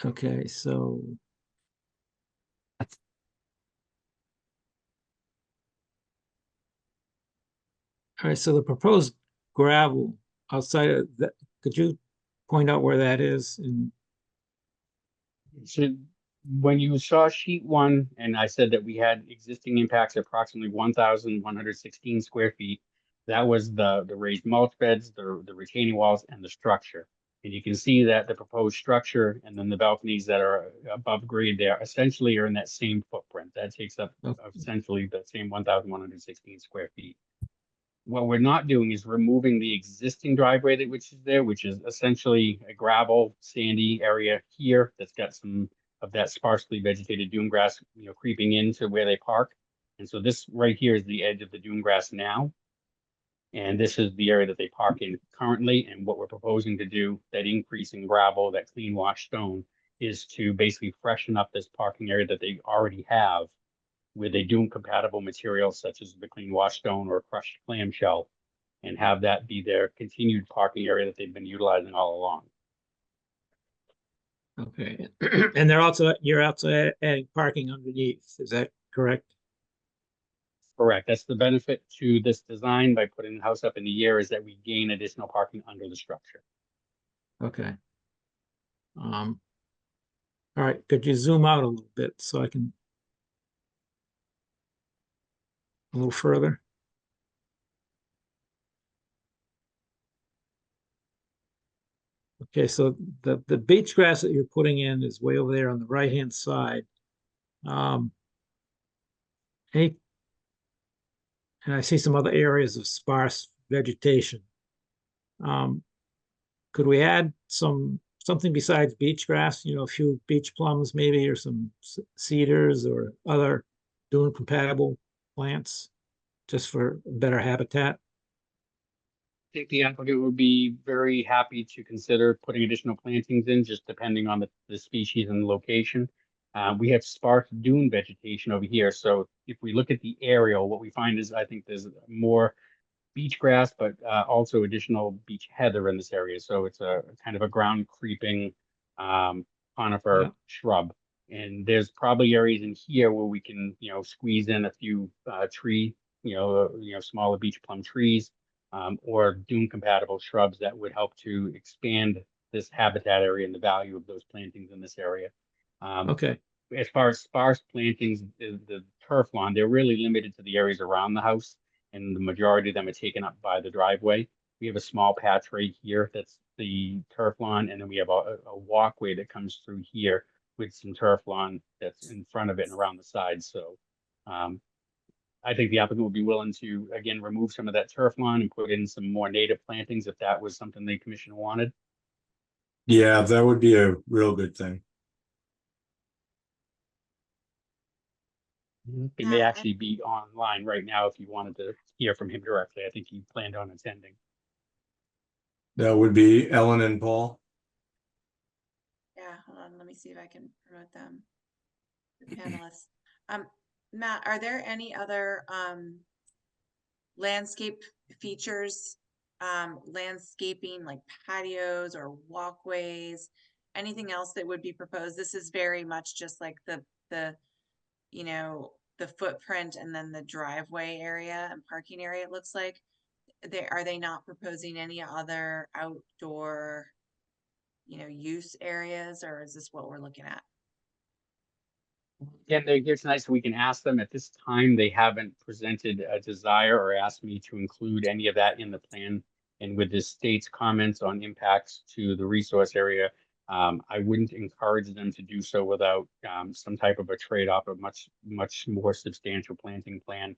Okay, so. All right, so the proposed gravel outside of that, could you point out where that is? So when you saw sheet 1, and I said that we had existing impacts of approximately 1,116 square feet, that was the raised mulch beds, the retaining walls, and the structure. And you can see that the proposed structure and then the balconies that are above grade there essentially are in that same footprint. That takes up essentially the same 1,116 square feet. What we're not doing is removing the existing driveway which is there, which is essentially a gravel, sandy area here that's got some of that sparsely vegetated dune grass, creeping into where they park. And so this right here is the edge of the dune grass now. And this is the area that they park in currently. And what we're proposing to do, that increase in gravel, that clean wash stone, is to basically freshen up this parking area that they already have with a dune compatible material such as the clean wash stone or crushed clamshell, and have that be their continued parking area that they've been utilizing all along. Okay, and you're also adding parking underneath, is that correct? Correct. That's the benefit to this design by putting the house up in the air, is that we gain additional parking under the structure. Okay. All right, could you zoom out a little bit so I can a little further? Okay, so the beach grass that you're putting in is way over there on the right-hand side. And I see some other areas of sparse vegetation. Could we add something besides beach grass, a few beach plums maybe, or some cedars or other dune compatible plants just for better habitat? I think the applicant would be very happy to consider putting additional plantings in, just depending on the species and the location. We have sparse dune vegetation over here. So if we look at the aerial, what we find is I think there's more beach grass, but also additional beach heather in this area. So it's a kind of a ground creeping conifer shrub. And there's probably areas in here where we can, squeeze in a few tree, smaller beech plum trees, or dune compatible shrubs that would help to expand this habitat area and the value of those plantings in this area. Okay, As far as sparse plantings, the turf lawn, they're really limited to the areas around the house, and the majority of them are taken up by the driveway. We have a small patch right here that's the turf lawn, and then we have a walkway that comes through here with some turf lawn that's in front of it and around the sides. So I think the applicant would be willing to, again, remove some of that turf lawn and put in some more native plantings if that was something the commission wanted. Yeah, that would be a real good thing. It may Yeah, actually be online right now if you wanted to hear from him directly. I think he planned on attending. That would be Ellen and Paul. Yeah, hold on, let me see if I can promote them. The panelists. Matt, are there any other landscape features, landscaping like patios or walkways, anything else that would be proposed? This is very much just like the the footprint and then the driveway area and parking area, it looks like. Are they not proposing any other outdoor, use areas, or is this what we're looking at? Yeah, they're here tonight, so we can ask them. At this time, they haven't presented a desire or asked me to include any of that in the plan. And with the state's comments on impacts to the resource area, I wouldn't encourage them to do so without some type of a trade-off, a much more substantial planting plan,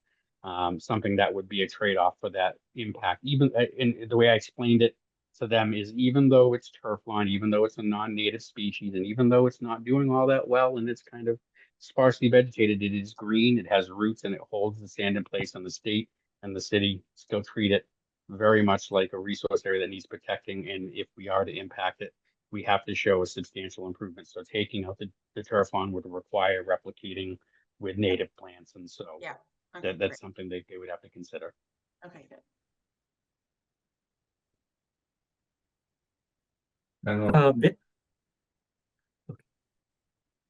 something that would be a trade-off for that impact. Even in the way I explained it to them is, even though it's turf lawn, even though it's a non-native species, and even though it's not doing all that well and it's kind of sparsely vegetated, it is green, it has roots, and it holds the sand in place, on the state and the city still treat it very much like a resource area that needs protecting. And if we are to impact it, we have to show a substantial improvement. So taking out the turf lawn would require replicating with native plants. And so Yeah. Okay, that's something they would have to consider. okay, good. I don't know.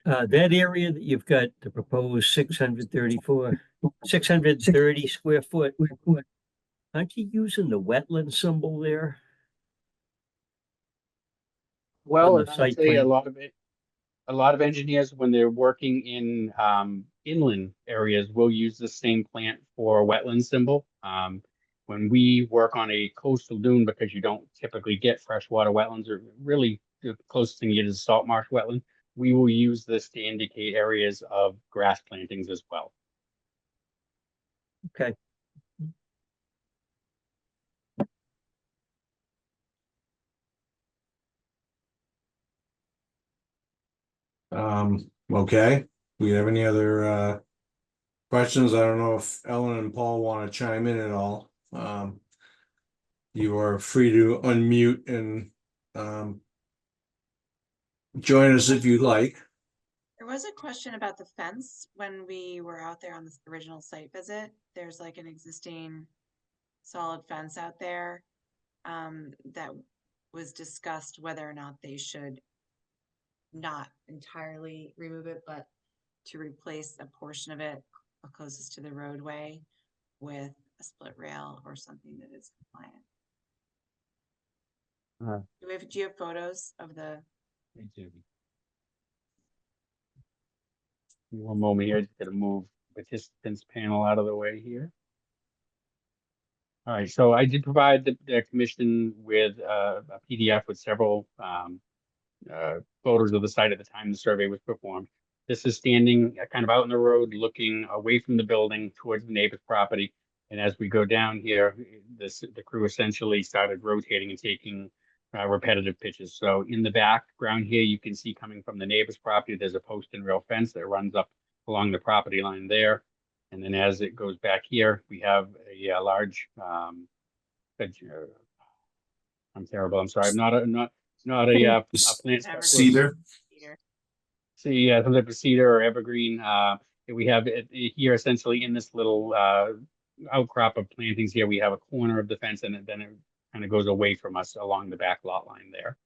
That area that you've got the proposed 630 square foot, aren't you using the wetland symbol there? Well, On the I'd site say plan. a lot of engineers, when they're working in inland areas, will use the same plant for wetland symbol. When we work on a coastal dune, because you don't typically get freshwater wetlands, or really the closest thing you get is a salt marsh wetland, we will use this to indicate areas of grass plantings as well. Okay. Okay, we have any other questions? I don't know if Ellen and Paul want to chime in at all. You are free to unmute and join us if you'd like. There was a question about the fence when we were out there on this original site visit. There's like an existing solid fence out there that was discussed whether or not they should not entirely remove it, but to replace a portion of it closest to the roadway with a split rail or something that is compliant. Do you have photos of the? I do. One moment here, just gonna move participants panel out of the way here. All right, so I did provide the commission with a PDF with several photos of the site at the time the survey was performed. This is standing kind of out in the road, looking away from the building towards the neighbor's property. And as we go down here, the crew essentially started rotating and taking repetitive pitches. So in the background here, you can see, coming from the neighbor's property, there's a post and rail fence that runs up along the property line there. And then as it goes back here, we have a large, I'm terrible, I'm sorry, I'm not a plant specialist. Cedar. See, some type of cedar or evergreen. We have it here essentially in this little outcrop of plantings here. We have a corner of the fence, and then it kind of goes away from us along the back lot line there.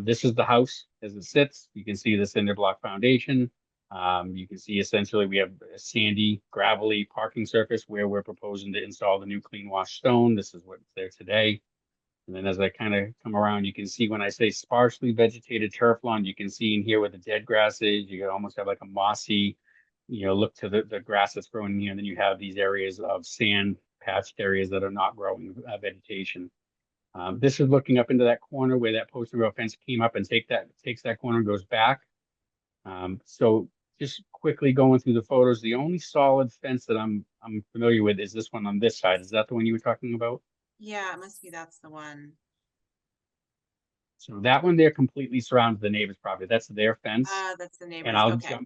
This is the house as it sits. You can see the cinder block foundation. You can see essentially we have a sandy, gravelly parking surface where we're proposing to install the new clean wash stone. This is what's there today. And then as I kind of come around, you can see when I say sparsely vegetated turf lawn, you can see in here where the dead grass is, you can almost have like a mossy, look to the grass that's growing in here. And then you have these areas of sand patched areas that are not growing vegetation. This is looking up into that corner where that post rail fence came up and takes that corner and goes back. So just quickly going through the photos, the only solid fence that I'm familiar with is this one on this side. Is that the one you were talking about? Yeah, it must be that's the one. So that one there completely surrounds the neighbor's property. That's their fence. That's the And neighbors. I'll Okay.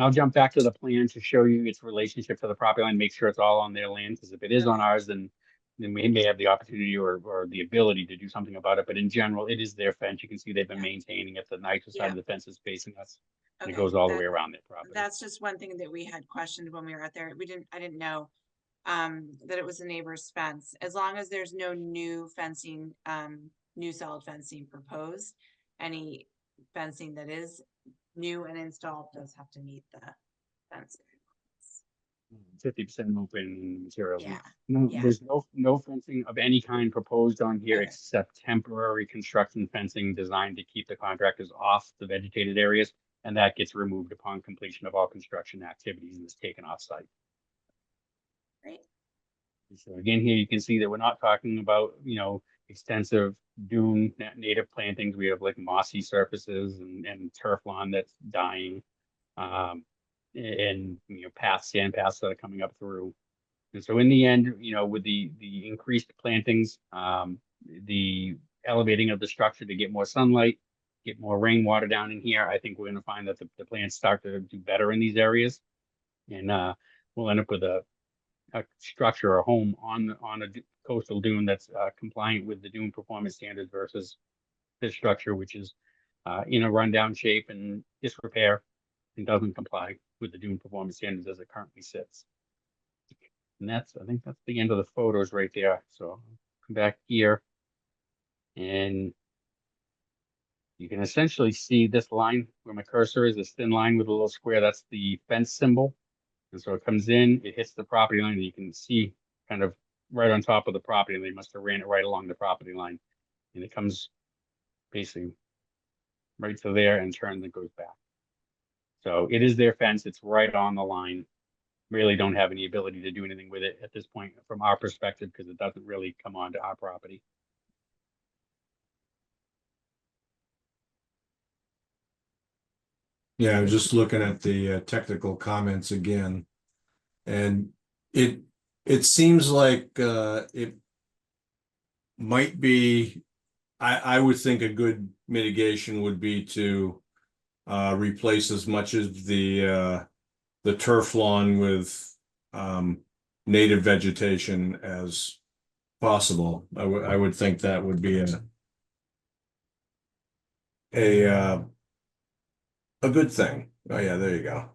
I'll jump back to the plan to show you its relationship to the property line, make sure it's all on their land, because if it is on ours, then we may have the opportunity or the ability to do something about it. But in general, it is their fence. You can see they've been maintaining it. The nicer side of the fence is facing us, and it goes all the way around their property. That's just one thing that we had questioned when we were out there. I didn't know that it was a neighbor's fence. As long as there's no new fencing, new solid fencing proposed, any fencing that is new and installed does have to meet the fence. 50% open material. Yeah. There's no fencing of any kind proposed on here Okay. except temporary construction fencing designed to keep the contractors off the vegetated areas, and that gets removed upon completion of all construction activities and is taken off site. Great. So again, here you can see that we're not talking about, extensive dune native plantings. We have like mossy surfaces and turf lawn that's dying. And sand paths that are coming up through. And so in the end, with the increased plantings, the elevating of the structure to get more sunlight, get more rainwater down in here, I think we're going to find that the plants start to do better in these areas. And we'll end up with a structure or home on a coastal dune that's compliant with the dune performance standards versus this structure, which is in a rundown shape and disrepair and doesn't comply with the dune performance standards as it currently sits. And I think that's the end of the photos right there. So I'll come back here and you can essentially see this line where my cursor is, this thin line with a little square, that's the fence symbol. And so it comes in, it hits the property line, and you can see kind of right on top of the property, and they must have ran it right along the property line. And it comes basically right to there and turns and goes back. So it is their fence. It's right on the line. Really don't have any ability to do anything with it at this point from our perspective because it doesn't really come onto our property. Yeah, I was just looking at the technical comments again. And it seems like it might be, I would think a good mitigation would be to replace as much of the turf lawn with native vegetation as possible. I would think that would be a good thing. Oh yeah, there you go.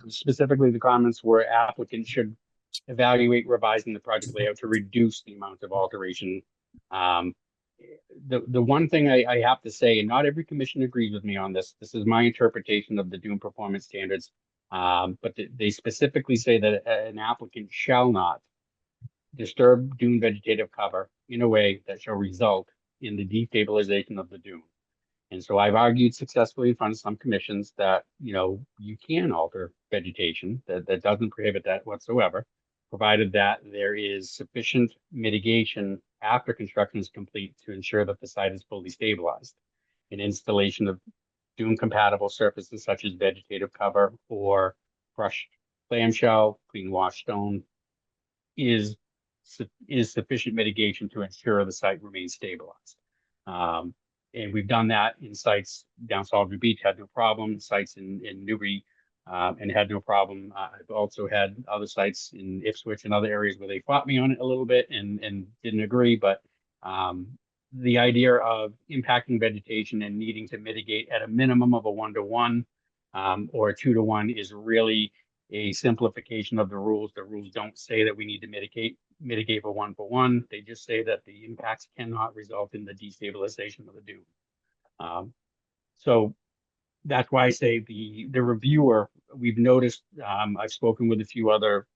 Specifically, the comments were applicants should evaluate revising the project layout to reduce the amount of alteration. The one thing I have to say, and not every commission agrees with me on this, this is my interpretation of the dune performance standards, but they specifically say that an applicant shall not disturb dune vegetative cover in a way that shall result in the destabilization of the dune. And so I've argued successfully in front of some commissions that, you can alter vegetation, that doesn't prohibit that whatsoever, provided that there is sufficient mitigation after construction is complete to ensure that the site is fully stabilized. An installation of dune compatible surfaces such as vegetative cover or crushed clamshell, clean wash stone is sufficient mitigation to ensure the site remains stabilized. And we've done that in sites down Salisbury Beach, had no problem, sites in Newbury, and had no problem. I've also had other sites in Ipswich and other areas where they fought me on it a little bit and didn't agree. But the idea of impacting vegetation and needing to mitigate at a minimum of a 1-to-1 or a 2-to-1 is really a simplification of the rules. The rules don't say that we need to mitigate mitigate for one. They just say that the impacts cannot result in the destabilization of the dune. So that's why I say the reviewer, we've noticed, I've spoken with a few other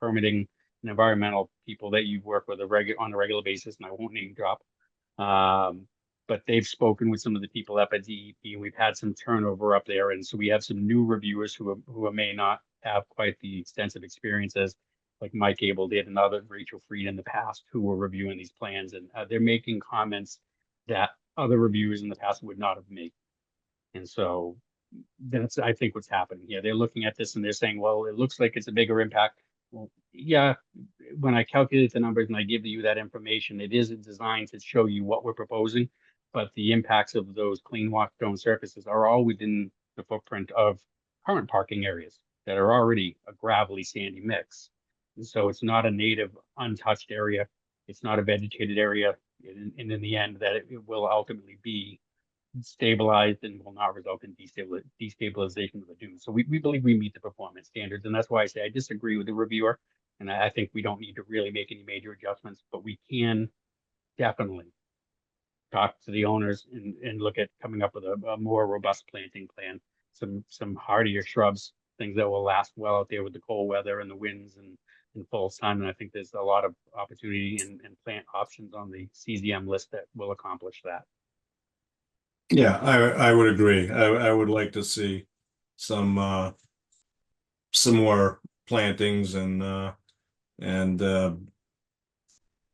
permitting and environmental people that you work with on a regular basis, and I won't name drop. But they've spoken with some of the people up at DEP, and we've had some turnover up there. And so we have some new reviewers who may not have quite the extensive experiences like Mike Abel did and other Rachel Freed in the past who were reviewing these plans. And they're making comments that other reviewers in the past would not have made. And so that's, I think, what's happening here. They're looking at this and they're saying, well, it looks like it's a bigger impact. Well, yeah, when I calculate the numbers and I give you that information, it is designed to show you what we're proposing, but the impacts of those clean walk stone surfaces are all within the footprint of current parking areas that are already a gravelly sandy mix. And so it's not a native untouched area. It's not a vegetated area. And in the end, that it will ultimately be stabilized and will not result in destabilization of the dune. So we believe we meet the performance standards. And that's why I say I disagree with the reviewer. And I think we don't need to really make any major adjustments, but we can definitely talk to the owners and look at coming up with a more robust planting plan, some hardier shrubs, things that will last well out there with the cold weather and the winds and full sun. And I think there's a lot of opportunity and plant options on the CZM list that will accomplish that. Yeah, I would agree. I would like to see some more plantings and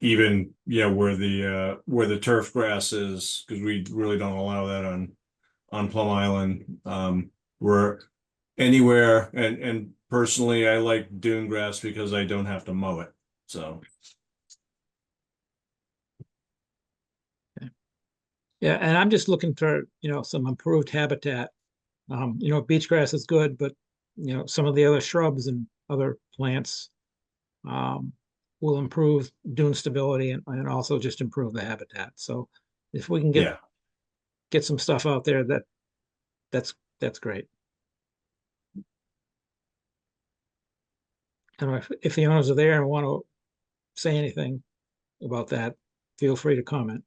even, yeah, where the turf grass is, because we really don't allow that on Plum Island. We're anywhere, and personally I like dune grass because I don't have to mow it. So Yeah, and I'm just looking for, some improved habitat. Beach grass is good, but, some of the other shrubs and other plants will improve dune stability and also just improve the habitat. So if we can yeah, get some stuff out there, that's great. And if the owners are there and want to say anything about that, feel free to comment.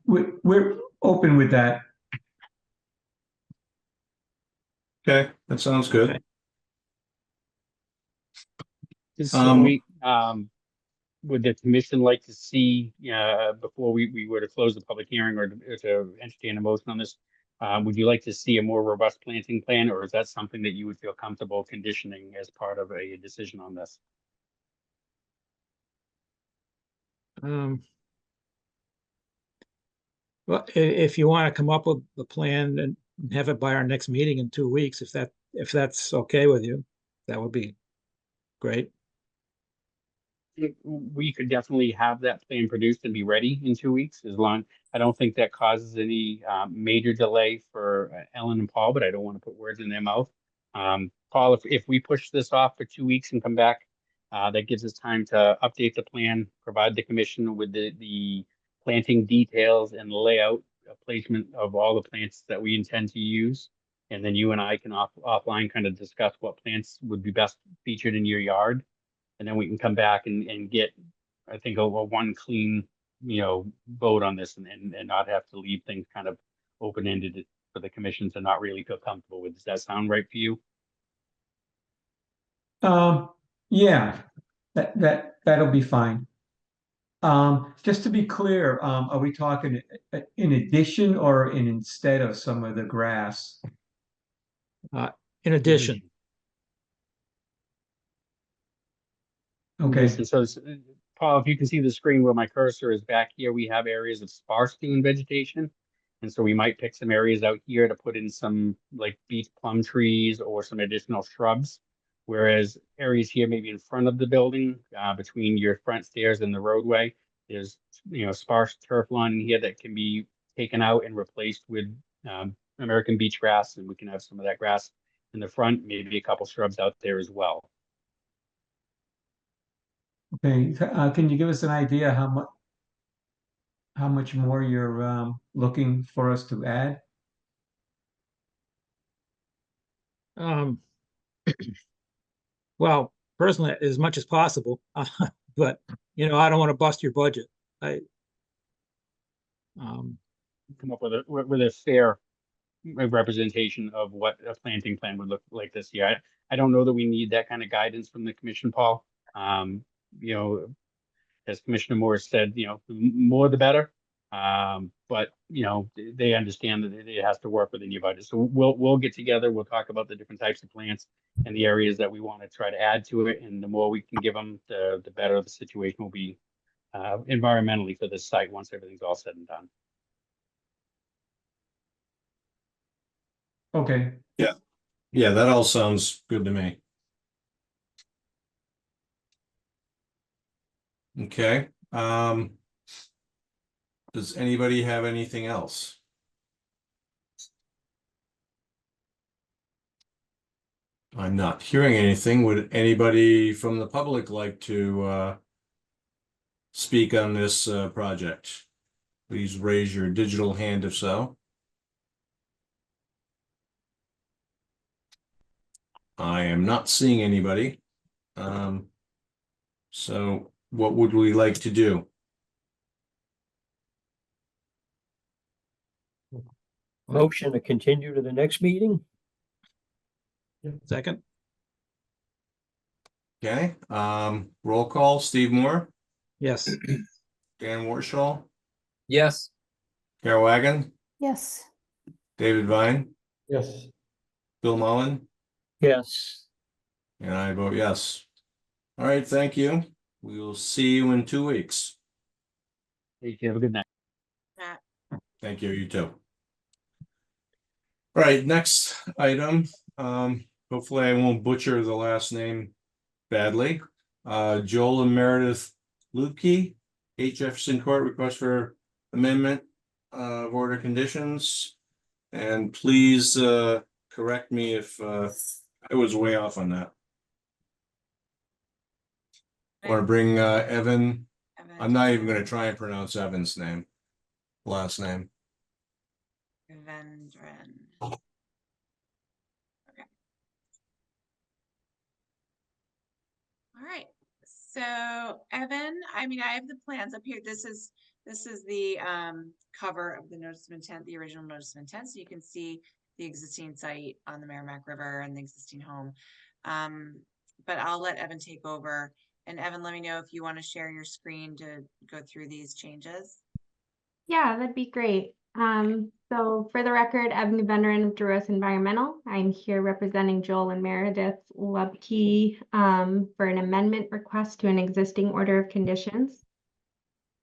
We're open with that. okay, that sounds good. Okay. So would the commission like to see, before we were to close the public hearing or to entertain a motion on this, would you like to see a more robust planting plan, or is that something that you would feel comfortable conditioning as part of a decision on this? Well, if you want to come up with the plan and have it by our next meeting in 2 weeks, if that's okay with you, that would be great. We could definitely have that plan produced and be ready in 2 weeks, as long, I don't think that causes any major delay for Ellen and Paul, but I don't want to put words in their mouth. Paul, if we push this off for 2 weeks and come back, that gives us time to update the plan, provide the commission with the planting details and layout, placement of all the plants that we intend to use. And then you and I can offline kind of discuss what plants would be best featured in your yard. And then we can come back and get, I think, a one clean, vote on this and not have to leave things kind of open-ended for the commission to not really feel comfortable with. Does that sound right for you? Yeah, that'll be fine. Just to be clear, are we talking in addition or instead of some of the grass? In addition. Okay. So, Paul, if you can see the screen where my cursor is back here, we have areas of sparse dune vegetation. And so we might pick some areas out here to put in some like beech plum trees or some additional shrubs. Whereas areas here, maybe in front of the building, between your front stairs and the roadway, there's, sparse turf lawn here that can be taken out and replaced with American beach grass. And we can have some of that grass in the front, maybe a couple shrubs out there as well. Okay. Can you give us an idea how much more you're looking for us to add? Well, personally as much as possible. But, you know, I don't want to bust your budget. Come up with a fair representation of what a planting plan would look like this year. I don't know that we need that kind of guidance from the commission, Paul. You know, as Commissioner Moore said, you know, more the better. But you know, they understand that it has to work within your budget. So we'll get together. We'll talk about the different types of plants and the areas that we want to try to add to it. And the more we can give them, the better the situation will be environmentally for this site once everything's all said and done. Okay, Yeah, that all sounds good to me. Okay, does anybody have anything else? I'm not hearing anything. Would anybody from the public like to speak on this project? Please raise your digital hand if so. I am not seeing anybody. So what would we like to do? Motion to continue to the next meeting? Second, Okay, roll call, Steve Moore, yes. Dan Warshall, Yes. Carol Wagon, Yes. David Vine, Yes. Bill Mullen, Yes. and I vote yes. All right, thank you. We will see you in 2 weeks. Thank you. Have a good night. Matt, Thank you, you too. All right, next item. Hopefully I won't butcher the last name badly. Joel and Meredith Lubke, 8 Jefferson Court, request for amendment of order conditions. And please correct me if I was way off on that. I want to bring Evan. I'm not even going to try and pronounce Evan's last name. Vendren. All right, so Evan, I mean, I have the plans up here. This is the cover of the notice of intent, the original notice of intent. So you can see the existing site on the Merrimack River and the existing home. But I'll let Evan take over. And Evan, let me know if you want to share your screen to go through these changes. Yeah, that'd be great. So for the record, Evan Vendren of Duros Environmental. I'm here representing Joel and Meredith Lubke for an amendment request to an existing order of conditions.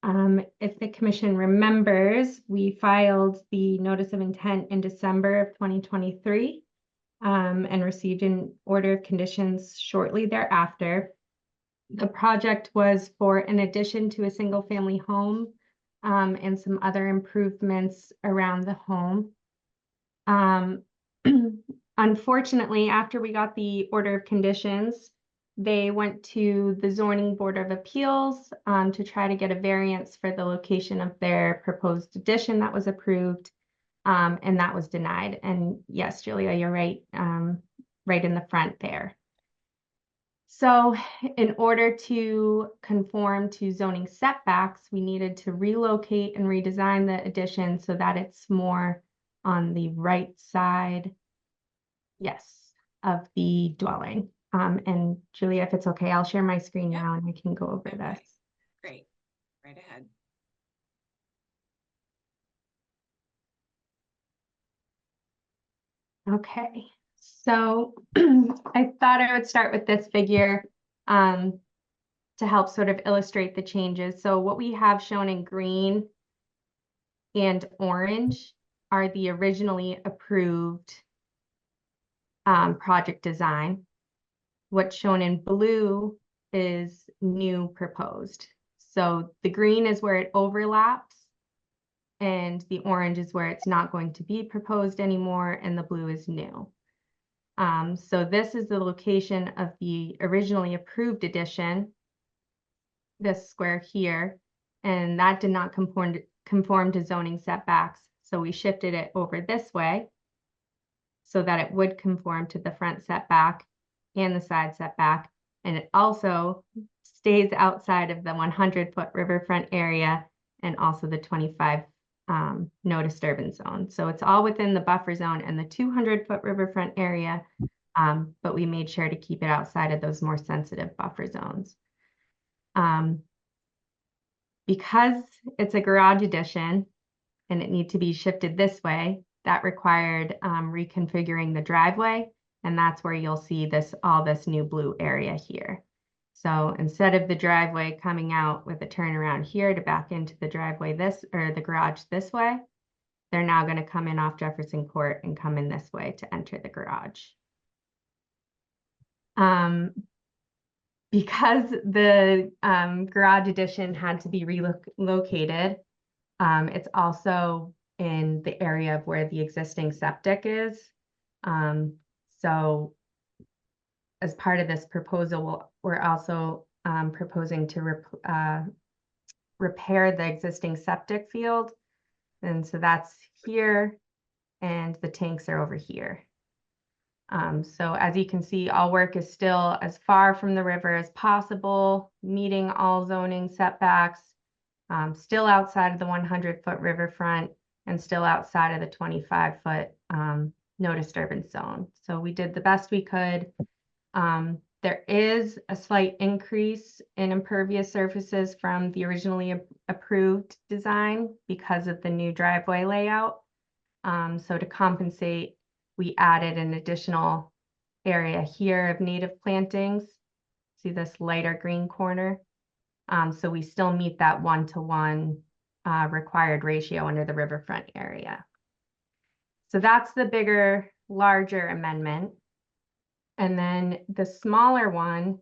If the commission remembers, we filed the notice of intent in December of 2023 and received an order of conditions shortly thereafter. The project was for an addition to a single family home and some other improvements around the home. Unfortunately, after we got the order of conditions, they went to the Zoning Board of Appeals to try to get a variance for the location of their proposed addition that was approved, and that was denied. And yes, Julia, you're right, right in the front there. So in order to conform to zoning setbacks, we needed to relocate and redesign the addition so that it's more on the right side, yes, of the dwelling. And Julia, if it's okay, I'll share my screen now and I can go over this. Great, right ahead. Okay. So I thought I would start with this figure to help sort of illustrate the changes. So what we have shown in green and orange are the originally approved project design. What's shown in blue is new proposed. So the green is where it overlaps and the orange is where it's not going to be proposed anymore and the blue is new. So this is the location of the originally approved addition, this square here, and that did not conform to zoning setbacks. So we shifted it over this way so that it would conform to the front setback and the side setback. And it also stays outside of the 100-foot riverfront area and also the 25 no disturbance zone. So it's all within the buffer zone and the 200-foot riverfront area, but we made sure to keep it outside of those more sensitive buffer zones. Because it's a garage addition and it needs to be shifted this way, that required reconfiguring the driveway, and that's where you'll see all this new blue area here. So instead of the driveway coming out with a turnaround here to back into the driveway the garage this way, they're now going to come in off Jefferson Court and come in this way to enter the garage. Because the garage addition had to be relocated, it's also in the area of where the existing septic is. So as part of this proposal, we're also proposing to repair the existing septic field. And so that's here, and the tanks are over here. So as you can see, all work is still as far from the river as possible, meeting all zoning setbacks, still outside of the 100-foot riverfront, and still outside of the 25-foot no disturbance zone. So we did the best we could. There is a slight increase in impervious surfaces from the originally approved design because of the new driveway layout. So to compensate, we added an additional area here of native plantings. See this lighter green corner? So we still meet that 1-to-1 required ratio under the riverfront area. So that's the bigger, larger amendment. And then the smaller one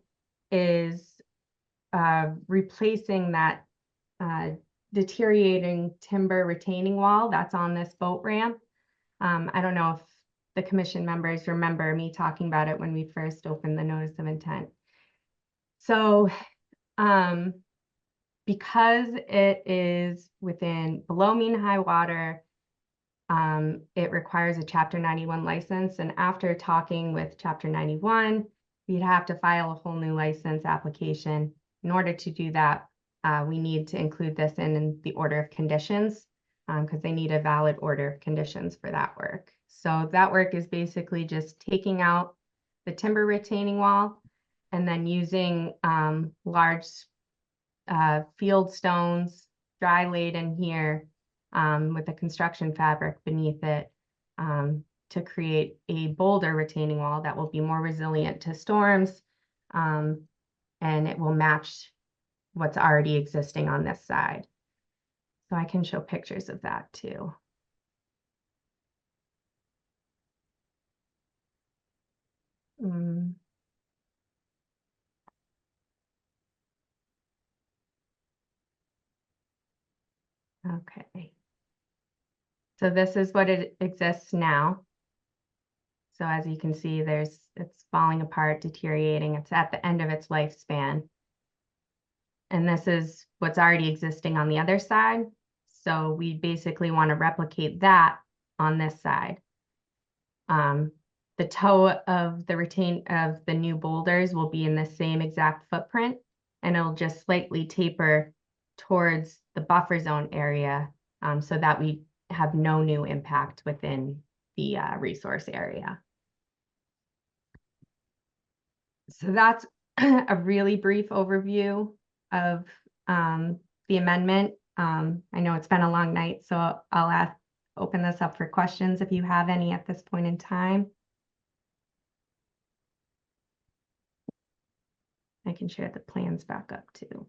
is replacing that deteriorating timber retaining wall that's on this boat ramp. I don't know if the commission members remember me talking about it when we first opened the notice of intent. So because it is within below mean high water, it requires a Chapter 91 license. And after talking with Chapter 91, we'd have to file a whole new license application. In order to do that, we need to include this in the order of conditions because they need a valid order of conditions for that work. So that work is basically just taking out the timber retaining wall and then using large field stones, dry laid in here with a construction fabric beneath it to create a boulder retaining wall that will be more resilient to storms, and it will match what's already existing on this side. So I can show pictures of that too. Okay. So this is what it exists now. So as you can see, it's falling apart, deteriorating. It's at the end of its lifespan. And this is what's already existing on the other side. So we basically want to replicate that on this side. The toe of the new boulders will be in the same exact footprint, and it'll just slightly taper towards the buffer zone area so that we have no new impact within the resource area. So that's a really brief overview of the amendment. I know it's been a long night, so I'll open this up for questions if you have any at this point in time. I can share the plans back up too.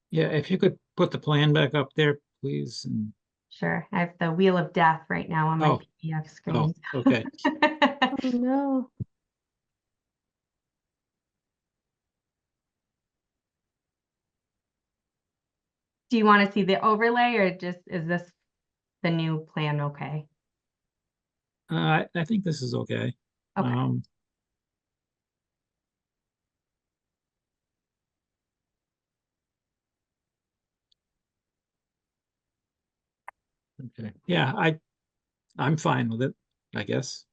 Yeah, if you could put the plan back up there, please. And... Sure. I have the wheel of death right now on my PDF screen. Oh, okay. Oh, no. Do you want to see the overlay or just is this the new plan okay? I think this is okay. Okay. Okay. Yeah, I'm fine with it, I guess.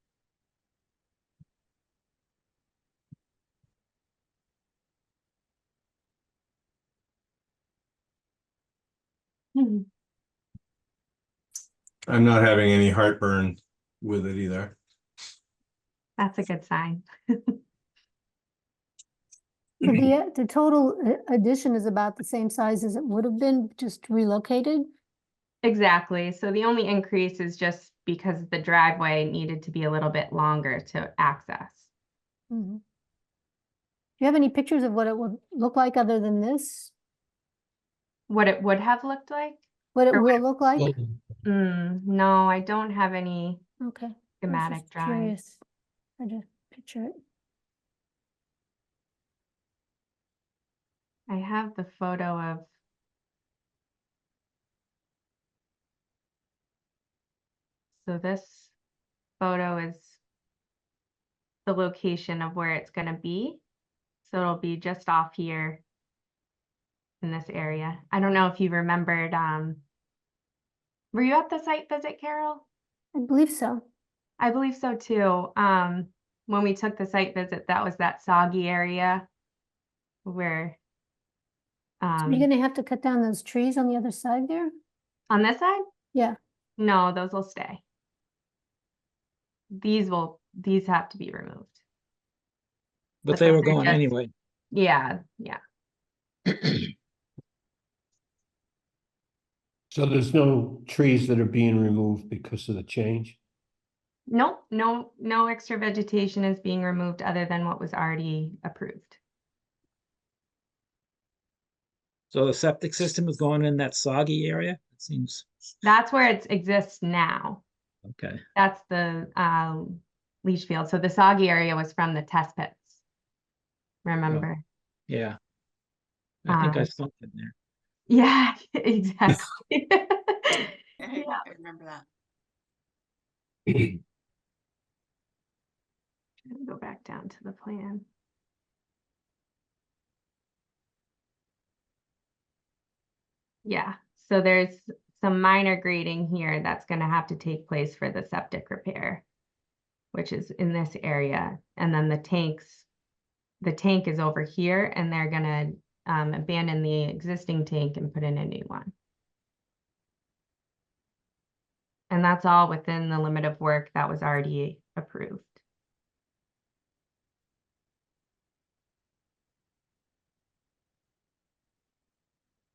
Mhm. I'm not having any heartburn with it either. That's a good sign. So the total addition is about the same size as it would have been, just relocated? Exactly. So the only increase is just because the driveway needed to be a little bit longer to access. Mhm. Do you have any pictures of what it would look like other than this? What it would have looked like? What it Or will look like? No, I don't have any Okay. I was schematic just drawings. curious. I just picture it. I have the photo of. So this photo is the location of where it's going to be. So it'll be just off here in this area. I don't know if you remembered, were you at the site visit, Carol? I believe so. I believe so too. When we took the site visit, that was that soggy area where, So you're gonna have to cut down those trees on the other side there? on this side? Yeah. No, those will stay. These have to be removed. But they those were are going just- anyway. Yeah, yeah. So there's no trees that are being removed because of the change? Nope, no extra vegetation is being removed other than what was already approved. So the septic system is going in that soggy area? It seems, That's where it exists now. okay. That's the leach field. So the soggy area was from the test pits. Remember? Yeah. I think I Um, saw it there. Yeah, exactly. I remember that. Go back down to the plan. Yeah, so there's some minor grading here that's going to have to take place for the septic repair, which is in this area. And then the tank is over here, and they're going to abandon the existing tank and put in a new one. And that's all within the limit of work that was already approved.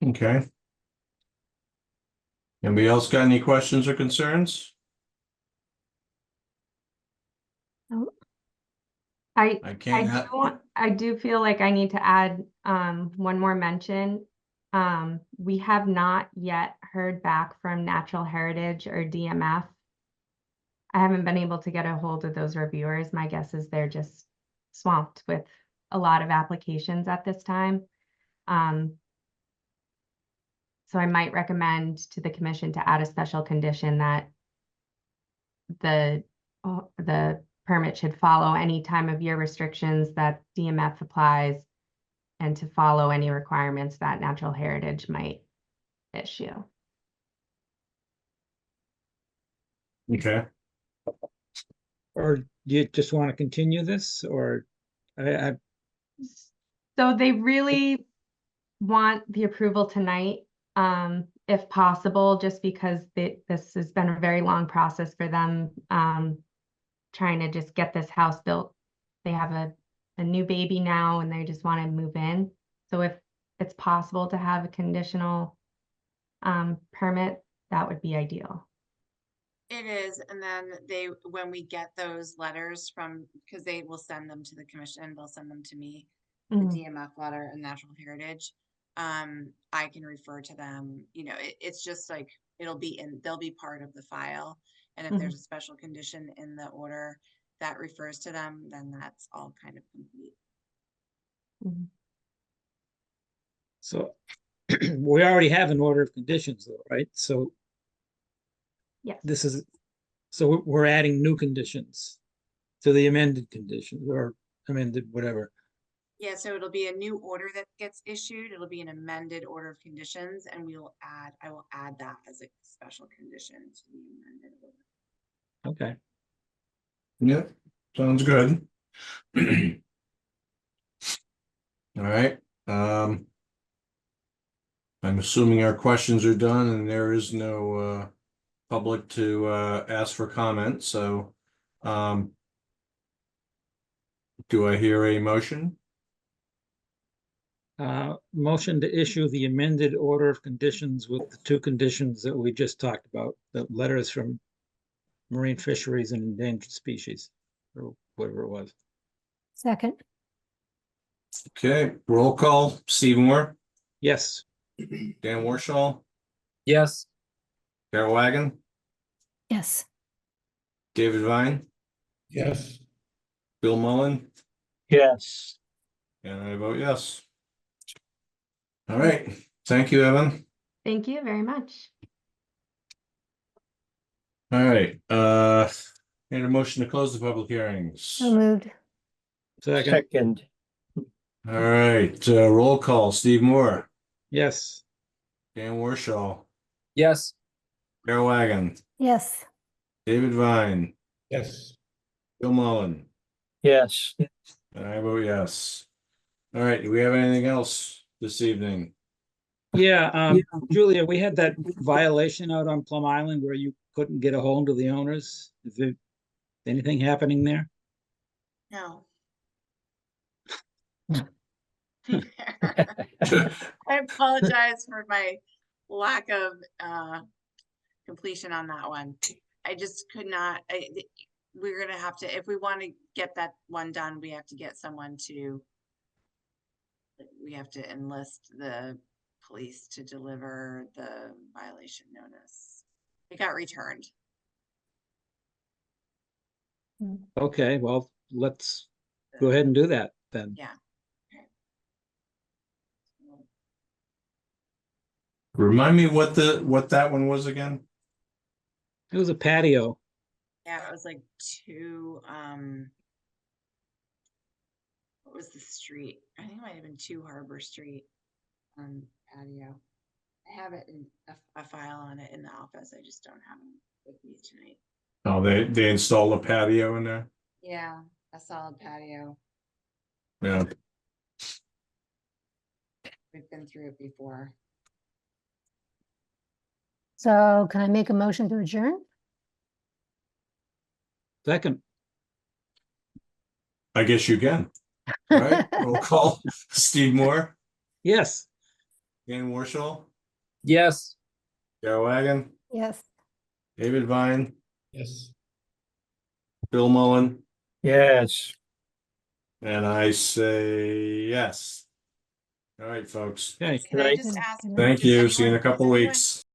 Okay. Anybody else got any questions or concerns? I do feel like I need to add one more mention. We have not yet heard back from Natural Heritage or DMF. I haven't been able to get a hold of those reviewers. My guess is they're just swamped with a lot of applications at this time. So I might recommend to the commission to add a special condition that the permit should follow any time of year restrictions that DMF applies and to follow any requirements that Natural Heritage might issue. Okay. Or do you just want to continue this, or So they really want the approval tonight, if possible, just because this has been a very long process for them, trying to just get this house built. They have a new baby now and they just want to move in. So if it's possible to have a conditional permit, that would be ideal. It is, and then when we get those letters from, because they will send them to the commission, they'll send them to me, the DMF letter and Natural Heritage. I can refer to them, it's just like, they'll be part of the file. And if there's a special condition in the order that refers to them, then that's all kind of complete. so we already have an order of conditions though, right? So yes, so we're adding new conditions to the amended conditions or amended whatever. Yeah, so it'll be a new order that gets issued. It'll be an amended order of conditions, and I will add that as a special condition to the amended order. Okay. Yep, sounds good. All right, I'm assuming our questions are done and there is no public to ask for comment, so do I hear a motion? Motion to issue the amended order of conditions with the 2 conditions that we just talked about, the letters from Marine Fisheries and Endangered Species, or whatever it was. Second, Okay, roll call, Steve Moore, Yes. Dan Warshall, Yes. Carol Wagon, yes. David Vine, Yes. Bill Mullen, Yes. and I vote yes. All right, thank you, Evan. Thank you very much. All right, need a motion to close the public hearings. So moved. Second. Second, All right, roll call, Steve Moore, Yes. Dan Warshall, Yes. Carol Wagon, Yes. David Vine, Yes. Bill Mullen, yes. and I vote yes. All right, do we have anything else this evening? Yeah, Julia, we had that violation out on Plum Island where you couldn't get a hold of the owners. Is there anything happening there? No. I apologize for my lack of completion on that one. I just could not, we're gonna have to, if we want to get that one done, we have to get someone to, we have to enlist the police to deliver the violation notice. It got returned. Okay, well, let's go ahead and do that then. Yeah. Remind me what that one was again? It was a patio. Yeah, it was like 2, what was the street? I think it might have been 2 Harbor Street patio. I have it in a file on it in the office. I just don't have it with me tonight. Oh, they installed a patio in there? Yeah, a solid patio. Yeah. We've been through it before. So can I make a motion to adjourn? Second. I guess you can. All right, roll call, Steve Moore, Yes. Dan Warshall, Yes. Carol Wagon, Yes. David Vine, Yes. Bill Mullen, Yes. and I say yes. All right, folks. Okay. Can I Right. just ask? Thank does you. See you in a anyone- couple does anyone- weeks.